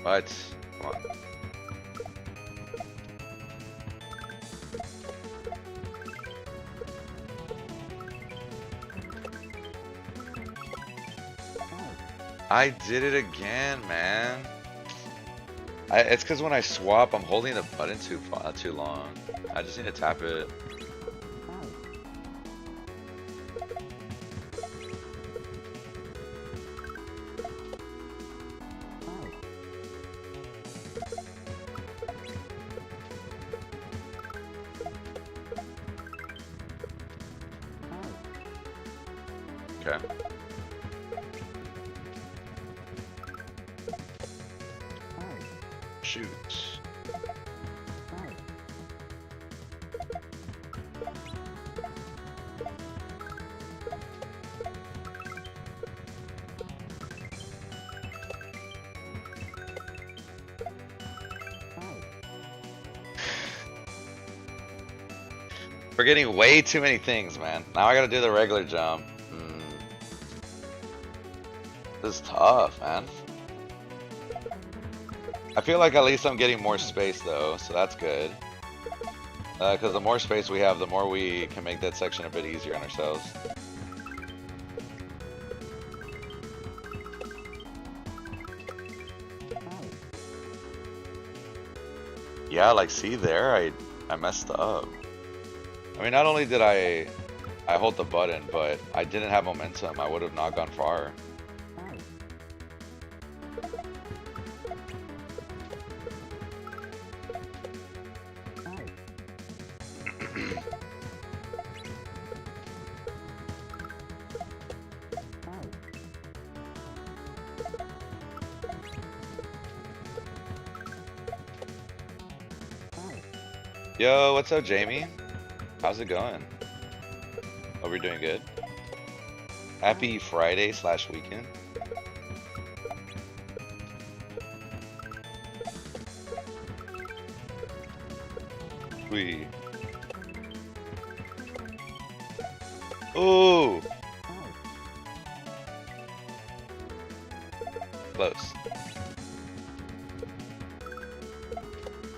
What? Come on. I did it again, man. It's because when I swap, I'm holding the button too long. I just need to tap it. Okay. Shoot. We're getting way too many things, man. Now I gotta do the regular jump. This is tough, man. I feel like at least I'm getting more space though, so that's good. Because the more space we have, the more we can make that section a bit easier on ourselves. Yeah, like see there, I messed up. I mean, not only did I hold the button, but I didn't have momentum. I would have not gone far. Yo, what's up, Jamie? How's it going? Hope you're doing good. Happy Friday / weekend. Ooh. Close.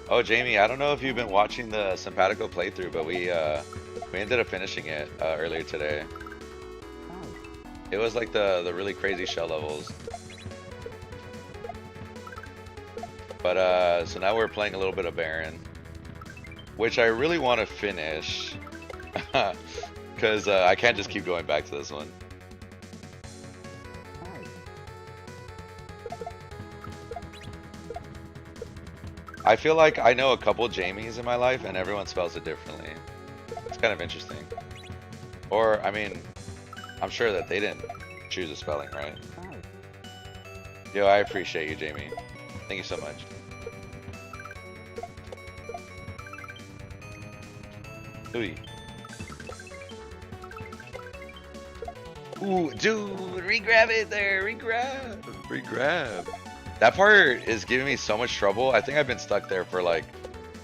Oh, Jamie, I don't know if you've been watching the Simpatico playthrough, but we ended up finishing it earlier today. It was like the really crazy shell levels. But so now we're playing a little bit of Baron, which I really want to finish because I can't just keep going back to this one. I feel like I know a couple Jamies in my life and everyone spells it differently. It's kind of interesting. Or, I mean, I'm sure that they didn't choose a spelling, right? Yo, I appreciate you, Jamie. Thank you so much. Ooh. Ooh, dude, regrab it there, regrab. That part is giving me so much trouble. I think I've been stuck there for like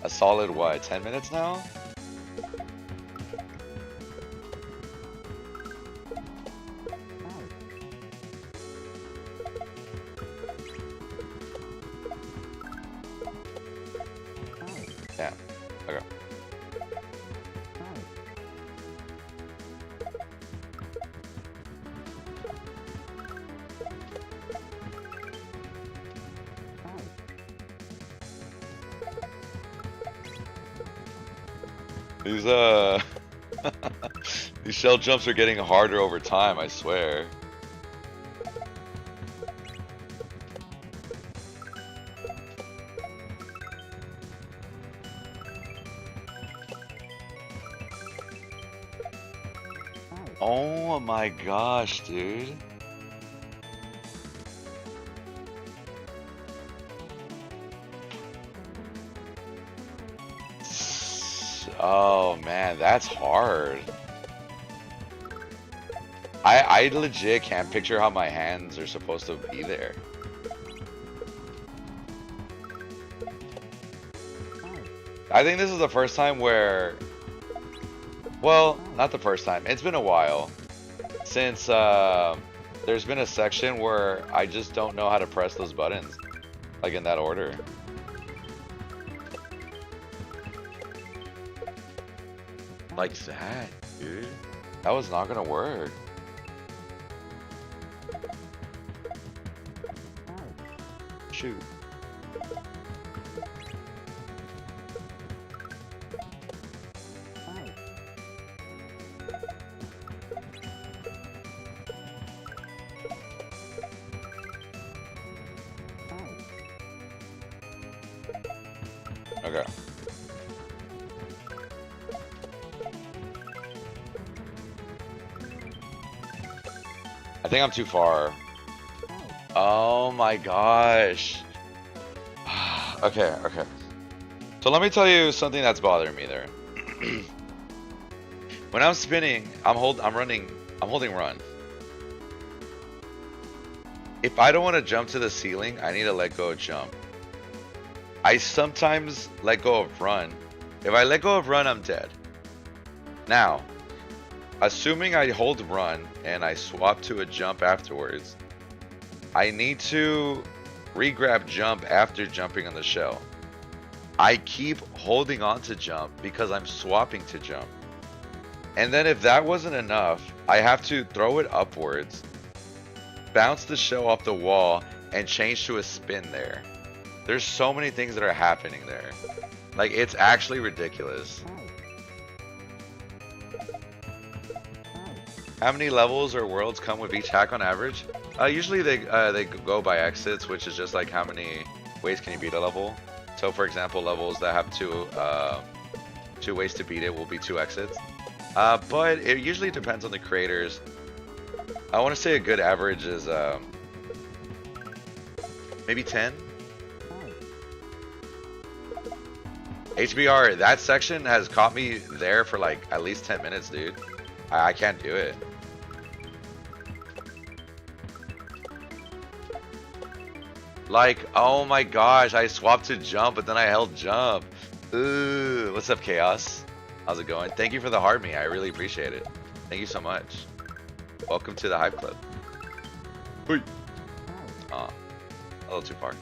a solid, what, 10 minutes now? Yeah, okay. These these shell jumps are getting harder over time, I swear. Oh my gosh, dude. Oh man, that's hard. I legit can't picture how my hands are supposed to be there. I think this is the first time where, well, not the first time. It's been a while since there's been a section where I just don't know how to press those buttons, like in that order. Like that, dude. That was not gonna work. Shoot. Okay. I think I'm too far. Oh my gosh. Okay. So let me tell you something that's bothering me there. When I'm spinning, I'm holding run. If I don't want to jump to the ceiling, I need to let go of jump. I sometimes let go of run. If I let go of run, I'm dead. Now, assuming I hold run and I swap to a jump afterwards, I need to regrab jump after jumping on the shell. I keep holding on to jump because I'm swapping to jump. And then if that wasn't enough, I have to throw it upwards, bounce the shell off the wall, and change to a spin there. There's so many things that are happening there. Like, it's actually ridiculous. How many levels or worlds come with each hack on average? Usually they go by exits, which is just like how many ways can you beat a level. So for example, levels that have two ways to beat it will be 2 exits. But it usually depends on the creators. I want to say a good average is maybe 10. HBR, that section has caught me there for like at least 10 minutes, dude. I can't do it. Like, oh my gosh, I swapped to jump, but then I held jump. Ooh, what's up, Chaos? How's it going? Thank you for the heart me. I really appreciate it. Thank you so much. Welcome to the Hype Club. Hey. Oh, a little too far.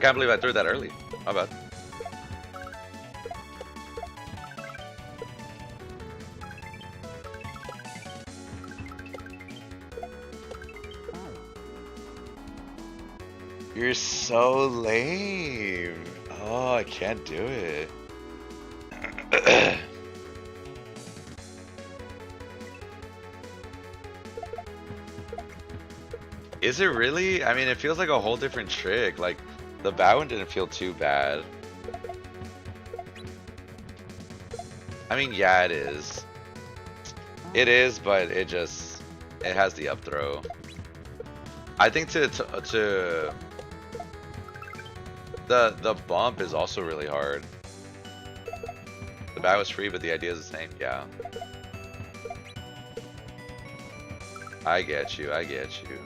Can't believe I threw that early. My bad. You're so lame. Oh, I can't do it. Is it really? I mean, it feels like a whole different trick. Like, the bad one didn't feel too bad. I mean, yeah, it is. It is, but it has the up throw. I think the bump is also really hard. The bat was free, but the idea is the same. Yeah. I get you. I get you.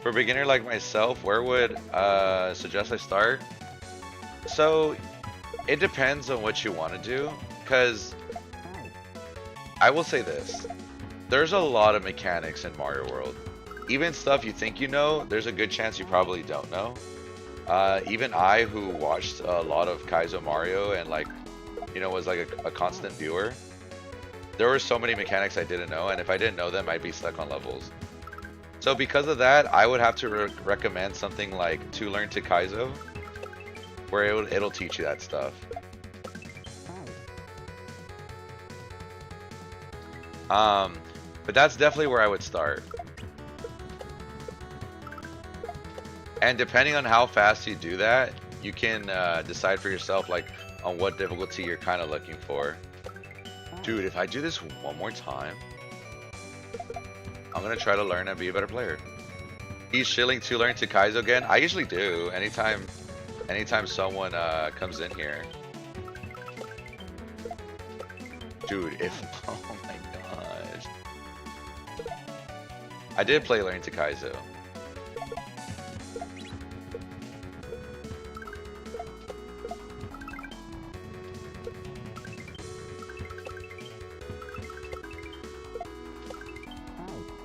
For a beginner like myself, where would suggest I start? So it depends on what you want to do, because I will say this. There's a lot of mechanics in Mario World. Even stuff you think you know, there's a good chance you probably don't know. Even I, who watched a lot of Kaizo Mario and like, you know, was like a constant viewer, there were so many mechanics I didn't know, and if I didn't know them, I'd be stuck on levels. So because of that, I would have to recommend something like To Learn to Kaizo, where it'll teach you that stuff. But that's definitely where I would start. And depending on how fast you do that, you can decide for yourself like on what difficulty you're kind of looking for. Dude, if I do this one more time, I'm gonna try to learn and be a better player. He's shilling To Learn to Kaizo again. I usually do anytime someone comes in here. Dude, oh my gosh, I did play Learn to Kaizo.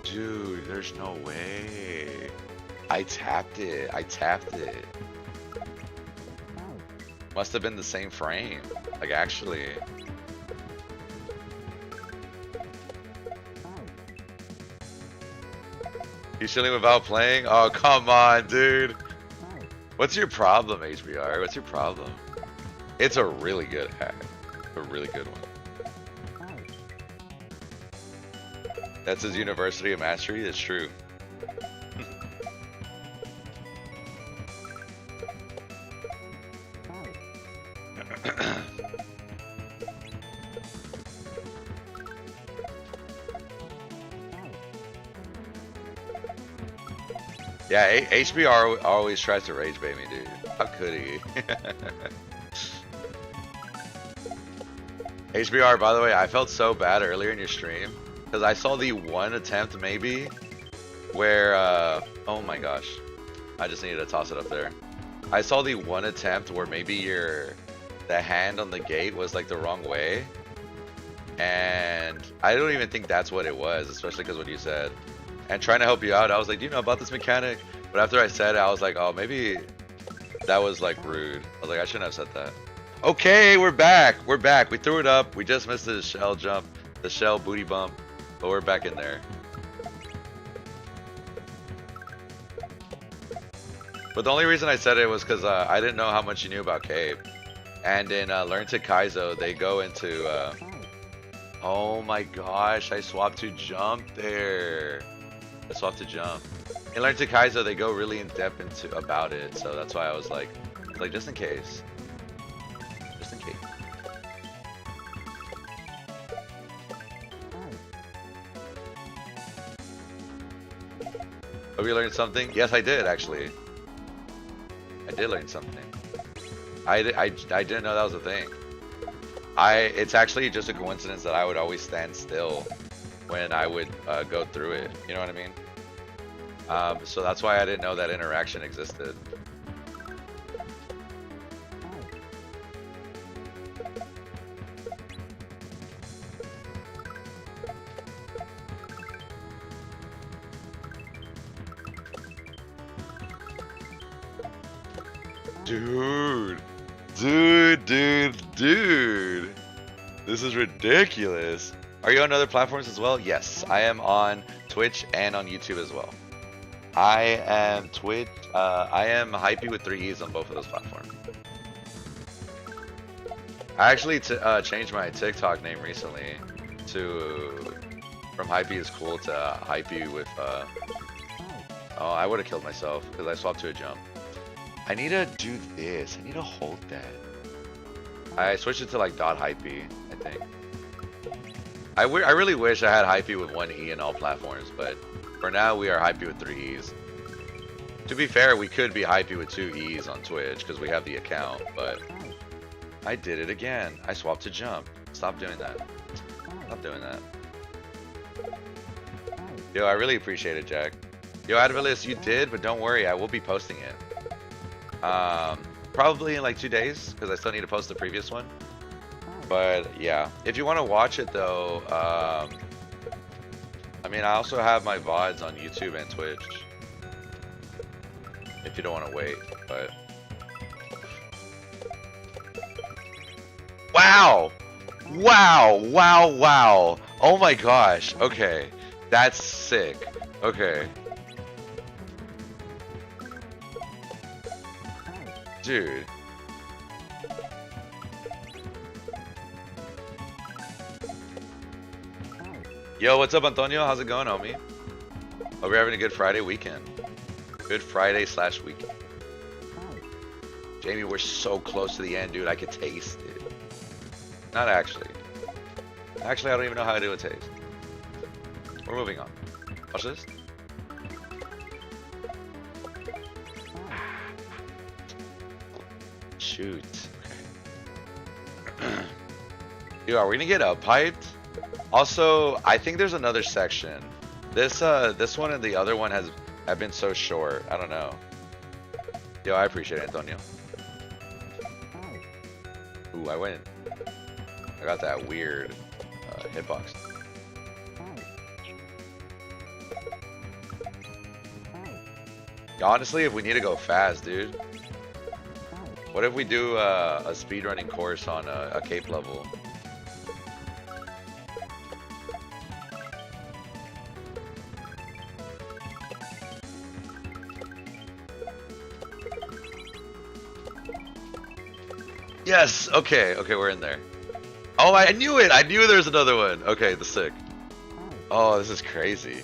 Dude, there's no way. I tapped it. Must have been the same frame. Like, actually. You shilling without playing? Oh, come on, dude. What's your problem, HBR? What's your problem? It's a really good hack. A really good one. That's his University of Mastery. It's true. Yeah, HBR always tries to rage bait me, dude. How could he? HBR, by the way, I felt so bad earlier in your stream because I saw the one attempt maybe where, oh my gosh, I just needed to toss it up there. I saw the one attempt where maybe the hand on the gate was like the wrong way, and I don't even think that's what it was, especially because what you said. And trying to help you out, I was like, do you know about this mechanic? But after I said it, I was like, oh, maybe that was like rude. I was like, I shouldn't have said that. Okay, we're back. We're back. We threw it up. We just missed the shell jump, the shell booty bump, but we're back in there. But the only reason I said it was because I didn't know how much you knew about Cave. And in Learn to Kaizo, they go into... oh my gosh, I swapped to jump there. I swapped to jump. In Learn to Kaizo, they go really in depth into about it. So that's why I was like just in case. Just in case. Hope you learned something? Yes, I did actually. I did learn something. I didn't know that was a thing. It's actually just a coincidence that I would always stand still when I would go through it. You know what I mean? So that's why I didn't know that interaction existed. Dude. This is ridiculous. Are you on other platforms as well? Yes, I am on Twitch and on YouTube as well. I am Hypey with 3 E's on both of those platforms. I actually changed my TikTok name recently from Hypey is cool to Hypey with oh, I would have killed myself because I swapped to a jump. I need to do this. I need to hold that. I switched it to like .hypey, I think. I really wish I had Hypey with 1 E in all platforms, but for now we are Hypey with 3 E's. To be fair, we could be Hypey with 2 E's on Twitch because we have the account, but I did it again. I swapped to jump. Stop doing that. Stop doing that. Yo, I really appreciate it, Jack. Yo, Advilis, you did, but don't worry, I will be posting it. Probably in like 2 days because I still need to post the previous one. But yeah, if you want to watch it though, I mean, I also have my VODs on YouTube and Twitch. If you don't want to wait, but wow, oh my gosh. Okay, that's sick. Okay. Dude. Yo, what's up, Antonio? How's it going, homie? Hope you're having a good Friday weekend. Good Friday / weekend. Jamie, we're so close to the end, dude. I could taste it. Not actually. Actually, I don't even know how to do a taste. We're moving on. Watch this. Shoot. Okay. Dude, are we gonna get up-piped? Also, I think there's another section. This one and the other one have been so short. I don't know. Yo, I appreciate it, Antonio. Ooh, I went. I got that weird hitbox. Honestly, if we need to go fast, dude. What if we do a speedrunning course on a cape level? Yes. Okay. Okay, we're in there. Oh, I knew it. I knew there was another one. Okay, the sick. Oh, this is crazy.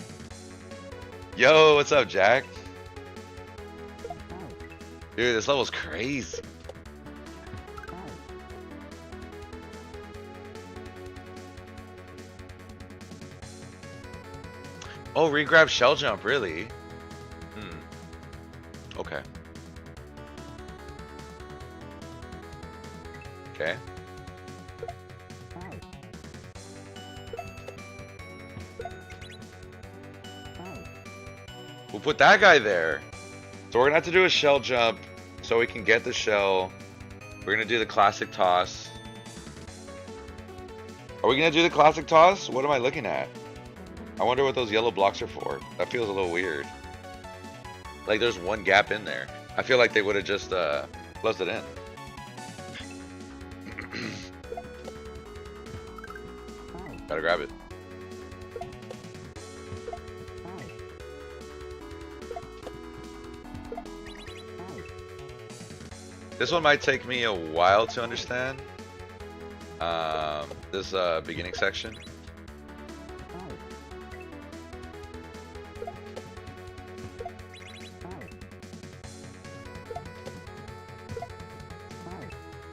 Yo, what's up, Jack? Dude, this level's crazy. Oh, regrab shell jump, really? Okay. Okay. Who put that guy there? So we're gonna have to do a shell jump so we can get the shell. We're gonna do the classic toss. Are we gonna do the classic toss? What am I looking at? I wonder what those yellow blocks are for. That feels a little weird. Like there's one gap in there. I feel like they would have just closed it in. Gotta grab it. This one might take me a while to understand. This beginning section.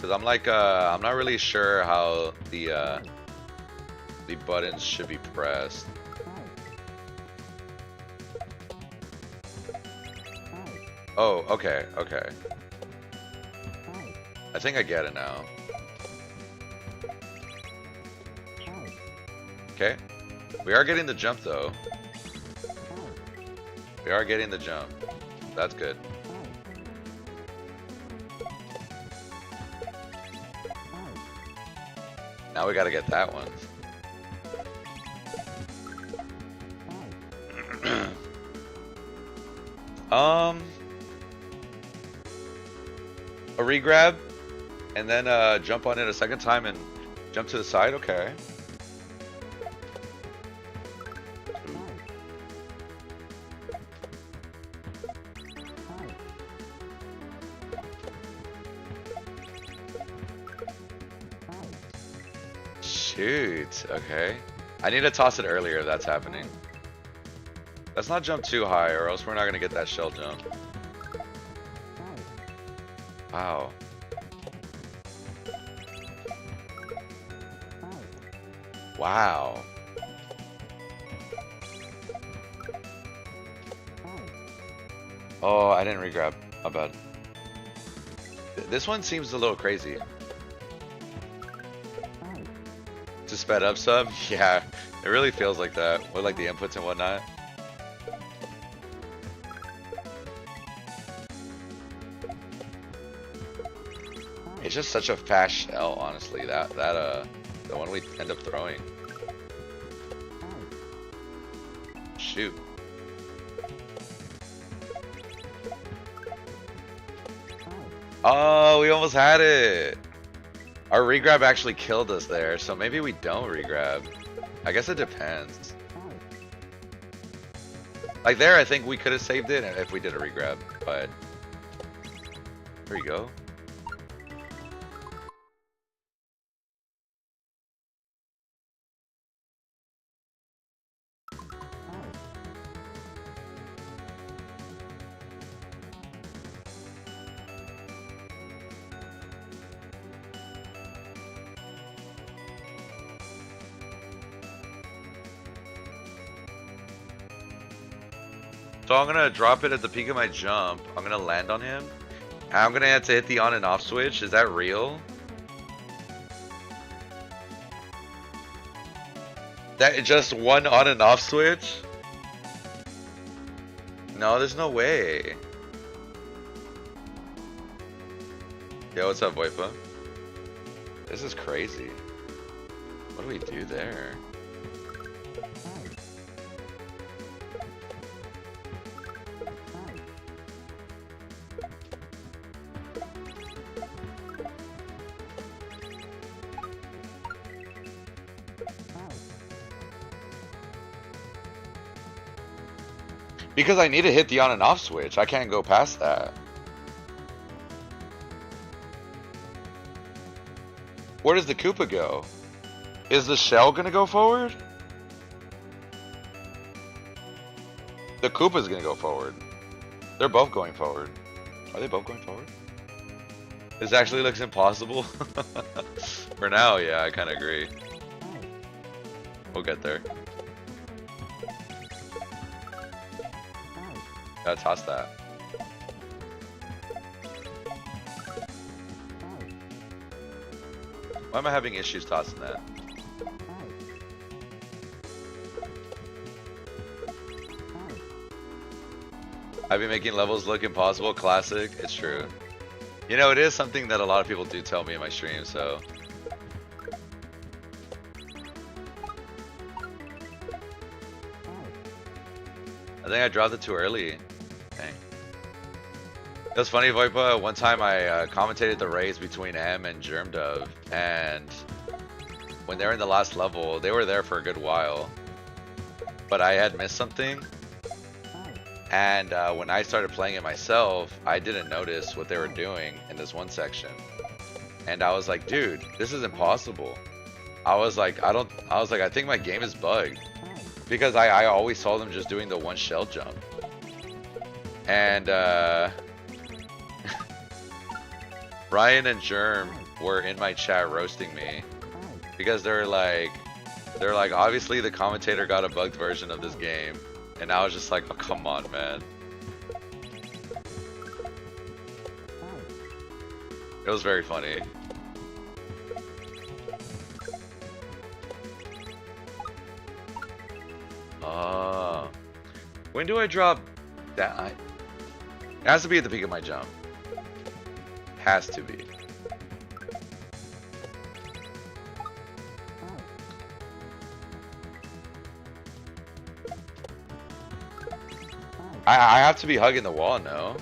Cause I'm like, I'm not really sure how the buttons should be pressed. Oh, okay, okay. I think I get it now. Okay. We are getting the jump though. We are getting the jump. That's good. Now we gotta get that one. A regrab, and then jump on it a second time and jump to the side. Okay. Shoot. Okay. I need to toss it earlier if that's happening. Let's not jump too high, or else we're not gonna get that shell jump. Wow. Wow. Oh, I didn't regrab. My bad. This one seems a little crazy. To sped up sub? Yeah, it really feels like that. With like the inputs and whatnot. It's just such a fast shell, honestly. The one we end up throwing. Shoot. Oh, we almost had it. Our regrab actually killed us there, so maybe we don't regrab. I guess it depends. Like there, I think we could have saved it if we did a regrab, but there you go. So I'm gonna drop it at the peak of my jump. I'm gonna land on him. And I'm gonna have to hit the on and off switch. Is that real? That just one on and off switch? No, there's no way. Yo, what's up, Voipa? This is crazy. What do we do there? Because I need to hit the on and off switch. I can't go past that. Where does the Koopa go? Is the shell gonna go forward? The Koopa's gonna go forward. They're both going forward. Are they both going forward? This actually looks impossible. For now, yeah, I kind of agree. We'll get there. Gotta toss that. Why am I having issues tossing that? I've been making levels look impossible. Classic. It's true. You know, it is something that a lot of people do tell me in my stream, so. I think I dropped it too early. Dang. It was funny, Voipa. One time I commentated the race between M and Germdove, and when they were in the last level, they were there for a good while. But I had missed something. And when I started playing it myself, I didn't notice what they were doing in this one section. And I was like, dude, this is impossible. I was like, I think my game is bugged. Because I always saw them just doing the one shell jump. And Ryan and Germ were in my chat roasting me. Because they're like, obviously the commentator got a bugged version of this game. And I was just like, oh, come on, man. It was very funny. When do I drop that? It has to be at the peak of my jump. Has to be. I have to be hugging the wall, no?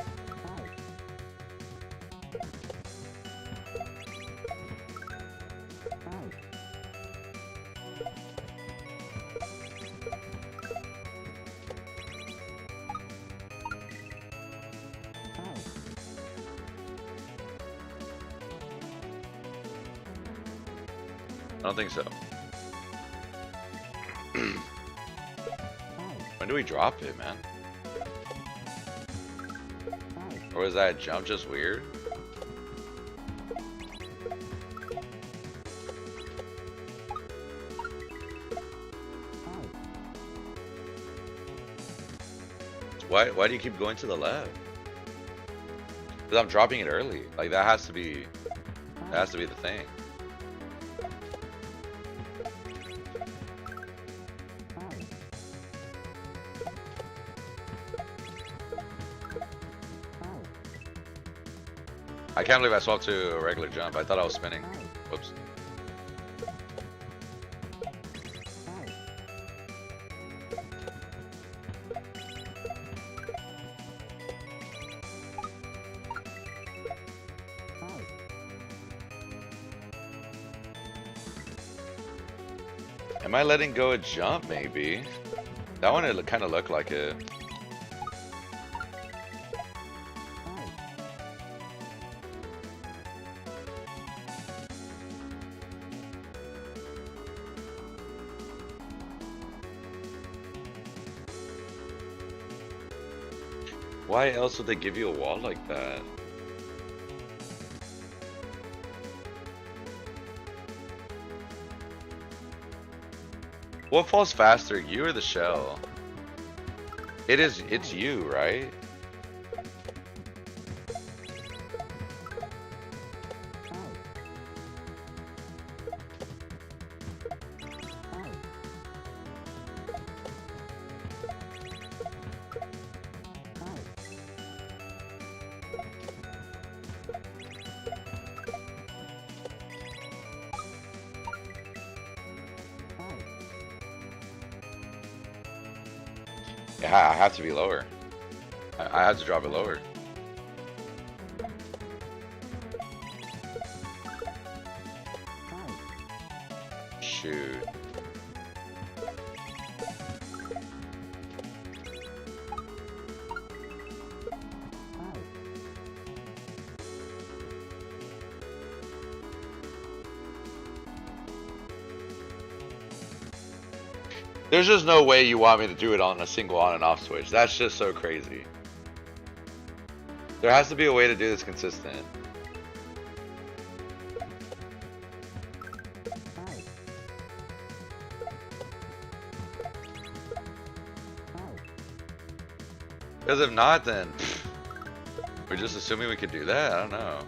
I don't think so. When do we drop it, man? Or was that jump just weird? Why do you keep going to the left? Because I'm dropping it early. Like that has to be the thing. I can't believe I swapped to a regular jump. I thought I was spinning. Whoops. Am I letting go a jump, maybe? That one, it kind of looked like it. Why else would they give you a wall like that? What falls faster, you or the shell? It's you, right? Yeah, I have to be lower. I have to drop it lower. Shoot. There's just no way you want me to do it on a single on and off switch. That's just so crazy. There has to be a way to do this consistent. Because if not, then we're just assuming we could do that? I don't know.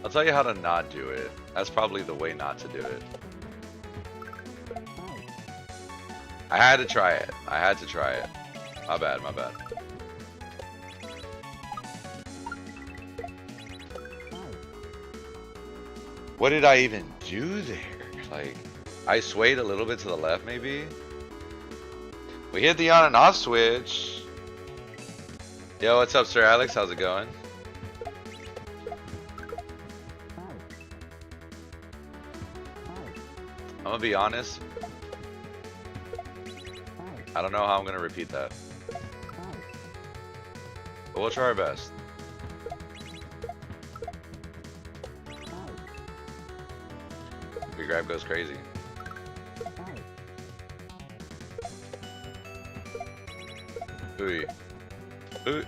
I'll tell you how to not do it. That's probably the way not to do it. I had to try it. I had to try it. My bad, my bad. What did I even do there? Like, I swayed a little bit to the left, maybe? We hit the on and off switch. Yo, what's up, Sir Alex? How's it going? I'm gonna be honest. I don't know how I'm gonna repeat that. But we'll try our best. Grab goes crazy. Ooh. Ooh.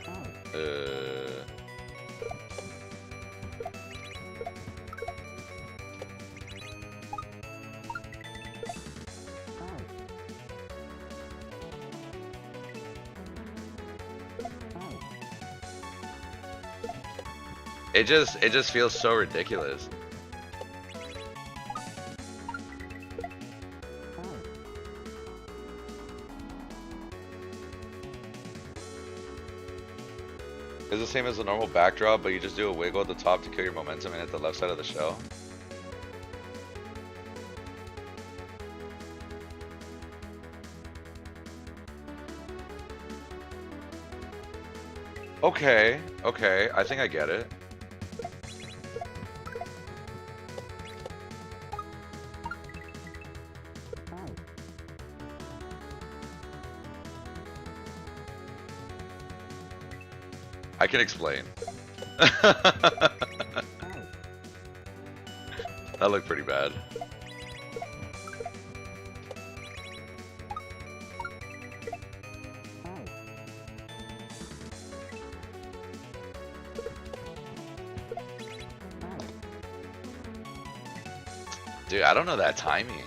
It just feels so ridiculous. It's the same as a normal backdrop, but you just do a wiggle at the top to kill your momentum and hit the left side of the shell. Okay, okay, I think I get it. I can explain. That looked pretty bad. Dude, I don't know that timing.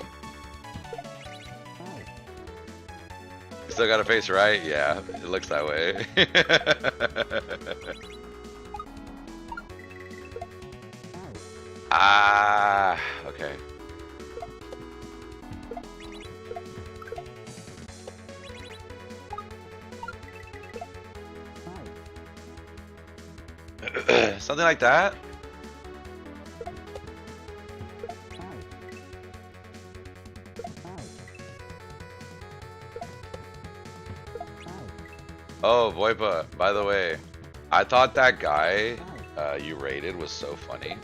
You still got a face right? Yeah, it looks that way. Ah, okay. Something like that? Oh, Voipa, by the way, I thought that guy you rated was so funny.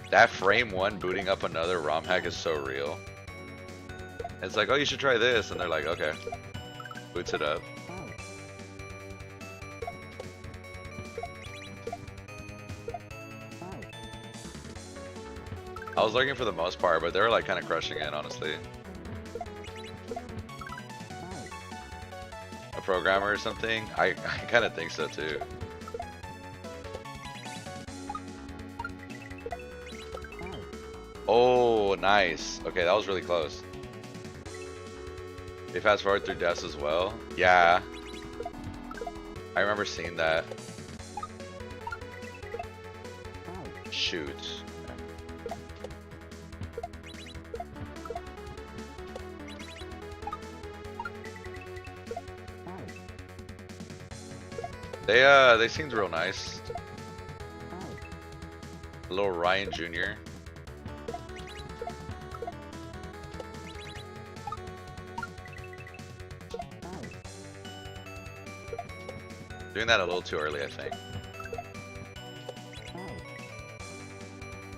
That frame one booting up another ROM hack is so real. It's like, oh, you should try this, and they're like, okay. Boots it up. I was looking for the most part, but they were like kind of crushing it, honestly. A programmer or something? I kind of think so too. Oh, nice. Okay, that was really close. They fast forward through deaths as well? Yeah. I remember seeing that. Shoot. They seemed real nice. A little Ryan Jr. Doing that a little too early, I think.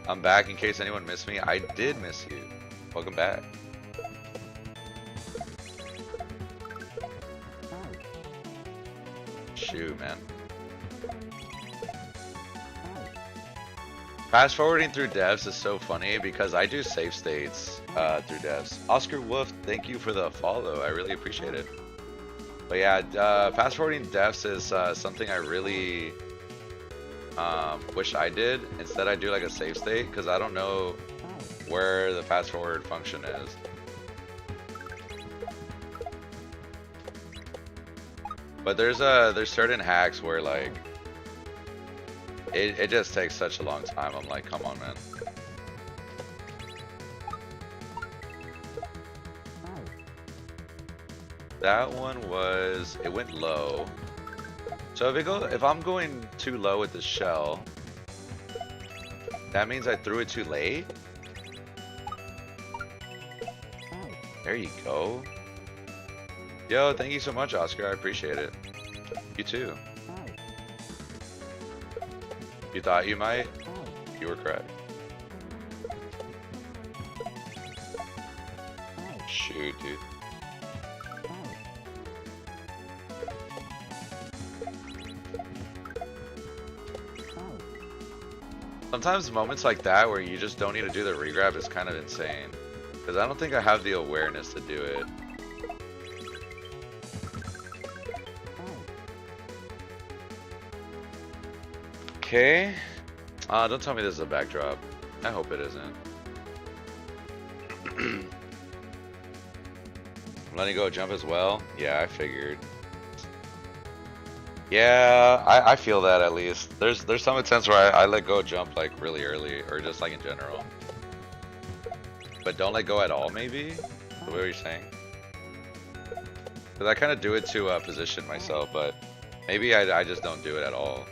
I'm back in case anyone missed me. I did miss you. Welcome back. Shoot, man. Fast forwarding through devs is so funny because I do save states through devs. Oscar Wolf, thank you for the follow. I really appreciate it. But yeah, fast forwarding devs is something I really wish I did. Instead, I do like a save state because I don't know where the fast forward function is. But there's certain hacks where like it just takes such a long time. I'm like, come on, man. That one was, it went low. So if I'm going too low with the shell, that means I threw it too late. There you go. Yo, thank you so much, Oscar. I appreciate it. You too. You thought you might? You were correct. Shoot, dude. Sometimes moments like that where you just don't need to do the regrab is kind of insane. Because I don't think I have the awareness to do it. Okay. Don't tell me this is a backdrop. I hope it isn't. I'm letting go jump as well. Yeah, I figured. Yeah, I feel that at least. There's some instances where I let go jump like really early, or just like in general. But don't let go at all, maybe? The way you're saying? Because I kind of do it to position myself, but maybe I just don't do it at all.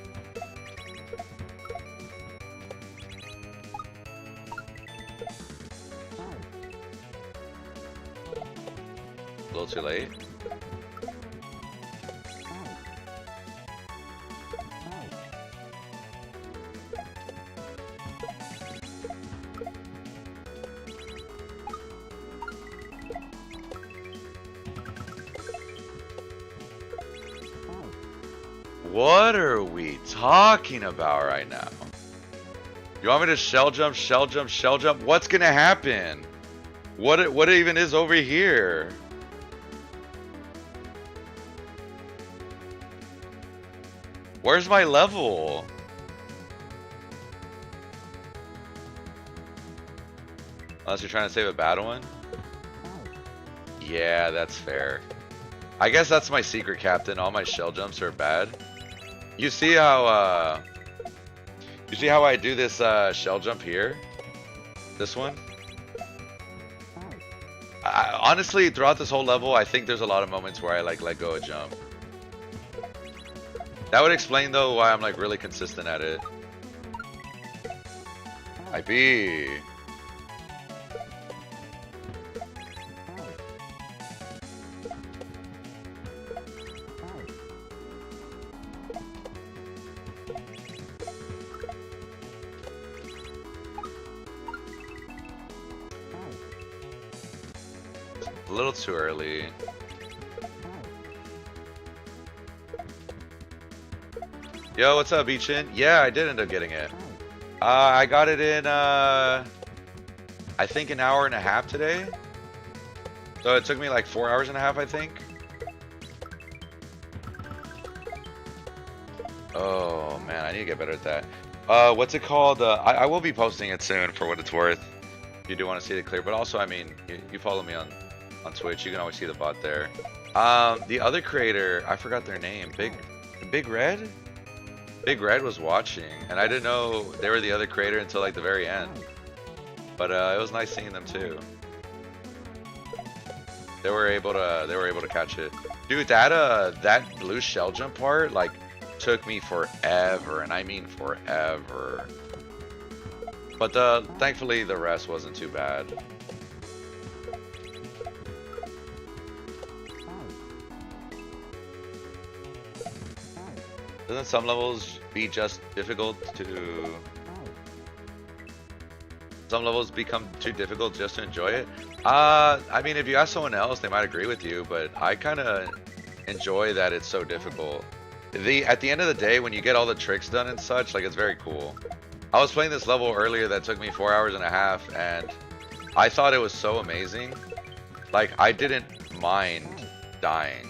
A little too late? What are we talking about right now? You want me to shell jump, shell jump, shell jump? What's gonna happen? What even is over here? Where's my level? Unless you're trying to save a bad one? Yeah, that's fair. I guess that's my secret, Captain. All my shell jumps are bad. You see how I do this shell jump here? This one? Honestly, throughout this whole level, I think there's a lot of moments where I like let go of jump. That would explain though why I'm like really consistent at it. IB. A little too early. Yo, what's up, Beachin? Yeah, I did end up getting it. I got it in, I think an hour and a half today. So it took me like 4 hours and a half, I think. Oh, man, I need to get better at that. What's it called? I will be posting it soon for what it's worth. If you do want to see it clear. But also, I mean, you follow me on Twitch. You can always see the bot there. The other creator, I forgot their name. Big Red? Big Red was watching, and I didn't know they were the other creator until like the very end. But it was nice seeing them too. They were able to catch it. Dude, that blue shell jump part like took me forever, and I mean forever. But thankfully the rest wasn't too bad. Doesn't some levels be just difficult to... Some levels become too difficult just to enjoy it? I mean, if you ask someone else, they might agree with you, but I kind of enjoy that it's so difficult. At the end of the day, when you get all the tricks done and such, like, it's very cool. I was playing this level earlier that took me 4 hours and a half, and I thought it was so amazing. Like, I didn't mind dying.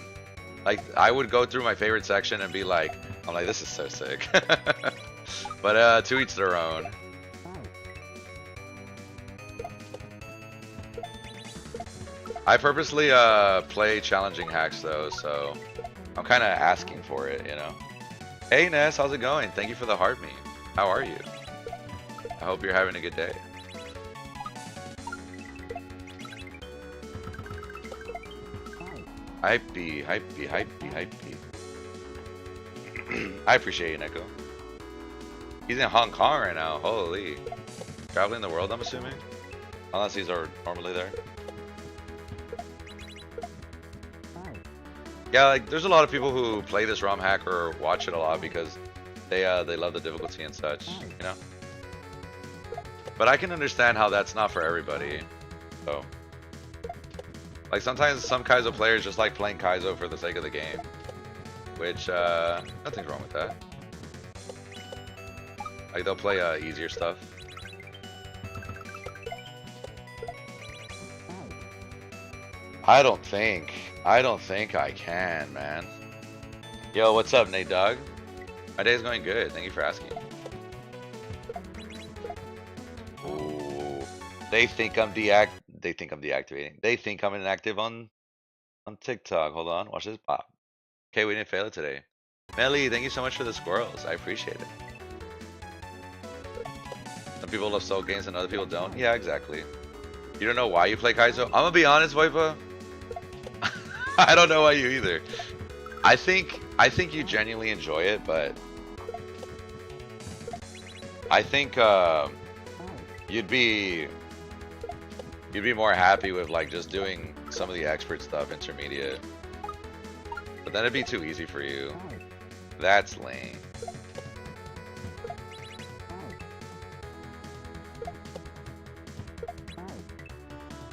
Like, I would go through my favorite section and be like, I'm like, this is so sick. But to each their own. I purposely play challenging hacks though, so I'm kind of asking for it, you know. Hey Ness, how's it going? Thank you for the heart me. How are you? I hope you're having a good day. Hypey, hypey, hypey, hypey. I appreciate you, Neko. He's in Hong Kong right now. Holy. Traveling the world, I'm assuming? Unless he's normally there. Yeah, like there's a lot of people who play this ROM hack or watch it a lot because they love the difficulty and such, you know? But I can understand how that's not for everybody. So like sometimes some Kaizo players just like playing Kaizo for the sake of the game. Which nothing's wrong with that. Like they'll play easier stuff. I don't think I can, man. Yo, what's up, Nate Dog? My day's going good. Thank you for asking. Ooh, they think I'm deactivating. They think I'm inactive on TikTok. Hold on, watch this pop. Okay, we didn't fail it today. Melly, thank you so much for the squirrels. I appreciate it. Some people love soul games and other people don't. Yeah, exactly. You don't know why you play Kaizo? I'm gonna be honest, Wipa. I don't know why you either. I think you genuinely enjoy it, but I think you'd be more happy with like just doing some of the expert stuff, intermediate. But then it'd be too easy for you. That's lame.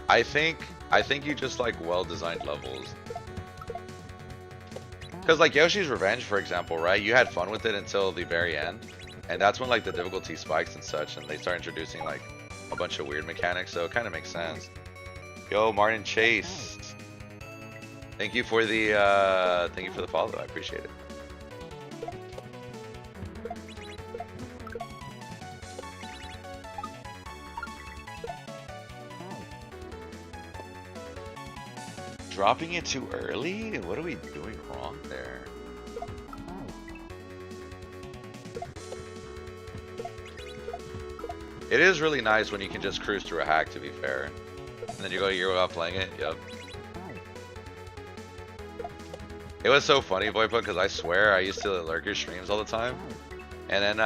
I think you just like well-designed levels. Because like Yoshi's Revenge, for example, right? You had fun with it until the very end. And that's when like the difficulty spikes and such, and they start introducing like a bunch of weird mechanics, so it kind of makes sense. Yo, Martin Chase. Thank you for the follow. I appreciate it. Dropping it too early? What are we doing wrong there? It is really nice when you can just cruise through a hack, to be fair. And then you go a year without playing it. Yep. It was so funny, Voipa, because I swear I used to lurk your streams all the time. And then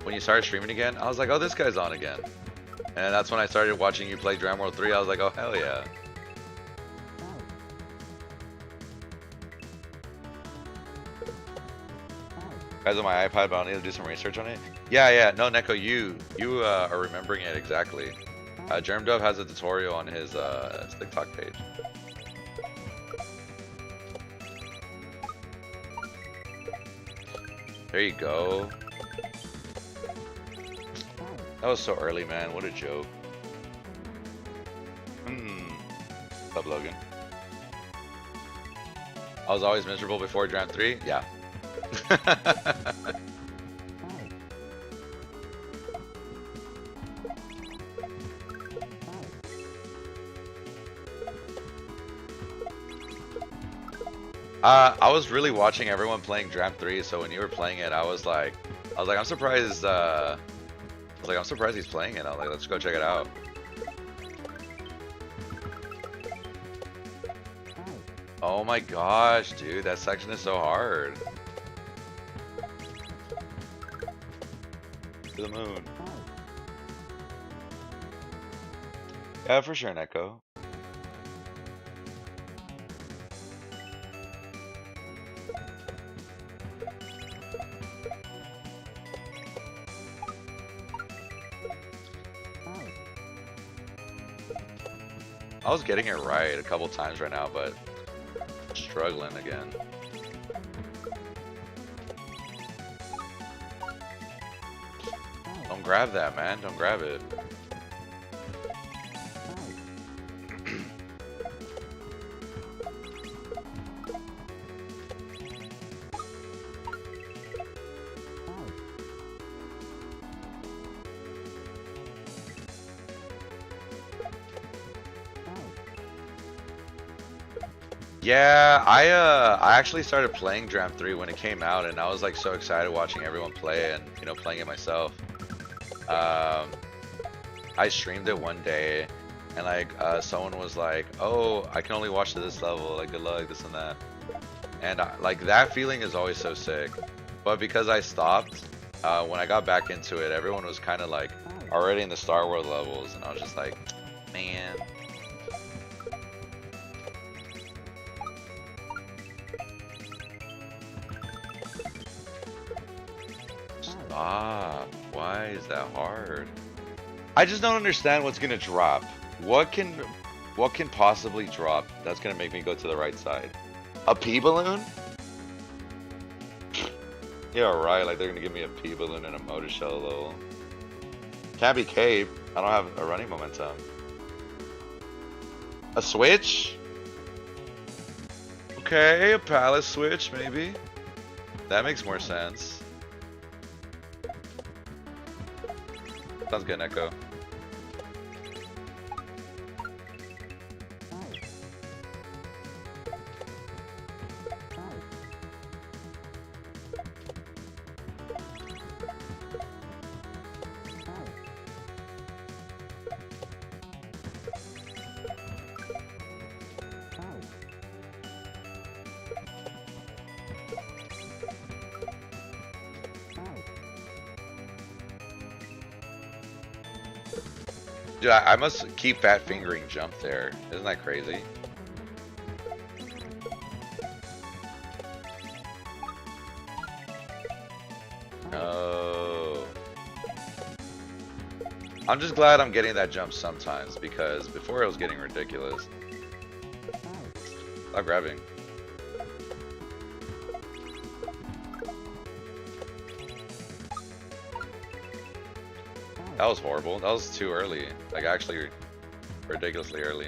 when you started streaming again, I was like, oh, this guy's on again. And that's when I started watching you play Dram World 3. I was like, oh, hell yeah. Guys on my iPad, but I'll need to do some research on it. Yeah. No, Neko, you are remembering it exactly. Germdove has a tutorial on his TikTok page. There you go. That was so early, man. What a joke. What's up, Logan? I was always miserable before Dram 3? Yeah. I was really watching everyone playing Dram 3, so when you were playing it, I was like, I'm surprised. I'm surprised he's playing it. I was like, let's go check it out. Oh my gosh, dude, that section is so hard. To the moon. Yeah, for sure, Neko. I was getting it right a couple times right now, but struggling again. Don't grab that, man. Don't grab it. Yeah, I actually started playing Dram 3 when it came out, and I was like so excited watching everyone play and playing it myself. Um, I streamed it one day, and like someone was like, "Oh, I can only watch to this level. Like, good luck, this and that." And like that feeling is always so sick. But because I stopped, when I got back into it, everyone was kind of like already in the Star World levels, and I was just like, man. Stop. Why is that hard? I just don't understand what's gonna drop. What can possibly drop that's gonna make me go to the right side? A pea balloon? Yeah, right. Like they're gonna give me a pea balloon and a motor shell level. Can't be cape. I don't have a running momentum. A switch? Okay, a palace switch maybe. That makes more sense. Sounds good, Echo. Dude, I must keep fat fingering jump there. Isn't that crazy? No. I'm just glad I'm getting that jump sometimes, because before it was getting ridiculous. Stop grabbing. That was horrible. That was too early. Like, actually, ridiculously early.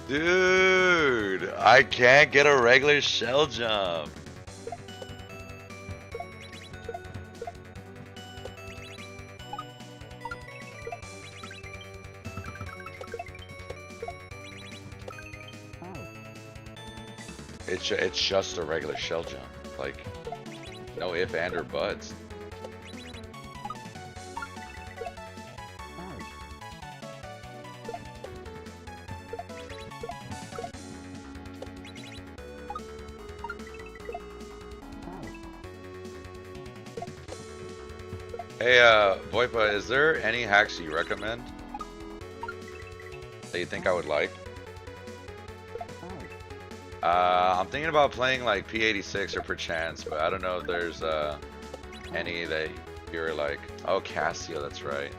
Dude, I can't get a regular shell jump. It's just a regular shell jump. Like, no if, and, or buts. Hey, Voipa, is there any hacks you recommend that you think I would like? I'm thinking about playing like P86 or Perchance, but I don't know if there's any that you're like, oh, Casio, that's right.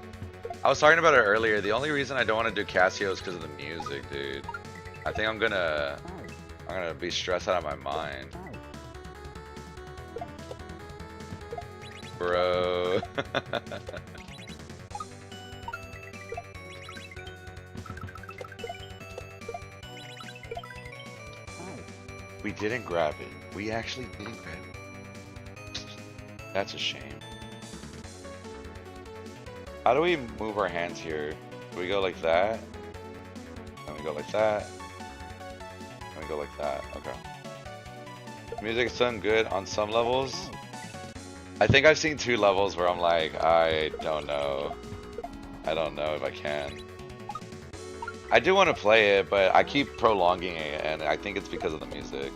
I was talking about it earlier. The only reason I don't want to do Casio is because of the music, dude. I think I'm gonna be stressed out of my mind. Bro. We didn't grab it. We actually didn't grab it. That's a shame. How do we move our hands here? Do we go like that? And we go like that? And we go like that. Okay. Music sounds good on some levels. I think I've seen 2 levels where I'm like, I don't know. I don't know if I can. I do want to play it, but I keep prolonging it, and I think it's because of the music.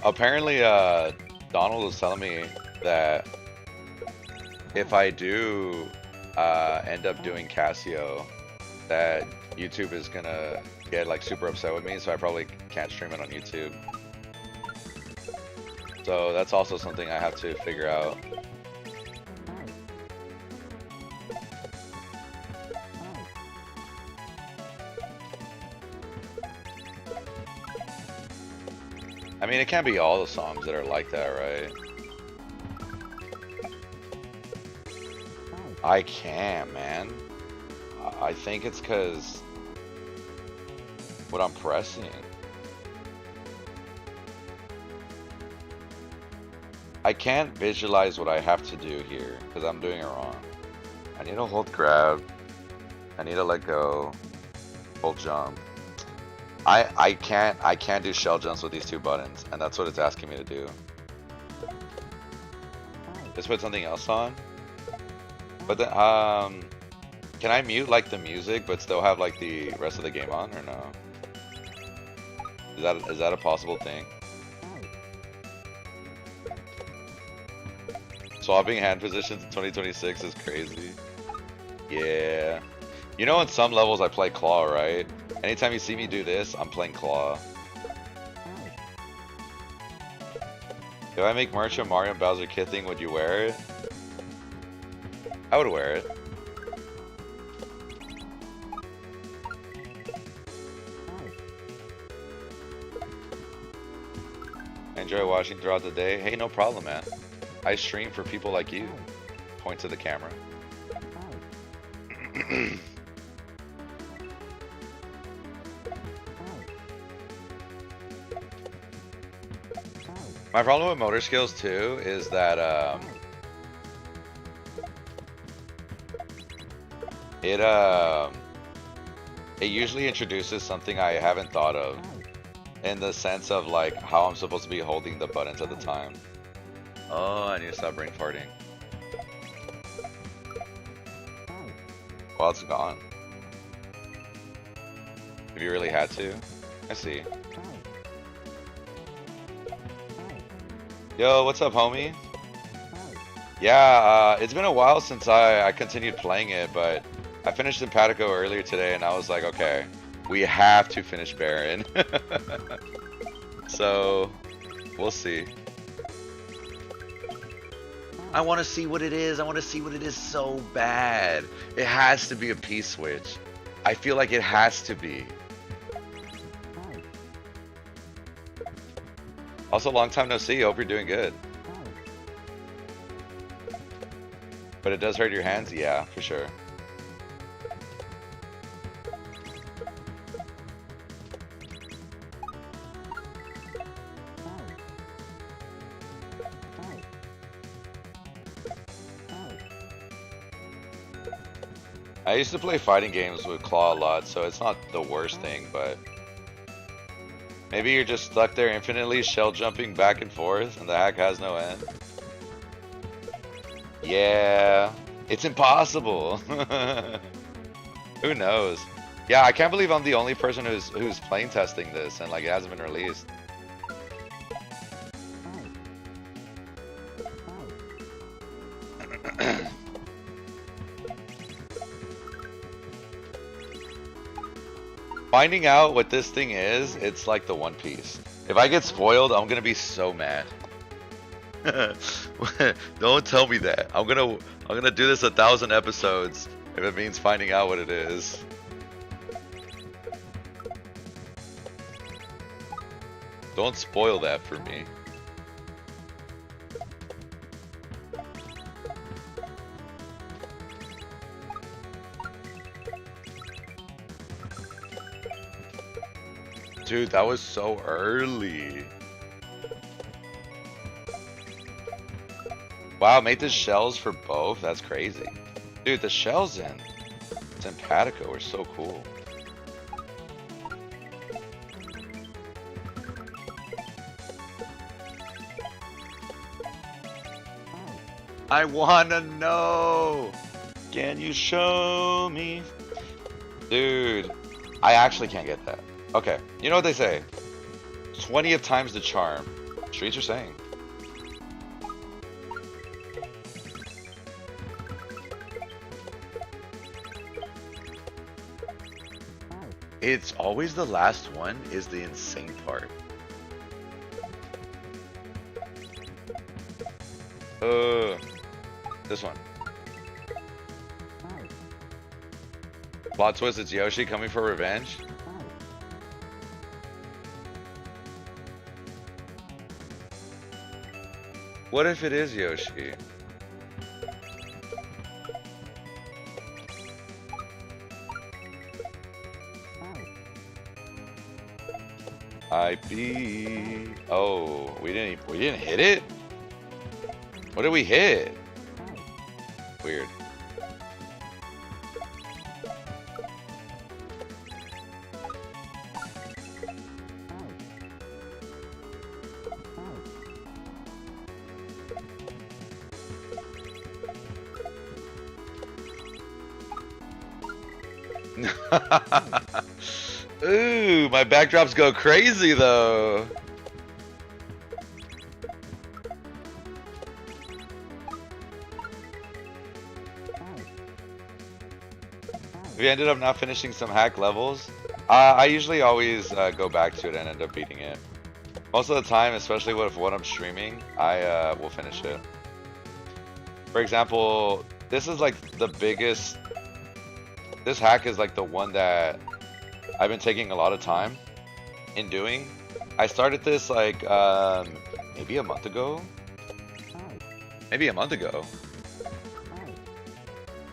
Apparently, Donald was telling me that if I do end up doing Casio, that YouTube is gonna get like super upset with me, so I probably can't stream it on YouTube. So that's also something I have to figure out. I mean, it can't be all the songs that are like that, right? I can't, man. I think it's because what I'm pressing. I can't visualize what I have to do here because I'm doing it wrong. I need to hold grab. I need to let go. Hold jump. I can't do shell jumps with these two buttons, and that's what it's asking me to do. Just put something else on. But then, can I mute like the music but still have like the rest of the game on or no? Is that a possible thing? Swapping hand positions in 2026 is crazy. Yeah. You know, in some levels I play claw, right? Anytime you see me do this, I'm playing claw. If I make merch of Mario and Bowser Kid thing, would you wear it? I would wear it. I enjoy watching throughout the day. Hey, no problem, man. I stream for people like you. Point to the camera. My problem with motor skills too is that it usually introduces something I haven't thought of in the sense of like how I'm supposed to be holding the buttons at the time. Oh, I need to stop brain farting. Well, it's gone. If you really had to, I see. Yo, what's up, homie? Yeah, it's been a while since I continued playing it, but I finished Simpatico earlier today, and I was like, okay, we have to finish Baron. So, we'll see. I want to see what it is. I want to see what it is so bad. It has to be a P-switch. I feel like it has to be. Also, long time no see. Hope you're doing good. But it does hurt your hands? Yeah, for sure. I used to play fighting games with Claw a lot, so it's not the worst thing, but maybe you're just stuck there infinitely shell jumping back and forth and the hack has no end. Yeah, it's impossible. Who knows? Yeah, I can't believe I'm the only person who's playing testing this and like it hasn't been released. Finding out what this thing is, it's like the One Piece. If I get spoiled, I'm gonna be so mad. Don't tell me that. I'm gonna do this 1,000 episodes if it means finding out what it is. Don't spoil that for me. Dude, that was so early. Wow, made the shells for both? That's crazy. Dude, the shells in Simpatico are so cool. I wanna know. Can you show me? Dude, I actually can't get that. Okay, you know what they say? 20th time's the charm. Streets are saying. It's always the last one is the insane part. This one. Plot twist, it's Yoshi coming for revenge. What if it is Yoshi? IP. Oh, we didn't hit it? What did we hit? Weird. Ooh, my backdrops go crazy though. We ended up not finishing some hack levels. I usually always go back to it and end up beating it. Most of the time, especially if what I'm streaming, I will finish it. For example, this is like the biggest. This hack is like the one that I've been taking a lot of time in doing. I started this like maybe a month ago. Maybe a month ago.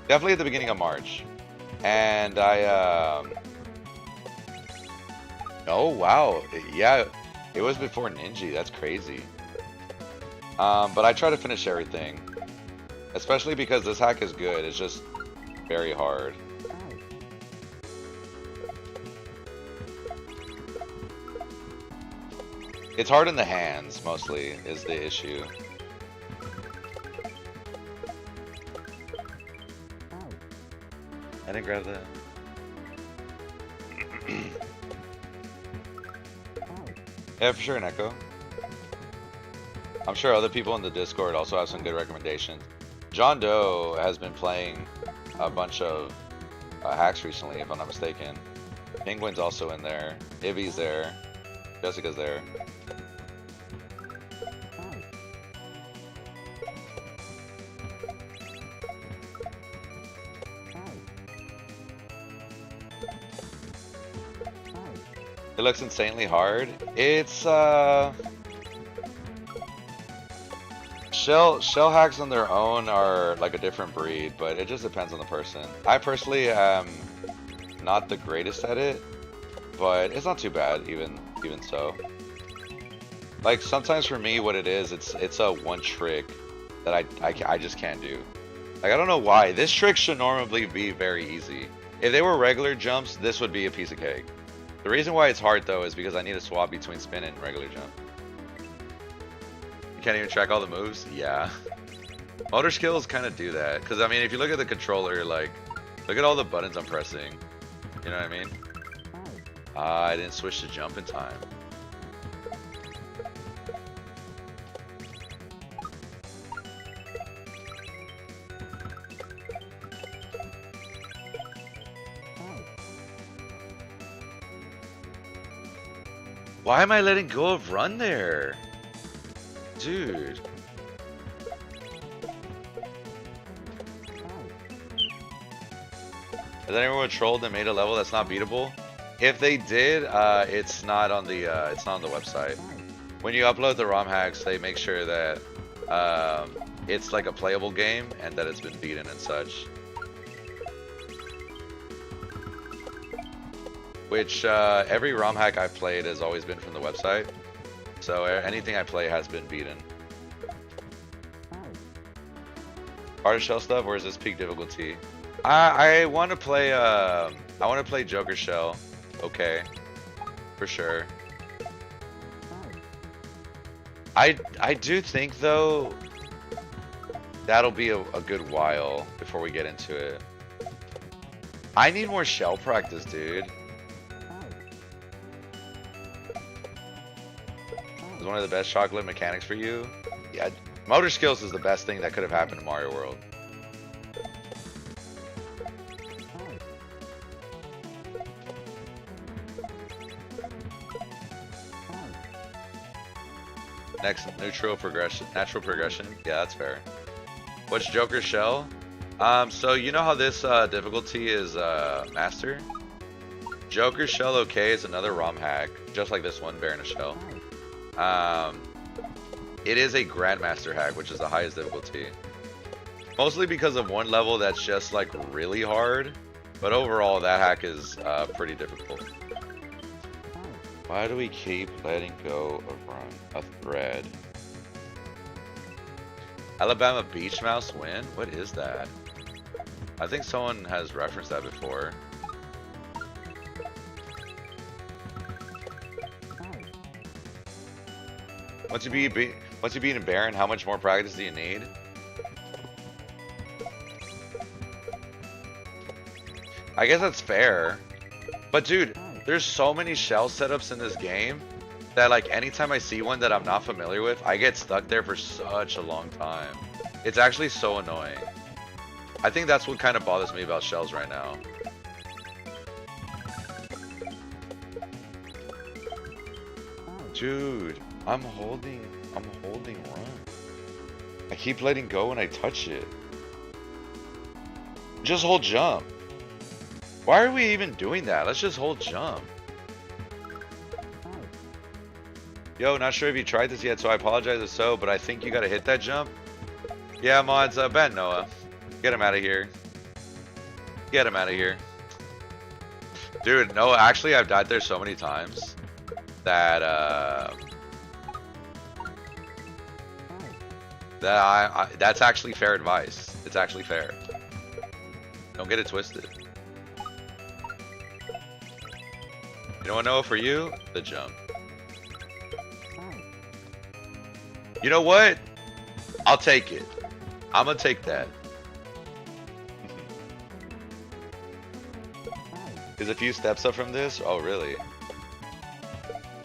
Definitely at the beginning of March. And I oh wow, yeah, it was before Ninja. That's crazy. But I try to finish everything, especially because this hack is good. It's just very hard. It's hard in the hands, mostly, is the issue. I didn't grab that. Yeah, for sure, Neko. I'm sure other people in the Discord also have some good recommendations. John Doe has been playing a bunch of hacks recently, if I'm not mistaken. Penguin's also in there. Ivy's there. Jessica's there. It looks insanely hard. It's shell hacks on their own are like a different breed, but it just depends on the person. I personally am not the greatest at it, but it's not too bad even so. Like sometimes for me, what it is, it's a one trick that I just can't do. Like I don't know why. This trick should normally be very easy. If they were regular jumps, this would be a piece of cake. The reason why it's hard though is because I need to swap between spin and regular jump. You can't even track all the moves? Yeah. Motor skills kind of do that. Because I mean, if you look at the controller, like, look at all the buttons I'm pressing. You know what I mean? I didn't switch to jump in time. Why am I letting go of run there? Dude. Has anyone trolled and made a level that's not beatable? If they did, it's not on the website. When you upload the ROM hacks, they make sure that it's like a playable game and that it's been beaten and such. Which every ROM hack I've played has always been from the website. So anything I play has been beaten. Harder shell stuff, or is this peak difficulty? I want to play. I want to play Joker Shell. Okay, for sure. I do think though that'll be a good while before we get into it. I need more shell practice, dude. Is one of the best chocolate mechanics for you? Yeah, motor skills is the best thing that could have happened to Mario World. Next, natural progression. Yeah, that's fair. What's Joker Shell? So you know how this difficulty is master? Joker Shell OK is another ROM hack, just like this one, Bear in a Shell. it is a Grandmaster hack, which is the highest difficulty. Mostly because of one level that's just like really hard, but overall that hack is pretty difficult. Why do we keep letting go of a thread? Alabama Beach Mouse win? What is that? I think someone has referenced that before. Once you beat a Baron, how much more practice do you need? I guess that's fair. But dude, there's so many shell setups in this game that like anytime I see one that I'm not familiar with, I get stuck there for such a long time. It's actually so annoying. I think that's what kind of bothers me about shells right now. Dude, I'm holding run. I keep letting go when I touch it. Just hold jump. Why are we even doing that? Let's just hold jump. Yo, not sure if you tried this yet, so I apologize if so, but I think you gotta hit that jump. Yeah, mods, Ben Noah. Get him out of here. Get him out of here. Dude, no, actually I've died there so many times that that's actually fair advice. It's actually fair. Don't get it twisted. You know what, Noah, for you? The jump. You know what? I'll take it. I'm gonna take that. Is a few steps up from this? Oh, really?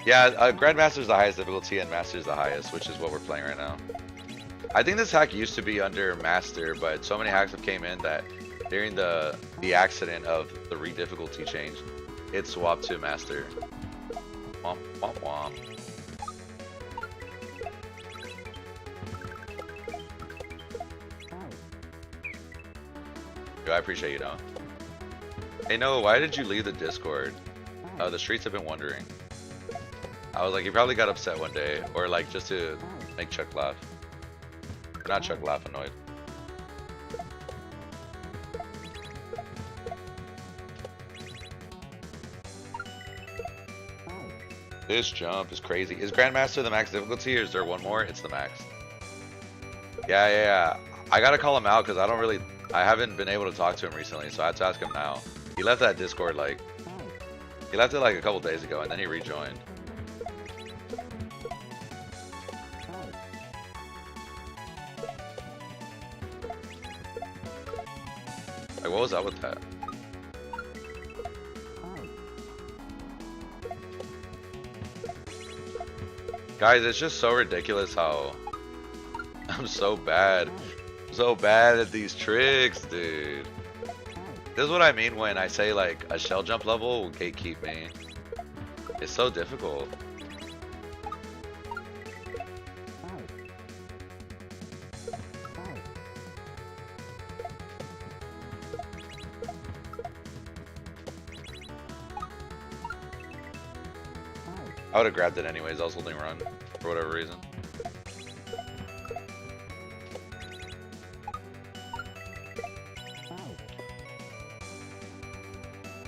Yeah, Grandmaster's the highest difficulty and Master's the highest, which is what we're playing right now. I think this hack used to be under Master, but so many hacks have came in that during the accident of the re-difficulty change, it swapped to Master. Womp, womp, womp. Yo, I appreciate you, though. Hey, Noah, why did you leave the Discord? The streets have been wondering. I was like, he probably got upset one day, or like just to make Chuck laugh. Or not Chuck laugh, annoyed. This jump is crazy. Is Grandmaster the max difficulty, or is there one more? It's the max. Yeah. I gotta call him out because I haven't been able to talk to him recently, so I have to ask him now. He left that Discord he left it like a couple days ago, and then he rejoined. Like, what was up with that? Guys, it's just so ridiculous how I'm so bad at these tricks, dude. This is what I mean when I say like a shell jump level will gatekeep me. It's so difficult. I would have grabbed it anyways. I was holding run for whatever reason.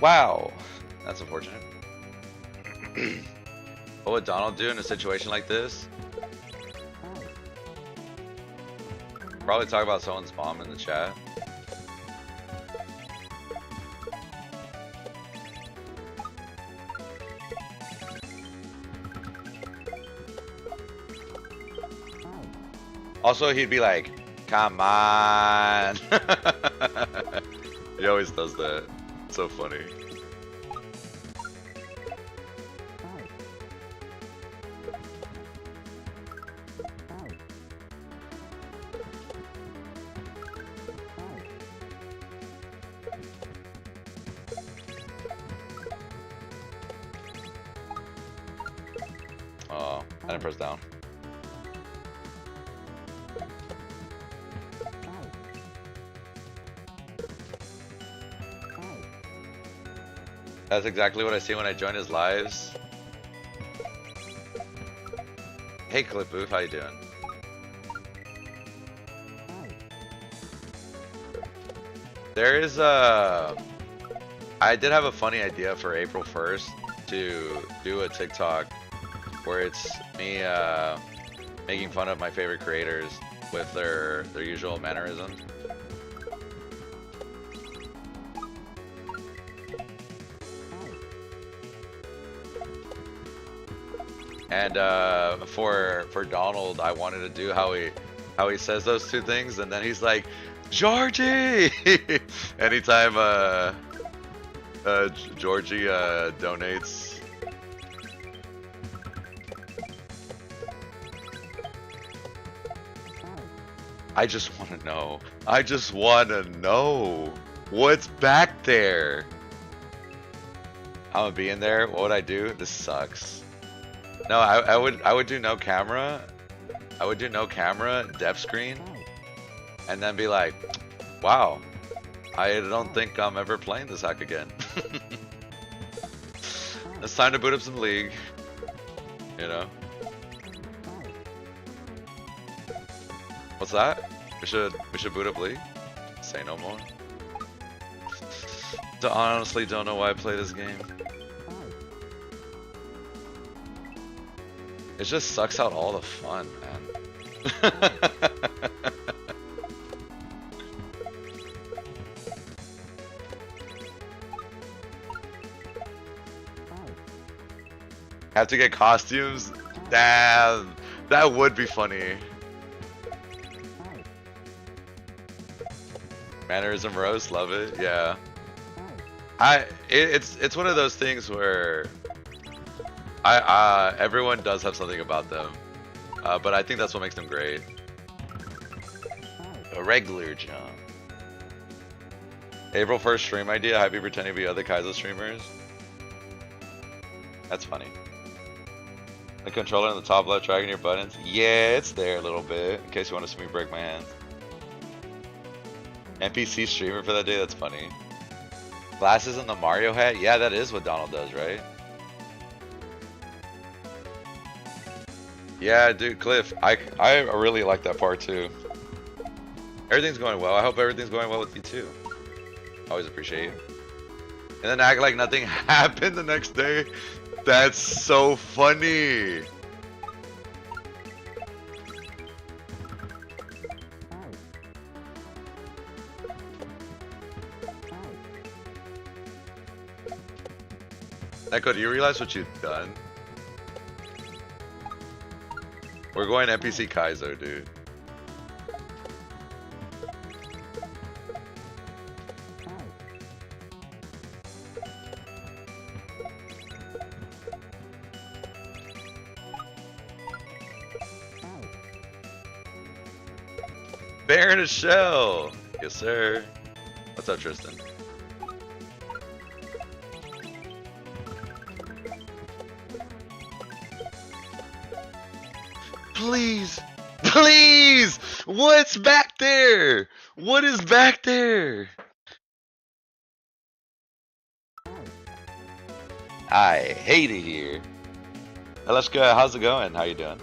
Wow, that's unfortunate. What would Donald do in a situation like this? Probably talk about someone's mom in the chat. Also, he'd be like, come on. He always does that. It's so funny. Oh, I didn't press down. That's exactly what I see when I join his lives. Hey Clip Booth, how you doing? There is a. I did have a funny idea for April 1st to do a TikTok where it's me making fun of my favorite creators with their usual mannerisms. And for Donald, I wanted to do how he says those two things, and then he's like, Georgie. Anytime Georgie donates. I just want to know. I just want to know what's back there. I'm gonna be in there. What would I do? This sucks. No, I would do no camera. I would do no camera, depth screen, and then be like, wow, I don't think I'm ever playing this hack again. It's time to boot up some League, you know? What's that? We should boot up League? Say no more. I honestly don't know why I play this game. It just sucks out all the fun, man. Have to get costumes? Damn, that would be funny. Mannerism roast, love it. Yeah. It's one of those things where everyone does have something about them, but I think that's what makes them great. A regular John. April 1st stream idea. Happy pretending to be other Kaizo streamers. That's funny. The controller in the top left, dragging your buttons. Yeah, it's there a little bit in case you want to see me break my hands. NPC streamer for that day. That's funny. Glasses and the Mario hat. Yeah, that is what Donald does, right? Yeah, dude, Cliff, I really like that part too. Everything's going well. I hope everything's going well with you too. Always appreciate you. And then act like nothing happened the next day. That's so funny. Echo, do you realize what you've done? We're going NPC Kaizo, dude. Bear in a shell! Yes, sir. What's up, Tristan? Please! Please! What's back there? What is back there? I hate it here. Aleshka, how's it going? How you doing?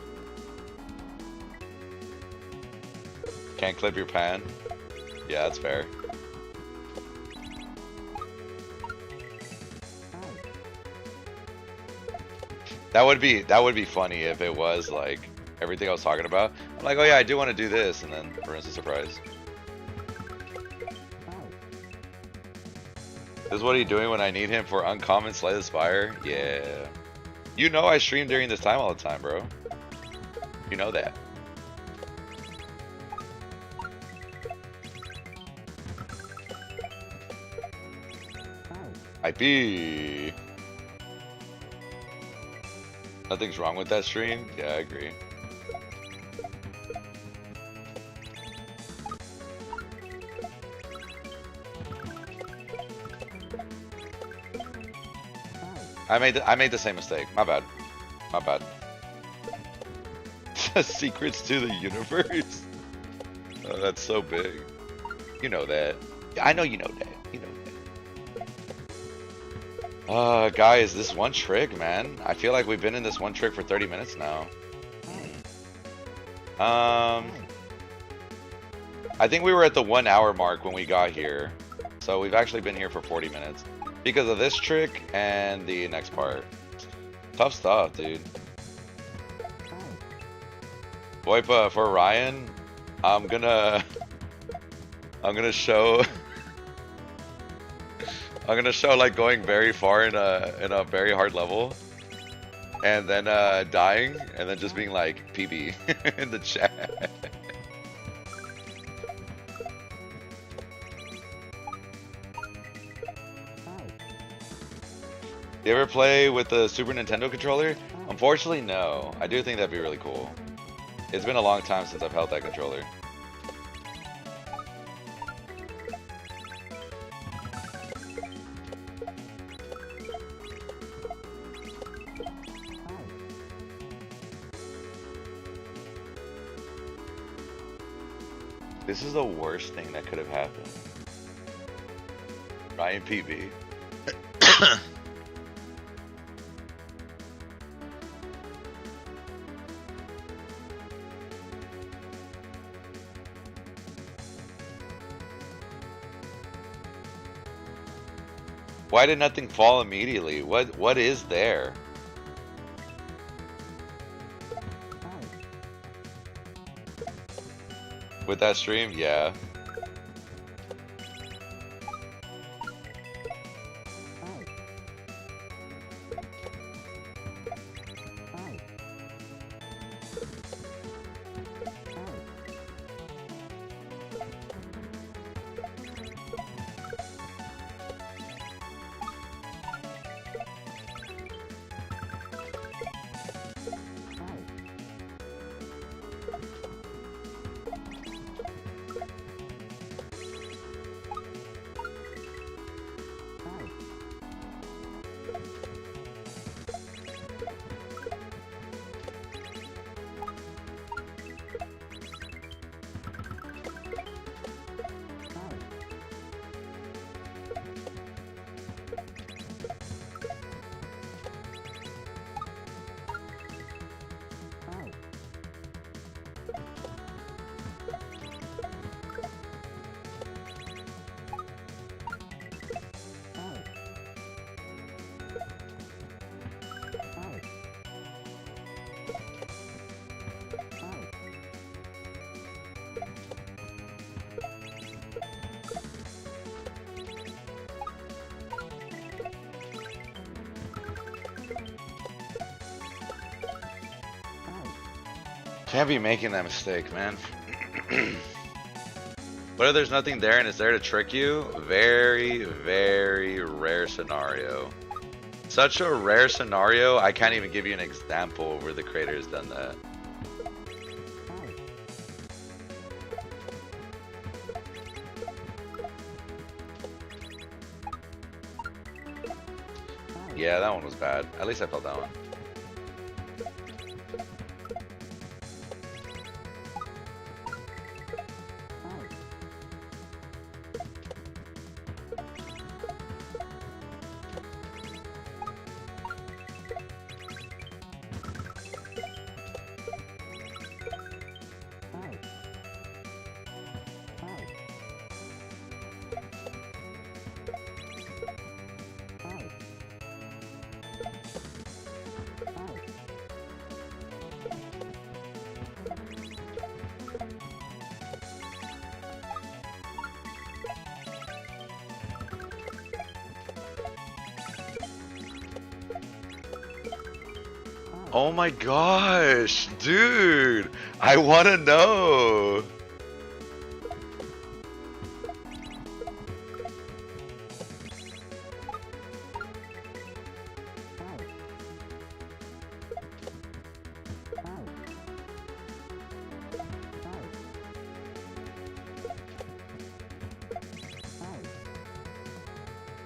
Can't clip your pan? Yeah, that's fair. That would be funny if it was like everything I was talking about. I'm like, oh yeah, I do want to do this, and then ruins the surprise. This is what he's doing when I need him for uncommon Slay the Spire? Yeah. You know I stream during this time all the time, bro. You know that. IP. Nothing's wrong with that stream? Yeah, I agree. I made the same mistake. My bad. My bad. Secrets to the universe? Oh, that's so big. You know that. I know you know that. You know that. Guys, this one trick, man. I feel like we've been in this one trick for 30 minutes now. I think we were at the 1 hour mark when we got here. So we've actually been here for 40 minutes because of this trick and the next part. Tough stuff, dude. Voipa, for Ryan, I'm gonna show I'm gonna show like going very far in a very hard level, and then dying, and then just being like PB in the chat. You ever play with the Super Nintendo controller? Unfortunately, no. I do think that'd be really cool. It's been a long time since I've held that controller. This is the worst thing that could have happened. Ryan PB. Why did nothing fall immediately? What is there? With that stream? Yeah. Can't be making that mistake, man. But if there's nothing there and it's there to trick you, very, very rare scenario. Such a rare scenario, I can't even give you an example where the creator has done that. Yeah, that one was bad. At least I felt that one. Oh my gosh, dude, I want to know.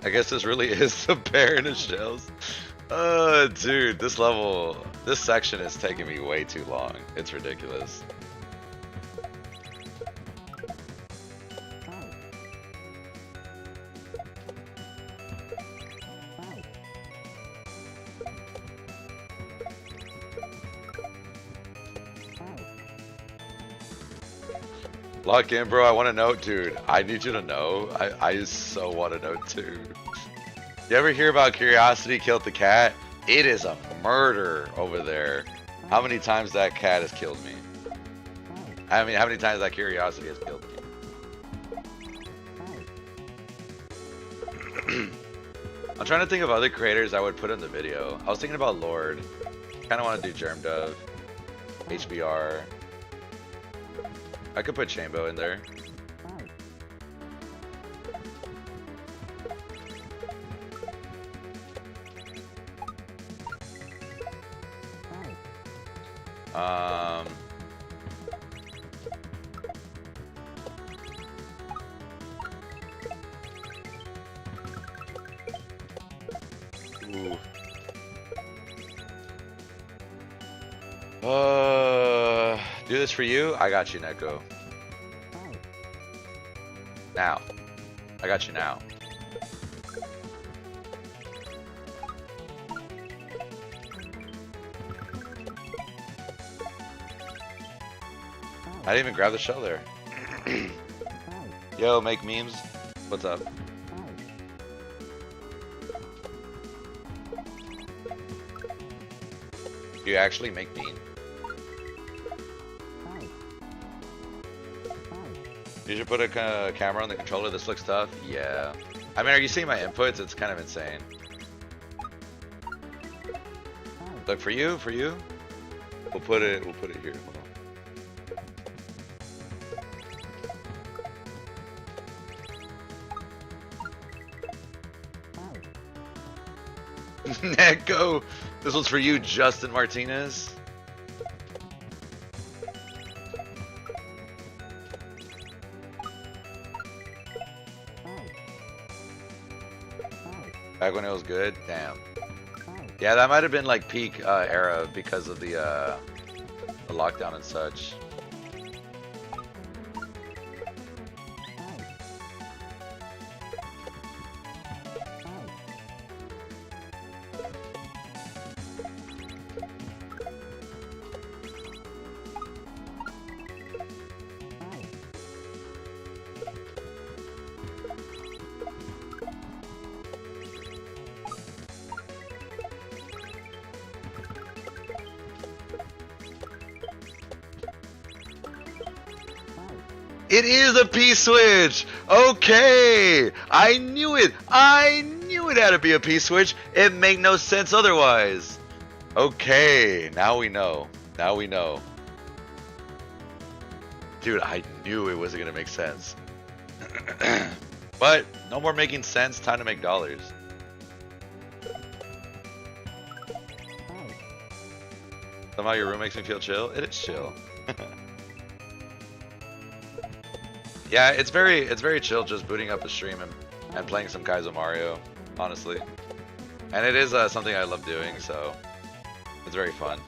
I guess this really is the Baron of Shells. Dude, this level, this section is taking me way too long. It's ridiculous. Lock in, bro. I want to know, dude. I need you to know. I so want to know too. You ever hear about Curiosity killed the cat? It is a murder over there. How many times that cat has killed me? I mean, how many times that Curiosity has killed me? I'm trying to think of other creators I would put in the video. I was thinking about Lord. Kind of want to do Germ Dove, HBR. I could put Chambo in there. Ooh. Do this for you? I got you, Neko. Now. I got you now. I didn't even grab the shell there. Yo, make memes. What's up? Do you actually make mean? You should put a camera on the controller. This looks tough. Yeah. I mean, are you seeing my inputs? It's kind of insane. Look, for you. We'll put it here. Hold on. Neko, this one's for you, Justin Martinez. Back when it was good? Damn. Yeah, that might have been like peak era because of the lockdown and such. It is a P-switch! Okay! I knew it! I knew it had to be a P-switch! It made no sense otherwise! Okay, now we know. Now we know. Dude, I knew it wasn't gonna make sense. But, no more making sense, time to make dollars. Somehow your room makes me feel chill? It is chill. Yeah, it's very chill just booting up a stream and playing some Kaizo Mario, honestly. And it is something I love doing, so it's very fun.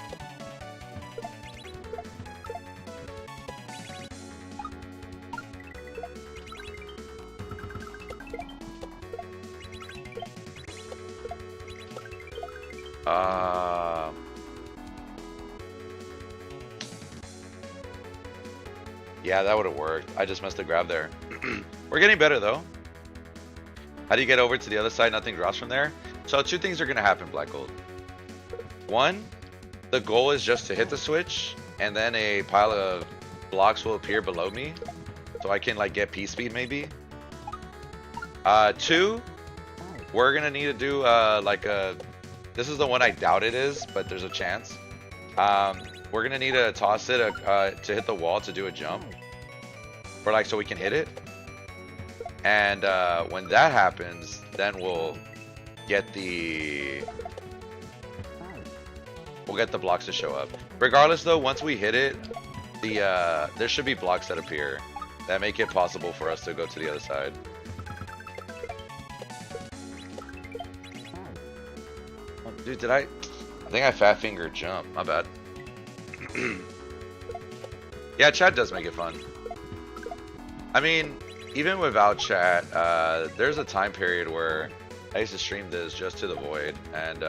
Yeah, that would have worked. I just missed the grab there. We're getting better though. How do you get over to the other side? Nothing drops from there. So two things are going to happen, Black Gold. One, the goal is just to hit the switch and then a pile of blocks will appear below me. So I can like get P-speed maybe. Two, we're going to need to do this is the one I doubt it is, but there's a chance. We're gonna need to toss it to hit the wall to do a jump, or like so we can hit it. And when that happens, then we'll get the blocks to show up. Regardless, though, once we hit it, there should be blocks that appear that make it possible for us to go to the other side. Oh, dude, I think I fat fingered jump. My bad. Yeah, chat does make it fun. I mean, even without chat, there's a time period where I used to stream this just to the void, and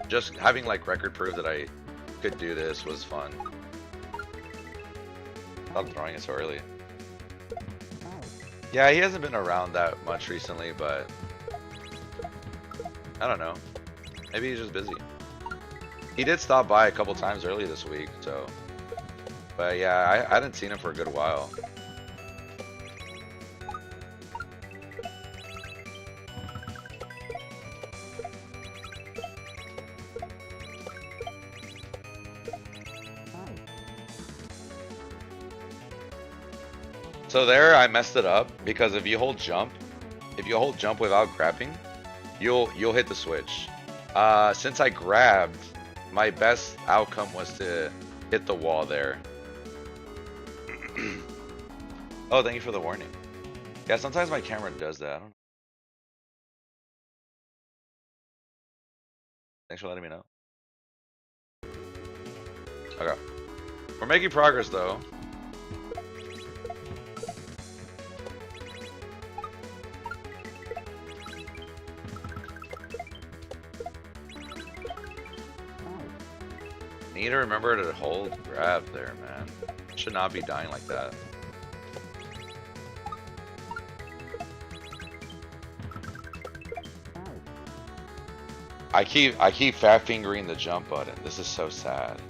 just having like record proof that I could do this was fun. Stop throwing it so early. Yeah, he hasn't been around that much recently, but I don't know. Maybe he's just busy. He did stop by a couple times early this week, so. But yeah, I hadn't seen him for a good while. So there, I messed it up because if you hold jump without grabbing, you'll hit the switch. Since I grabbed, my best outcome was to hit the wall there. Oh, thank you for the warning. Yeah, sometimes my camera does that. I don't know. Thanks for letting me know. Okay. We're making progress though. Need to remember to hold grab there, man. Should not be dying like that. I keep fat fingering the jump button. This is so sad.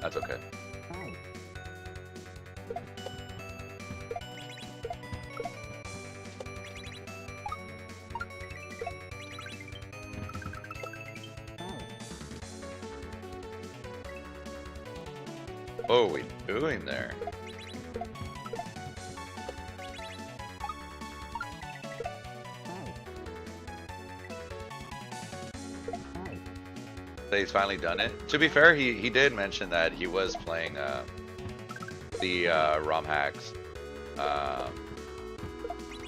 That's okay. What are we doing there? So he's finally done it. To be fair, he did mention that he was playing the ROM hacks.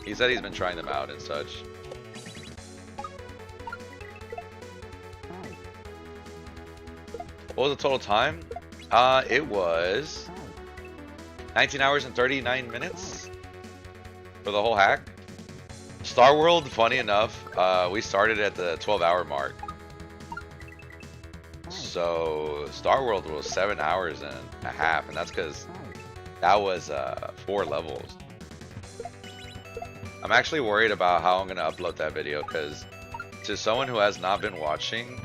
He said he's been trying them out and such. What was the total time? It was 19 hours and 39 minutes for the whole hack. Star World, funny enough, we started at the 12-hour mark. So Star World was 7 hours and a half, and that's because that was 4 levels. I'm actually worried about how I'm gonna upload that video, because to someone who has not been watching,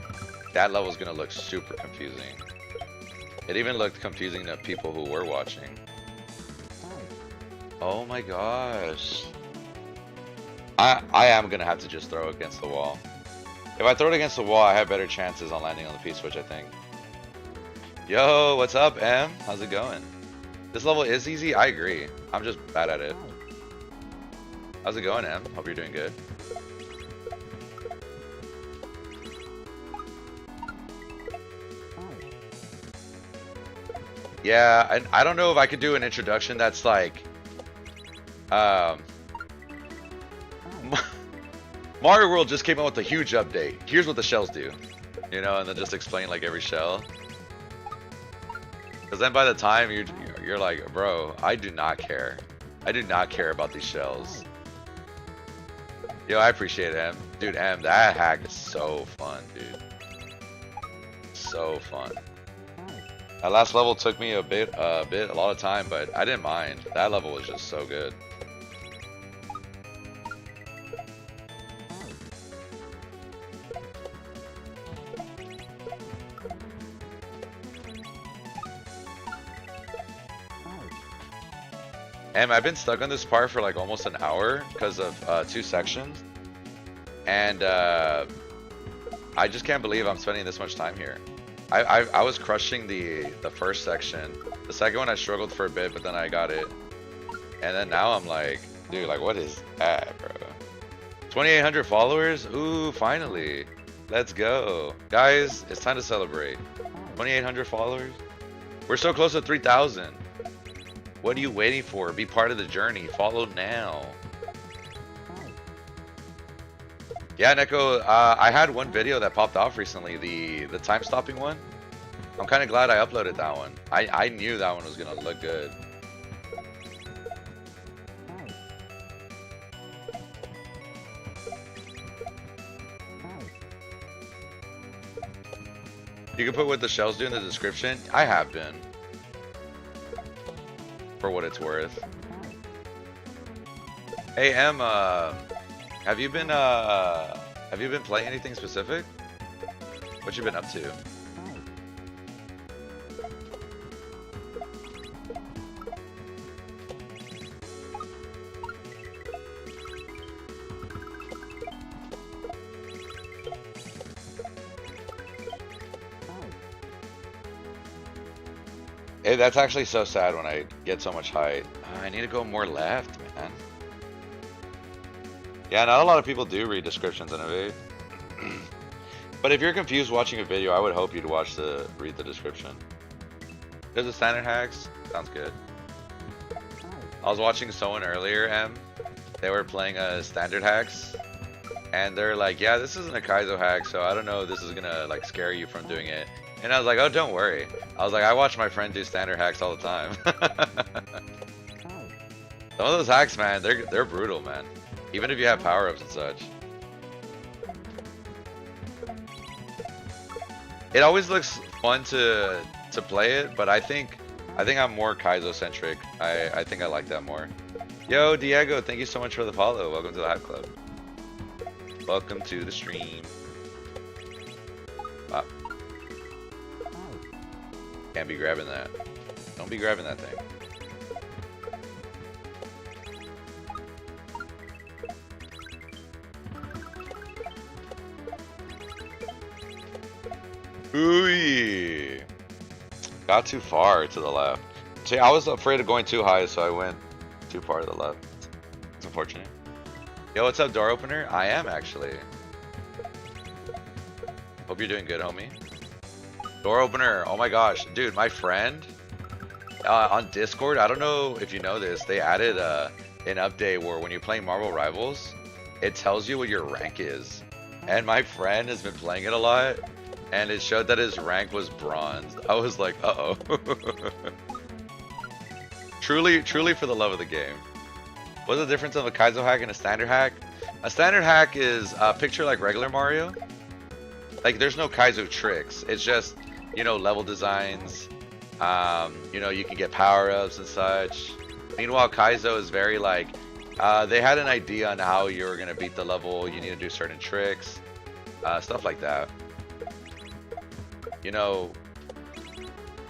that level is gonna look super confusing. It even looked confusing to people who were watching. Oh my gosh. I am gonna have to just throw it against the wall. If I throw it against the wall, I have better chances on landing on the P-switch, I think. Yo, what's up, M? How's it going? This level is easy? I agree. I'm just bad at it. How's it going, M? Hope you're doing good. Yeah, I don't know if I could do an introduction that's like... Mario World just came out with a huge update. Here's what the shells do. You know, and then just explain like every shell. Because then by the time you're like, bro, I do not care. I do not care about these shells. Yo, I appreciate it, M. Dude, M, that hack is so fun, dude. So fun. That last level took me a lot of time, but I didn't mind. That level was just so good. And I've been stuck on this part for like almost an hour because of 2 sections. And I just can't believe I'm spending this much time here. I was crushing the first section. The second one I struggled for a bit, but then I got it. And then now I'm like, dude, like what is that, bro? 2,800 followers? Ooh, finally. Let's go. Guys, it's time to celebrate. 2,800 followers? We're so close to 3,000. What are you waiting for? Be part of the journey. Follow now. Yeah, Neko, I had one video that popped off recently, the time stopping one. I'm kind of glad I uploaded that one. I knew that one was gonna look good. You can put what the shells do in the description. I have been. For what it's worth. Hey M, have you been playing anything specific? What you been up to? Hey, that's actually so sad when I get so much height. I need to go more left, man. Yeah, not a lot of people do read descriptions in Evade. But if you're confused watching a video, I would hope you'd read the description. There's a standard hacks. Sounds good. I was watching someone earlier, M. They were playing a standard hacks, and they're like, "Yeah, this isn't a Kaizo hack, so I don't know if this is gonna like scare you from doing it." And I was like, "Oh, don't worry." I was like, "I watch my friend do standard hacks all the time." Some of those hacks, man, they're brutal, man. Even if you have power-ups and such. It always looks fun to play it, but I think I'm more Kaizo centric. I think I like that more. Yo, Diego, thank you so much for the follow. Welcome to the Hype Club. Welcome to the stream. Wow. Can't be grabbing that. Don't be grabbing that thing. Ooh, got too far to the left. See, I was afraid of going too high, so I went too far to the left. It's unfortunate. Yo, what's up, door opener? I am actually. Hope you're doing good, homie. Door opener. Oh my gosh, dude, my friend on Discord. I don't know if you know this. They added an update where when you're playing Marvel Rivals, it tells you what your rank is. And my friend has been playing it a lot. And it showed that his rank was bronze. I was like, uh-oh. Truly for the love of the game. What's the difference of a Kaizo hack and a standard hack? A standard hack is picture like regular Mario. Like there's no Kaizo tricks. It's just, you know, level designs. You know, you can get power-ups and such. Meanwhile, Kaizo is very like, they had an idea on how you're gonna beat the level. You need to do certain tricks. Stuff like that. You know,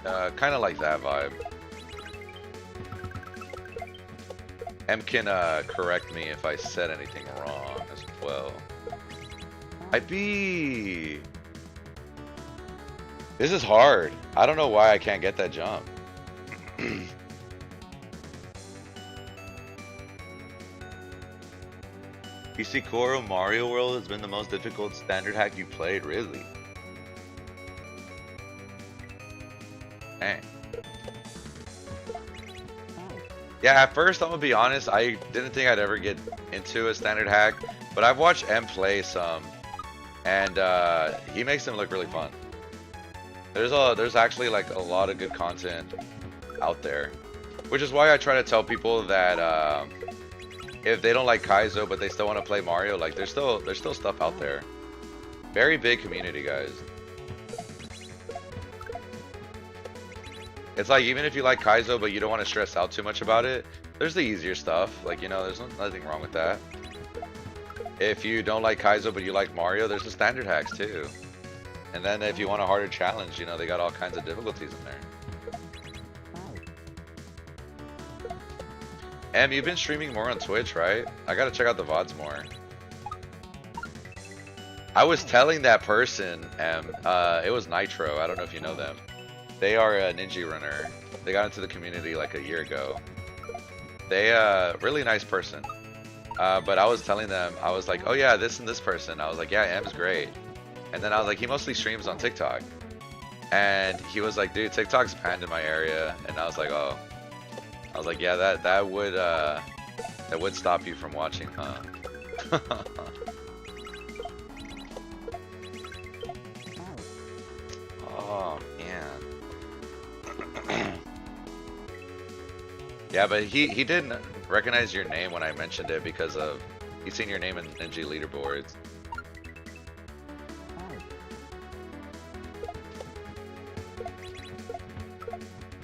kind of like that vibe. M can correct me if I said anything wrong as well. This is hard. I don't know why I can't get that jump. PC Koro Mario World has been the most difficult standard hack you played, really? Dang. Yeah, at first, I'm gonna be honest, I didn't think I'd ever get into a standard hack, but I've watched M play some, and he makes them look really fun. There's actually like a lot of good content out there, which is why I try to tell people that if they don't like Kaizo but they still want to play Mario, like there's still stuff out there. Very big community, guys. It's like, even if you like Kaizo, but you don't want to stress out too much about it, there's the easier stuff. Like, you know, there's nothing wrong with that. If you don't like Kaizo, but you like Mario, there's the standard hacks too. And then if you want a harder challenge, you know, they got all kinds of difficulties in there. Em, you've been streaming more on Twitch, right? I gotta check out the VODs more. I was telling that person, Em, it was Nitro. I don't know if you know them. They are a Ninja runner. They got into the community like a year ago. They really nice person. But I was telling them, I was like, oh yeah, this and this person. I was like, yeah, M's great. And then I was like, he mostly streams on TikTok. And he was like, dude, TikTok's banned in my area. And I was like, oh. I was like, yeah, that would stop you from watching, huh? Oh man. Yeah, but he didn't recognize your name when I mentioned it because of he's seen your name in NG leaderboards.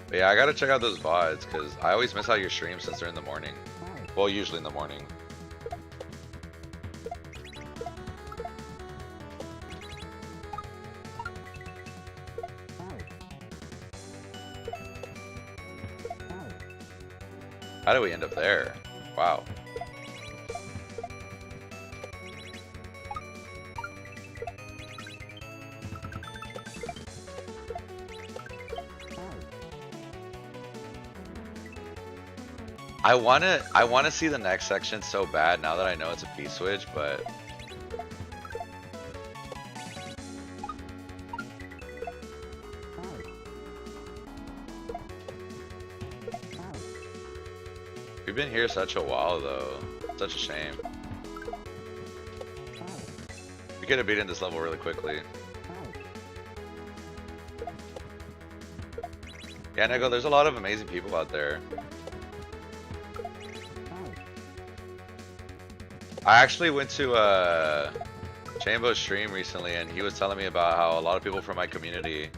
But yeah, I gotta check out those VODs because I always miss out your streams since they're in the morning. Well, usually in the morning. How did we end up there? Wow. I wanna see the next section so bad now that I know it's a P-switch, but we've been here such a while though. Such a shame. We could have beaten this level really quickly. Yeah, Nego, there's a lot of amazing people out there. I actually went to Chambo's stream recently, and he was telling me about how a lot of people from my community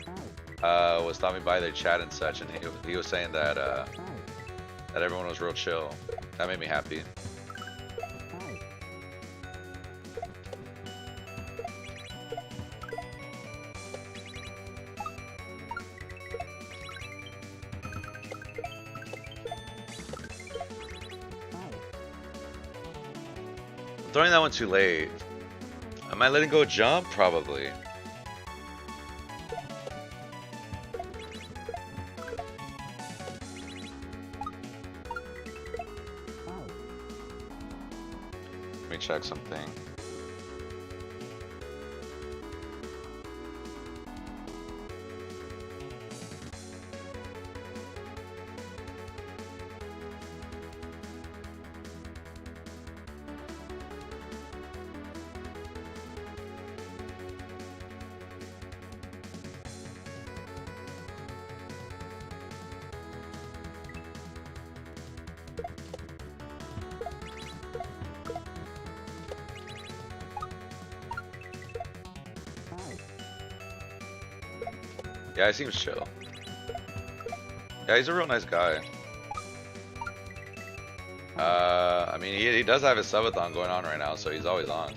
was stopping by their chat and such, and he was saying that that everyone was real chill. That made me happy. Throwing that one too late. Am I letting go jump? Probably. Let me check something. Yeah, he seems chill. Yeah, he's a real nice guy. I mean, he does have his subathon going on right now, so he's always on.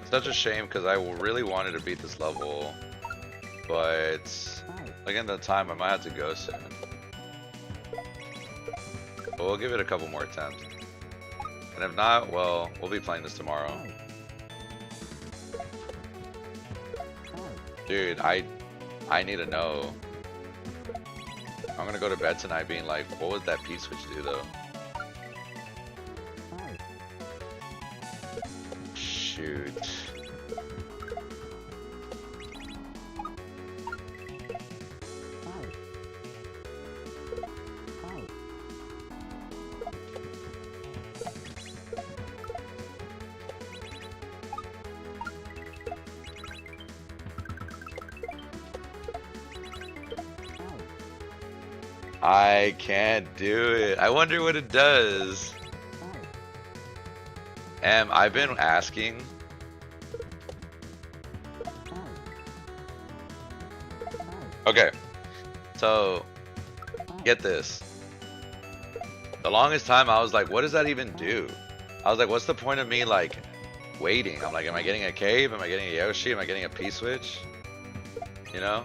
Such a shame because I really wanted to beat this level, but again, the time I might have to go soon. But we'll give it a couple more attempts, and if not, well, we'll be playing this tomorrow. Dude, I need to know. I'm gonna go to bed tonight being like, what would that P-switch do though? Shoot. I can't do it. I wonder what it does. I've been asking. Okay, so get this. The longest time I was like, what does that even do? I was like, what's the point of me like waiting? I'm like, am I getting a cave? Am I getting a Yoshi? Am I getting a P-switch? You know?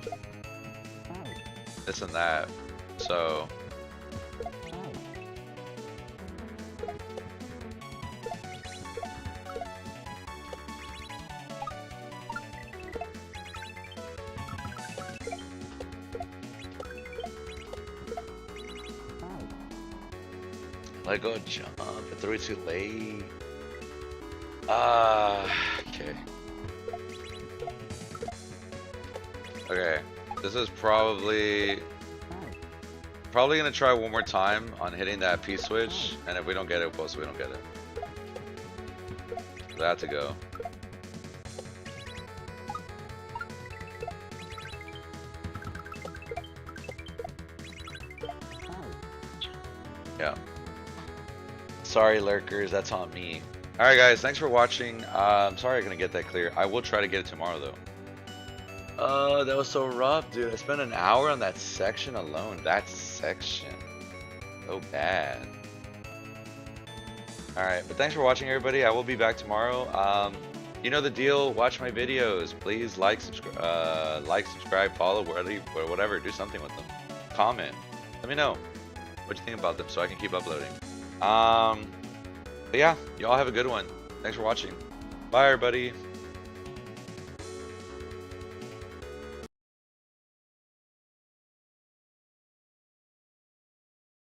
This and that. So let go jump. I threw it too late. Okay. Okay. This is probably gonna try one more time on hitting that P switch, and if we don't get it, well, so we don't get it. That to go. Yeah. Sorry, lurkers, that's on me. Alright guys, thanks for watching. I'm sorry I couldn't get that clear. I will try to get it tomorrow though. That was so rough, dude. I spent an hour on that section alone. That section. So bad. Alright, but thanks for watching everybody. I will be back tomorrow. You know the deal, watch my videos. Please like, subscribe, follow, whatever. Do something with them. Comment. Let me know what you think about them so I can keep uploading. But yeah, y'all have a good one. Thanks for watching. Bye everybody.